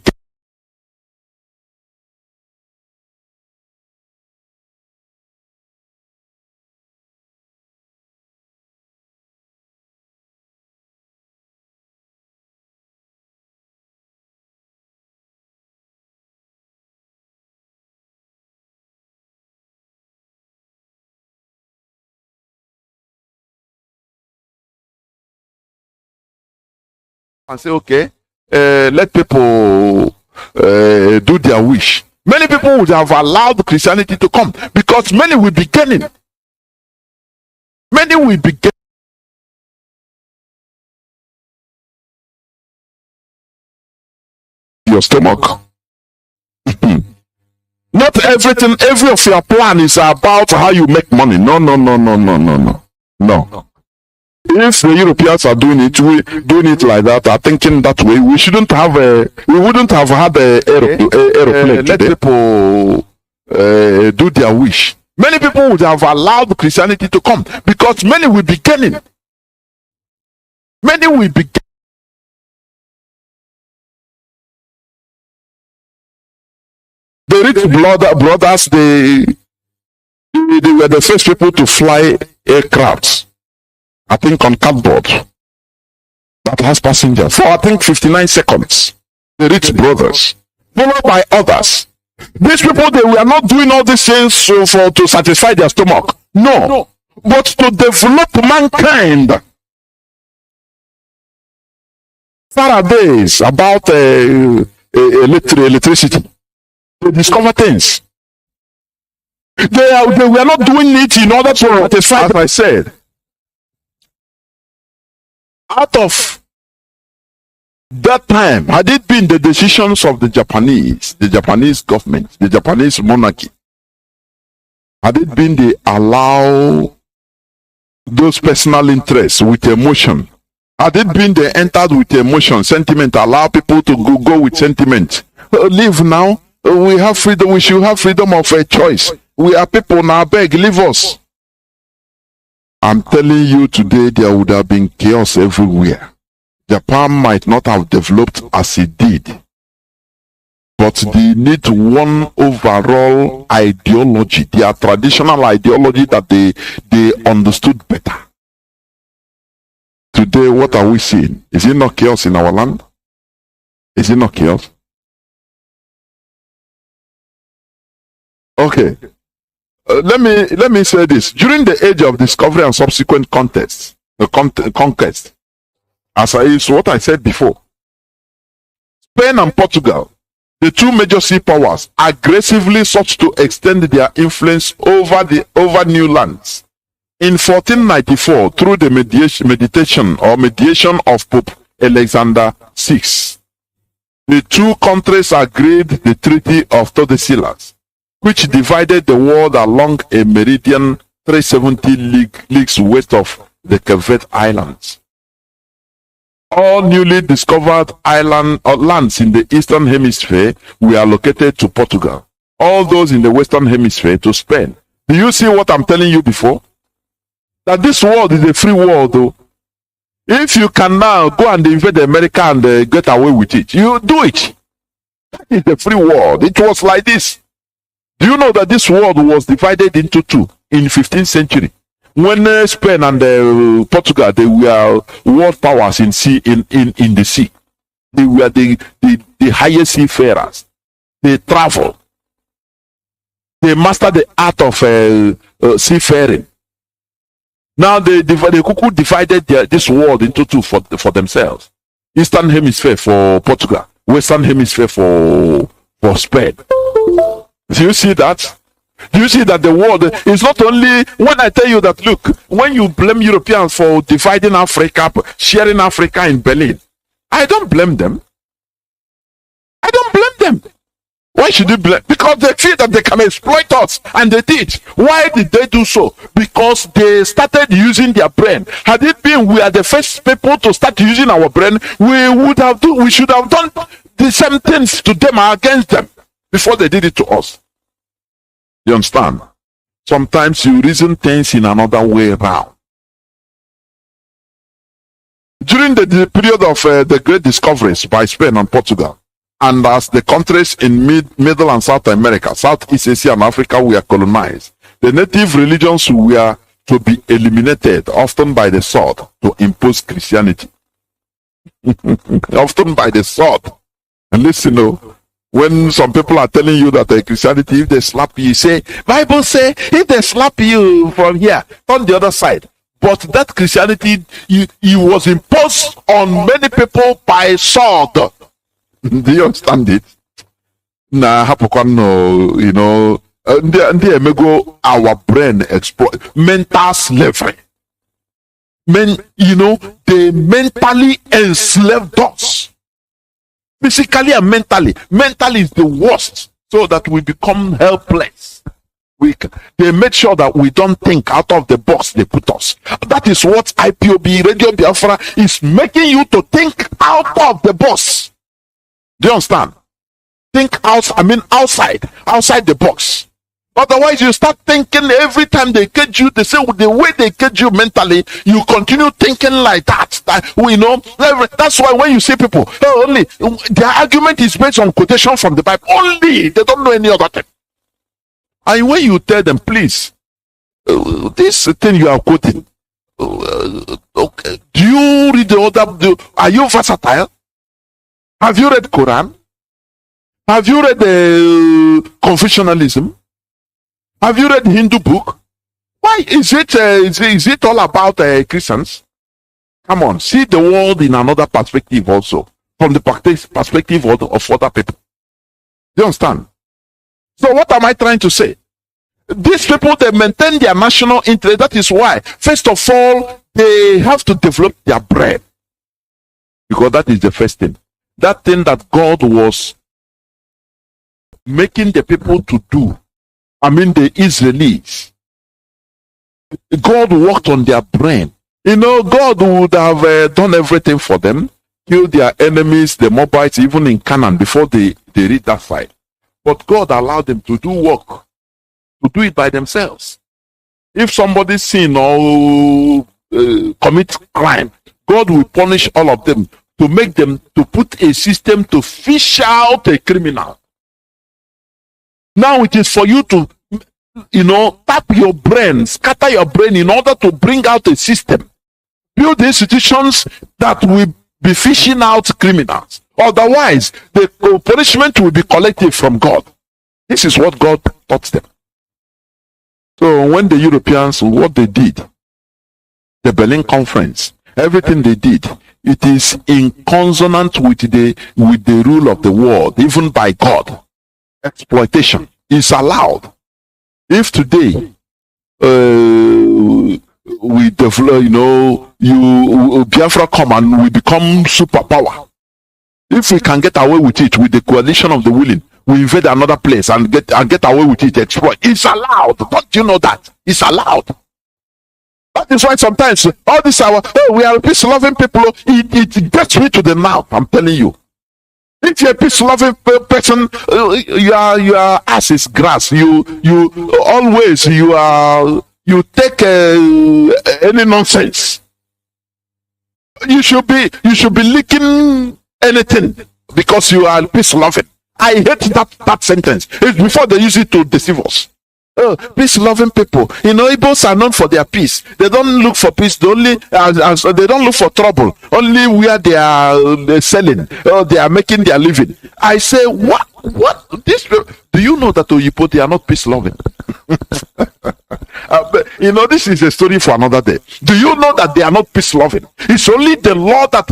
and say, okay, let people do their wish. Many people would have allowed Christianity to come, because many will be gaining. Many will be gaining. Your stomach. Not everything, every of your plan is about how you make money. No. If the Europeans are doing it like that, are thinking that way, we wouldn't have had a aeroplane. Let people do their wish. Many people would have allowed Christianity to come, because many will be gaining. Many will be gaining. The rich brothers, they were the first people to fly aircrafts. I think on cardboard that has passengers for I think 59 seconds. The rich brothers, followed by others. These people, they were not doing all these things to satisfy their stomach. No, but to develop mankind. Faradays about electricity. They discover things. They were not doing it in order to satisfy, as I said. Out of that time, had it been the decisions of the Japanese government, the Japanese monarchy, had it been they allow those personal interests with emotion, had it been they entered with emotion, sentiment, allow people to go with sentiment, live now, we have freedom, we should have freedom of a choice. We are people now, beg, leave us. I'm telling you today, there would have been chaos everywhere. Japan might not have developed as it did, but they need one overall ideology, their traditional ideology that they understood better. Today, what are we seeing? Is it not chaos in our land? Is it not chaos? Okay. Let me say this. During the age of discovery and subsequent conquest, as is what I said before, Spain and Portugal, the two major sea powers, aggressively sought to extend their influence over new lands. In 1494, through the mediation of Pope Alexander VI, the two countries agreed the Treaty of Tordesillas, which divided the world along a meridian 370 leagues west of the Cape Verde Islands. All newly discovered island or lands in the Eastern Hemisphere were allocated to Portugal. All those in the Western Hemisphere to Spain. Do you see what I'm telling you before? That this world is a free world, though. If you can now go and invade America and get away with it, you do it. That is the free world. It was like this. Do you know that this world was divided into two in 15th century? When Spain and Portugal, they were world powers in the sea. They were the highest seafarers. They travel. They mastered the art of seafaring. Now they divided this world into two for themselves. Eastern Hemisphere for Portugal, Western Hemisphere for Spain. Do you see that? Do you see that the world is not only, when I tell you that, look, when you blame Europeans for dividing Africa, sharing Africa in Berlin, I don't blame them. I don't blame them. Why should you blame? Because they feel that they can exploit us, and they did. Why did they do so? Because they started using their brain. Had it been we are the first people to start using our brain, we should have done the same things to them against them before they did it to us. You understand? Sometimes you reason things in another way around. During the period of the great discoveries by Spain and Portugal, and as the countries in Middle and South America, Southeast Asia and Africa were colonized, the native religions were to be eliminated, often by the sword, to impose Christianity. Often by the sword. And listen, when some people are telling you that Christianity, if they slap you, say, Bible say, if they slap you from here, on the other side. But that Christianity, it was imposed on many people by sword. Do you understand it? Nah, you know, our brain exploit mental slavery. You know, they mentally enslaved us. Physically and mentally. Mentally is the worst, so that we become helpless. They made sure that we don't think out of the box they put us. That is what IPOB, Radio Biafra, is making you to think out of the box. Do you understand? Think outside the box. Otherwise, you start thinking every time they cage you, they say the way they cage you mentally, you continue thinking like that. That's why when you see people, only their argument is based on quotation from the Bible. Only they don't know any other thing. And when you tell them, please, this thing you are quoting, okay, do you read the other? Are you versatile? Have you read Quran? Have you read Confucianism? Have you read Hindu book? Why is it all about Christians? Come on, see the world in another perspective also, from the perspective of other people. Do you understand? So what am I trying to say? These people, they maintain their national interest. That is why, first of all, they have to develop their brain. Because that is the first thing. That thing that God was making the people to do, the Israelis, God worked on their brain. God would have done everything for them, killed their enemies, the Moabites, even in Canaan, before they reach that side. But God allowed them to do work, to do it by themselves. If somebody sin or commit crime, God will punish all of them, to make them, to put a system to fish out a criminal. Now it is for you to, tap your brain, scatter your brain in order to bring out a system. Build institutions that will be fishing out criminals. Otherwise, the punishment will be collective from God. This is what God taught them. So when the Europeans, what they did, the Berlin Conference, everything they did, it is in consonant with the rule of the world, even by God. Exploitation is allowed. If today we develop, Biafra come and we become superpower. If we can get away with it with the coalition of the willing, we invade another place and get away with it, exploit. It's allowed. Don't you know that? It's allowed. That is why sometimes all this we are peace-loving people. It gets me to the mouth. I'm telling you. If you're a peace-loving person, your ass is grass. You always you take any nonsense. You should be licking anything because you are peace-loving. I hate that sentence. It's before they use it to deceive us. Peace-loving people. Igbos are known for their peace. They don't look for peace. They only they don't look for trouble. Only where they are selling or they are making their living. I say, what? This? Do you know that Oyipo, they are not peace-loving? This is a story for another day. Do you know that they are not peace-loving? It's only the law that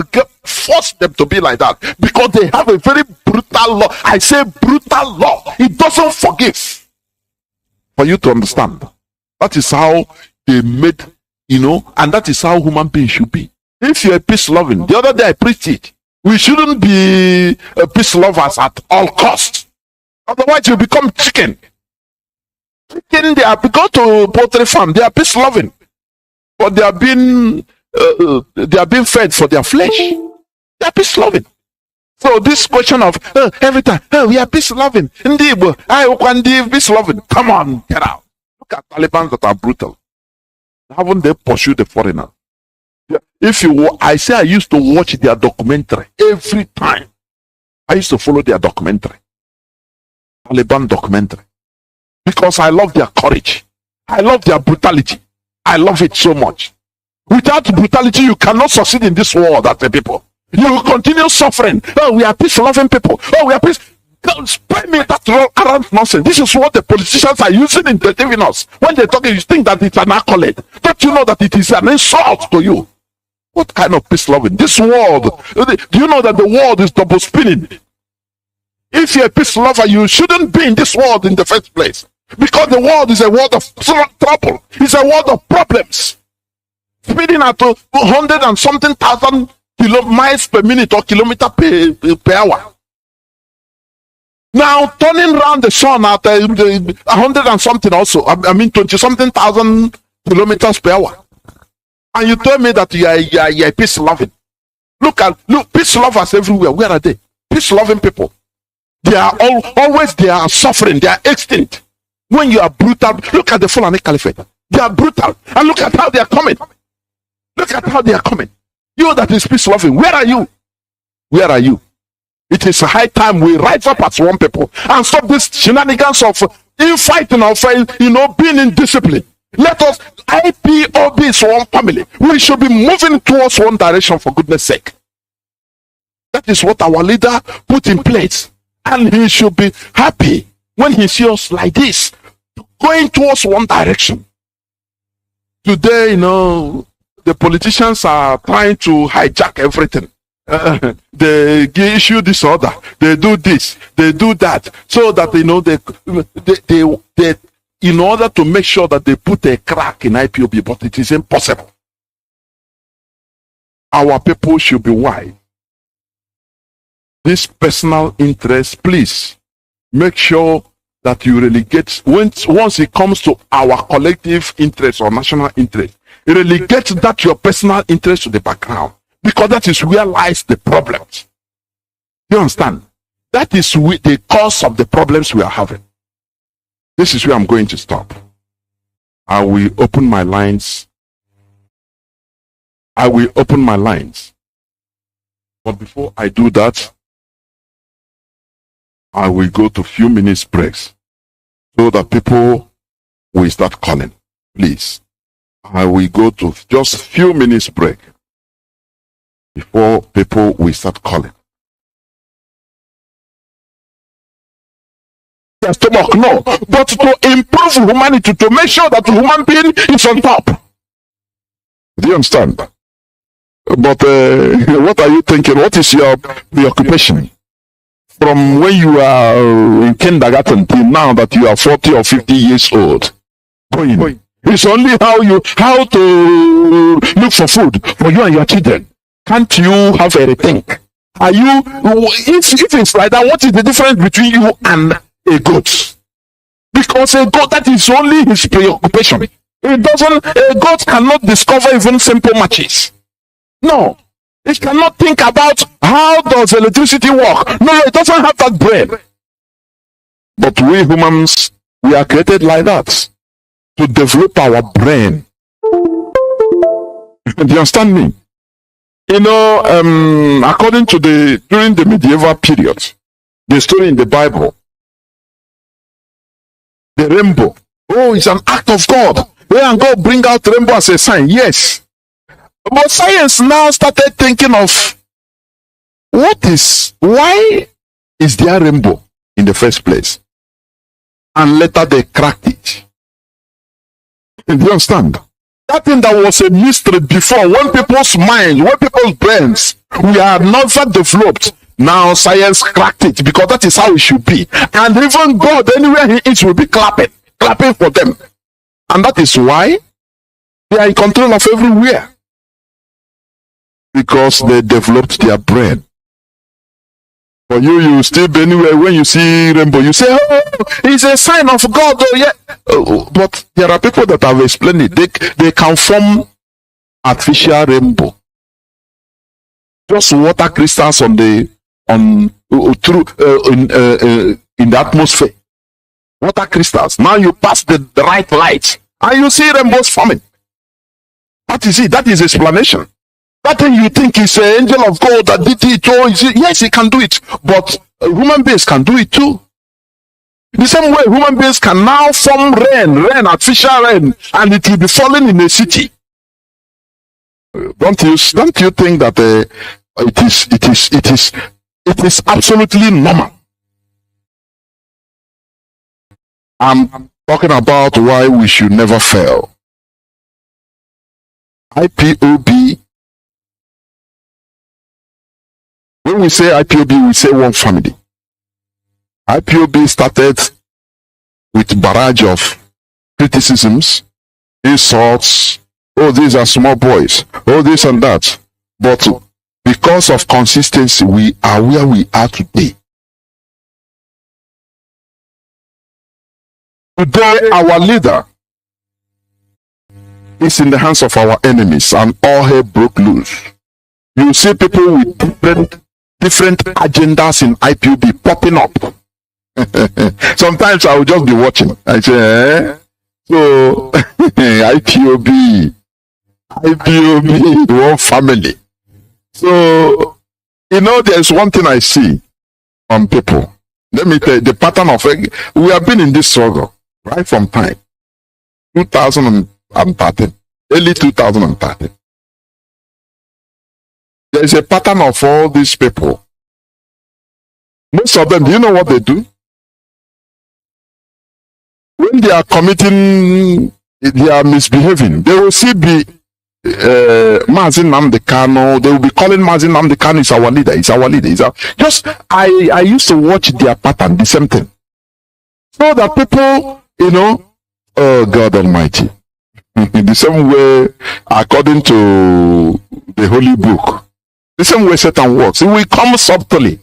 forced them to be like that because they have a very brutal law. I say brutal law. It doesn't forgive. For you to understand, that is how they made, and that is how human beings should be. If you're peace-loving, the other day I preached it. We shouldn't be peace lovers at all costs. Otherwise, you become chicken. Chicken, they have gone to poultry farm. They are peace-loving, but they are being fed for their flesh. They are peace-loving. So this question of every time, we are peace-loving. Peace-loving. Come on, get out. Look at Taliban that are brutal. Haven't they pursued the foreigner? I used to watch their documentary every time. I used to follow their documentary. Taliban documentary. Because I love their courage. I love their brutality. I love it so much. Without brutality, you cannot succeed in this world as a people. You will continue suffering. We are peace-loving people. We are peace. Spare me that arrant nonsense. This is what the politicians are using in deceiving us. When they talk, you think that it's an accolade. Don't you know that it is an insult to you? What kind of peace-loving? This world. Do you know that the world is double spinning? If you're a peace lover, you shouldn't be in this world in the first place. Because the world is a world of trouble. It's a world of problems. Spinning at 100 and something thousand miles per minute or kilometer per hour. Now turning around the sun at 100 and something also. 20 something thousand kilometers per hour. And you tell me that you are peace loving. Look, peace lovers everywhere. Where are they? Peace loving people. They are always they are suffering. They are extinct. When you are brutal, look at the Fulani Caliphate. They are brutal. And look at how they are coming. Look at how they are coming. You that is peace loving, where are you? Where are you? It is high time we rise up as one people and stop this shenanigans of infighting, of being in discipline. Let us, IPOB is one family. We should be moving towards one direction for goodness sake. That is what our leader put in place. And he should be happy when he sees us like this, going towards one direction. Today, the politicians are trying to hijack everything. They issue this order. They do this. They do that. So that they in order to make sure that they put a crack in IPOB, but it is impossible. Our people should be wise. This personal interest, please make sure that you relegate once it comes to our collective interest or national interest. Relegate that your personal interest to the background, because that is where lies the problems. You understand? That is the cause of the problems we are having. This is where I'm going to stop. I will open my lines. But before I do that, I will go to few minutes breaks so that people will start calling. Please. I will go to just few minutes break before people will start calling. Their stomach, no, but to improve humanity, to make sure that the human being is on top. Do you understand? But what are you thinking? What is your preoccupation? From when you are in kindergarten till now that you are 40 or 50 years old. It's only how to look for food for you and your children. Can't you have a rethink? Are you, if it's like that, what is the difference between you and a goat? Because a goat, that is only his preoccupation. It doesn't, a goat cannot discover even simple matches. No. It cannot think about how does electricity work. No, it doesn't have that brain. But we humans, we are created like that, to develop our brain. Do you understand me? You know, according to during the medieval period, the story in the Bible, the rainbow, oh, it's an act of God. Where and God bring out the rainbow as a sign. Yes. But science now started thinking of why is there rainbow in the first place? And later they cracked it. Do you understand? That thing that was a mystery before, when people's minds, when people's brains, we are never developed. Now science cracked it, because that is how it should be. And even God, anywhere he is, will be clapping for them. And that is why they are in control of everywhere. Because they developed their brain. For you still be anywhere. When you see rainbow, you say, oh, it's a sign of God. Oh, yeah. But there are people that have explained it. They can form artificial rainbow. Just water crystals in the atmosphere. Water crystals. Now you pass the right light and you see rainbows forming. What is it? That is explanation. That thing you think is an angel of God that did it. Oh, yes, he can do it. But human beings can do it too. The same way human beings can now form rain, artificial rain, and it will be falling in a city. Don't you think that it is absolutely normal? I'm talking about why we should never fail. IPOB. When we say IPOB, we say one family. IPOB started with barrage of criticisms, insults. Oh, these are small boys. Oh, this and that. But because of consistency, we are where we are today. Today, our leader is in the hands of our enemies, and all hell broke loose. You see people with different agendas in IPOB popping up. Sometimes I will just be watching. I say, so IPOB, one family. So, you know, there's one thing I see on people. Let me tell you, the pattern of, we have been in this struggle right from time 2013, early 2013. There is a pattern of all these people. Most of them, do you know what they do? When they are committing, they are misbehaving, they will see Mazi Nnamdi Kanu. They will be calling Mazi Nnamdi Kanu is our leader. It's our leader. I used to watch their pattern, the same thing. So that people, you know, oh God Almighty. The same way, according to the Holy Book, the same way Satan works, it will come subtly.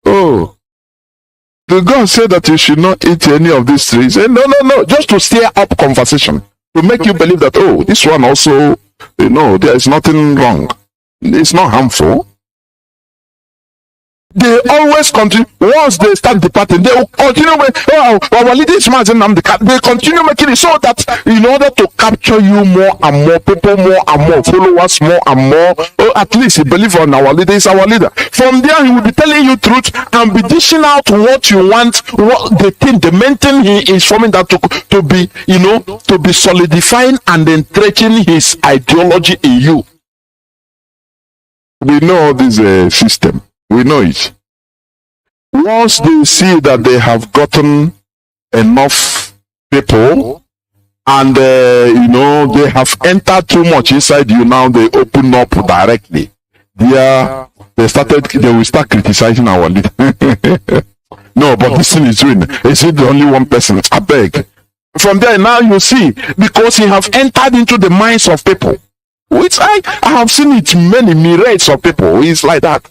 Oh, the God said that you should not eat any of these trees. No, just to stir up conversation, to make you believe that, oh, this one also, you know, there is nothing wrong. It's not harmful. They always continue. Once they start departing, they will continue with, oh, our leader is Mazi Nnamdi Kanu. They continue making it so that in order to capture you more and more, people more and more, followers more and more, oh, at least he believes on our leader is our leader. From there, he will be telling you truth and be dishing out what you want, what the thing, the main thing he is forming that to be, you know, to be solidifying and entrenching his ideology in you. We know this system. We know it. Once they see that they have gotten enough people and you know, they have entered too much inside you, now they open up directly. They will start criticizing our leader. No, but this thing is doing. Is it the only one person? I beg. From there now you see, because he have entered into the minds of people, which I have seen it many myriads of people. It's like that.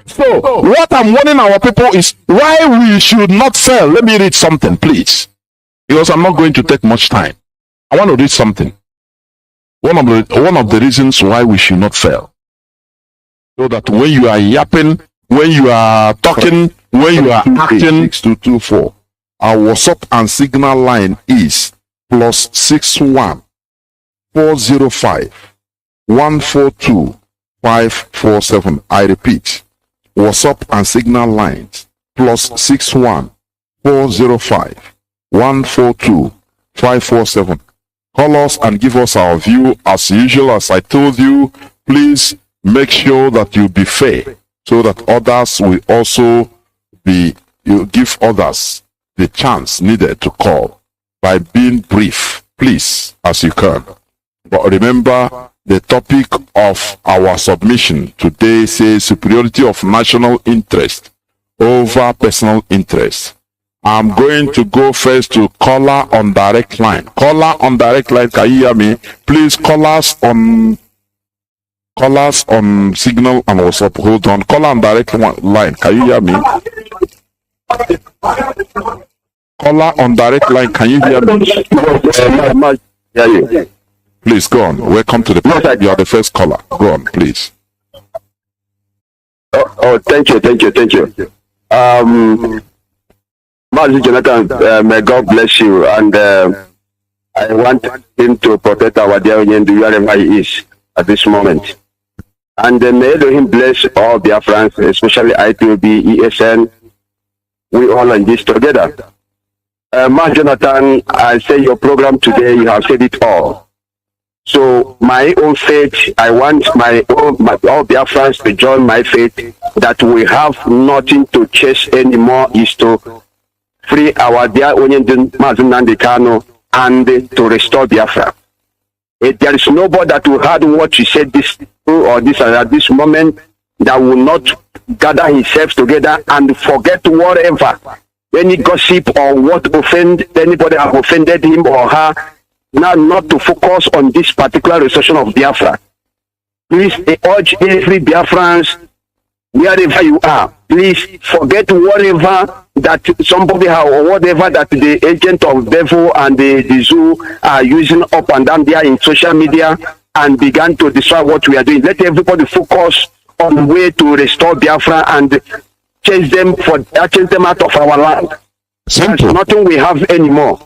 So, what I'm warning our people is why we should not fail. Let me read something, please. because I'm not going to take much time. I want to read something. One of the reasons why we should not fail. So that when you are yapping, when you are talking, when you are acting, 6224. Our WhatsApp and Signal line is +61 405 142 547. I repeat, WhatsApp and Signal lines +61 405 142 547. Call us and give us our view. As usual, as I told you, please make sure that you be fair so that others will also be, you give others the chance needed to call by being brief, please, as you can. But remember, the topic of our submission today says superiority of national interest over personal interest. I'm going to go first to caller on direct line. Caller on direct line, can you hear me? Please call us on Signal and WhatsApp. Hold on. Caller on direct line, can you hear me? Caller on direct line, can you hear me? Please go on. Welcome to the program. You are the first caller. Go on, please. Thank you. Mazi Johnathan, may God bless you, and I want him to protect our dear Nnamdi wherever he is at this moment. And may Elohim bless all Biafrans, especially IPOB, ESN. We all in this together. Mazi Johnathan, I say your program today, you have said it all. So my own faith, I want all Biafrans to join my faith that we have nothing to chase anymore, is to free our dear Nnamdi Kanu and to restore Biafra. There is nobody that will heard what you said this or this at this moment that will not gather himself together and forget whatever, any gossip or what offend anybody have offended him or her. Now, not to focus on this particular restoration of Biafra. Please urge every Biafrans, wherever you are, please forget whatever that somebody has or whatever that the agent of devil and the zoo are using up and down there in social media and began to destroy what we are doing. Let everybody focus on the way to restore Biafra and chase them out of our land. There's nothing we have anymore.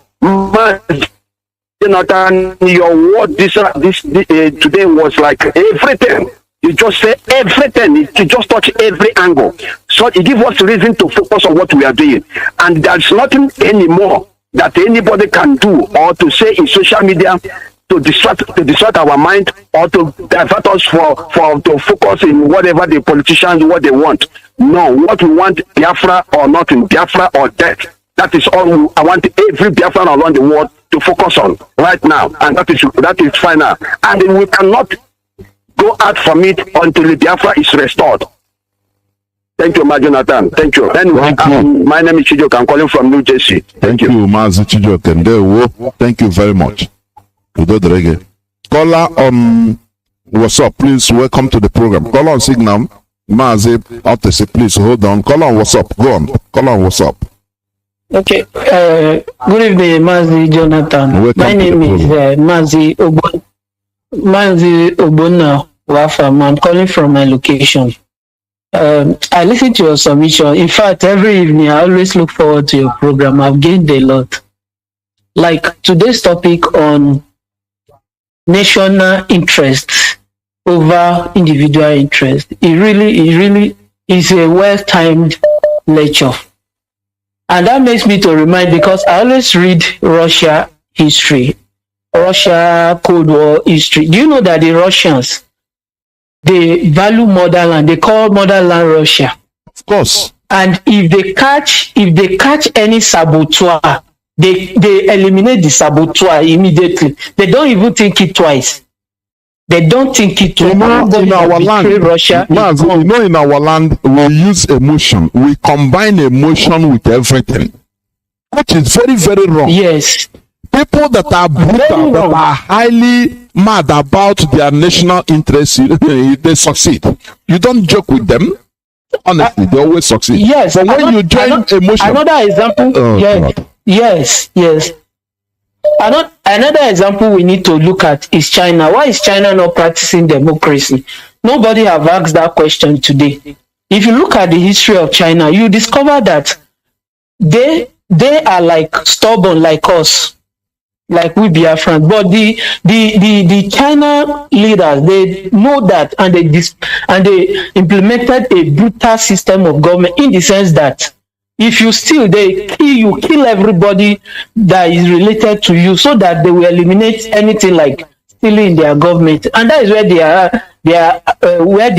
Jonathan, your word today was like everything. You just say everything. You just touch every angle. So it gives us reason to focus on what we are doing. And there's nothing anymore that anybody can do or to say in social media to distract our mind or to divert us to focus in whatever the politicians what they want. No, what we want, Biafra or not in Biafra or death. That is all I want every Biafran around the world to focus on right now, and that is final. And we cannot go out from it until the Biafra is restored. Thank you, Mazi Johnathan. Thank you. Anyway, my name is Chijoke. I'm calling from New Jersey. Thank you, Mazi Chijoke. Thank you very much. Caller on WhatsApp, please. Welcome to the program. Caller on Signal, Mazi, please hold on. Caller on WhatsApp. Go on. Caller on WhatsApp. Okay. Good evening, Mazi Johnathan. My name is Mazi Obona Wafam. I'm calling from my location. I listen to your submission. In fact, every evening I always look forward to your program. I've gained a lot. Like today's topic on national interest over individual interest. It really is a well-timed lecture. And that makes me to remind, because I always read Russia history, Russia Cold War history. Do you know that the Russians, they value motherland, they call motherland Russia? Of course. And if they catch any saboteur, they eliminate the saboteur immediately. They don't even think it twice. They don't think it twice. In our land, Russia, in our land, we use emotion. We combine emotion with everything, which is very, very wrong. Yes. People that are brutal, that are highly mad about their national interests, they succeed. You don't joke with them. Honestly, they always succeed. Yes. But when you join emotion. Another example. Yes. Another example we need to look at is China. Why is China not practicing democracy? Nobody have asked that question today. If you look at the history of China, you discover that they are like stubborn like us, like we Biafrans. But the China leaders, they know that, and they implemented a brutal system of government, in the sense that if you steal, they kill everybody that is related to you, so that they will eliminate anything like stealing in their government. And that is where they are where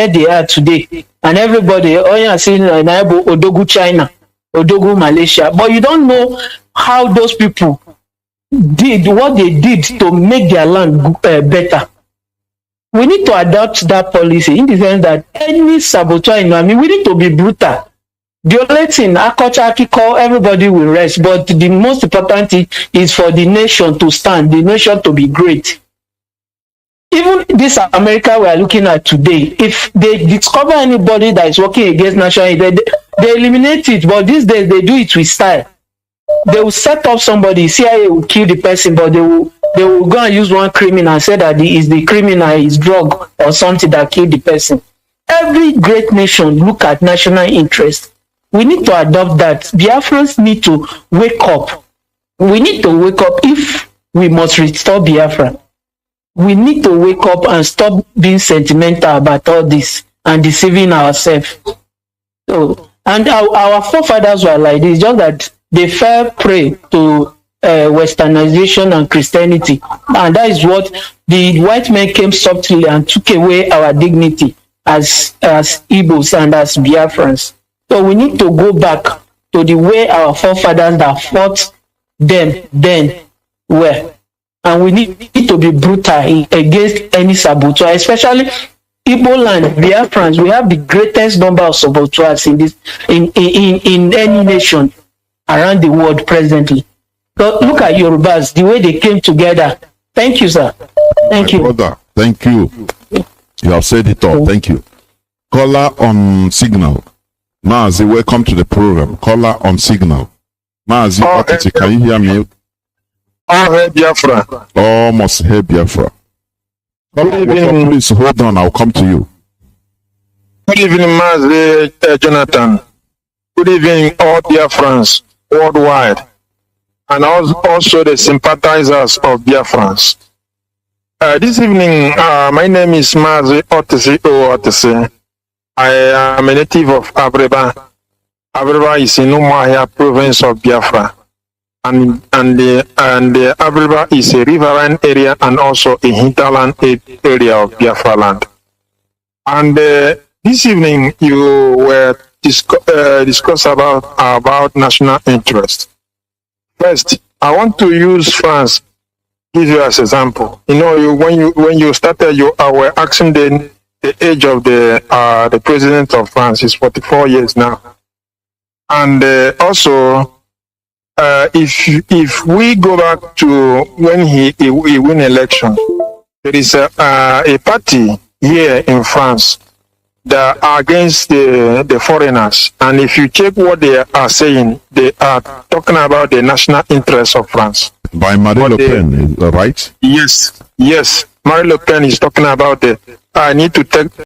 they are today. And everybody, oh yeah, seeing Odogu China, Odogu Malaysia, but you don't know how those people did what they did to make their land better. We need to adopt that policy, in the sense that any saboteur, we need to be brutal. The only thing, everybody will rest, but the most important thing is for the nation to stand, the nation to be great. Even this America we are looking at today, if they discover anybody that is working against national interest, they eliminate it. But these days they do it with style. They will set up somebody, CIA will kill the person, but they will go and use one criminal and say that the criminal is drug or something that killed the person. Every great nation look at national interest. We need to adopt that. Biafrans need to wake up. We need to wake up if we must restore Biafra. We need to wake up and stop being sentimental about all this and deceiving ourselves. So, and our forefathers were like this, just that they fell prey to westernization and Christianity. And that is what the white men came subtly and took away our dignity as Igbos and as Biafrans. So we need to go back to the way our forefathers that fought them then were. And we need to be brutal against any saboteur, especially Igbo land, Biafrans. We have the greatest number of saboteurs in any nation around the world presently. So look at Yorubas, the way they came together. Thank you, sir. Thank you. Brother, thank you. You have said it all. Thank you. Caller on signal. Mazi, welcome to the program. Caller on signal. Mazi, can you hear me? Hey, Biafra. Almost hey, Biafra. Good evening. Please hold on, I'll come to you. Good evening, Mazi Johnathan. Good evening, all Biafrans worldwide, and also the sympathizers of Biafrans. This evening, my name is Mazi Johnathan. I am a native of Abreba. Abreba is in Umuahia province of Biafra. And the Abreba is a riverine area and also a hinterland area of Biafra land. And this evening you were discuss about national interest. First, I want to use France, give you as example. You know, when you started, you were asking the age of the president of France is 44 years now, and also. If we go back to when he win election, there is a party here in France that are against the foreigners, and if you check what they are saying, they are talking about the national interest of France. By Marine Le Pen, right? Yes. Marine Le Pen is talking about I need to take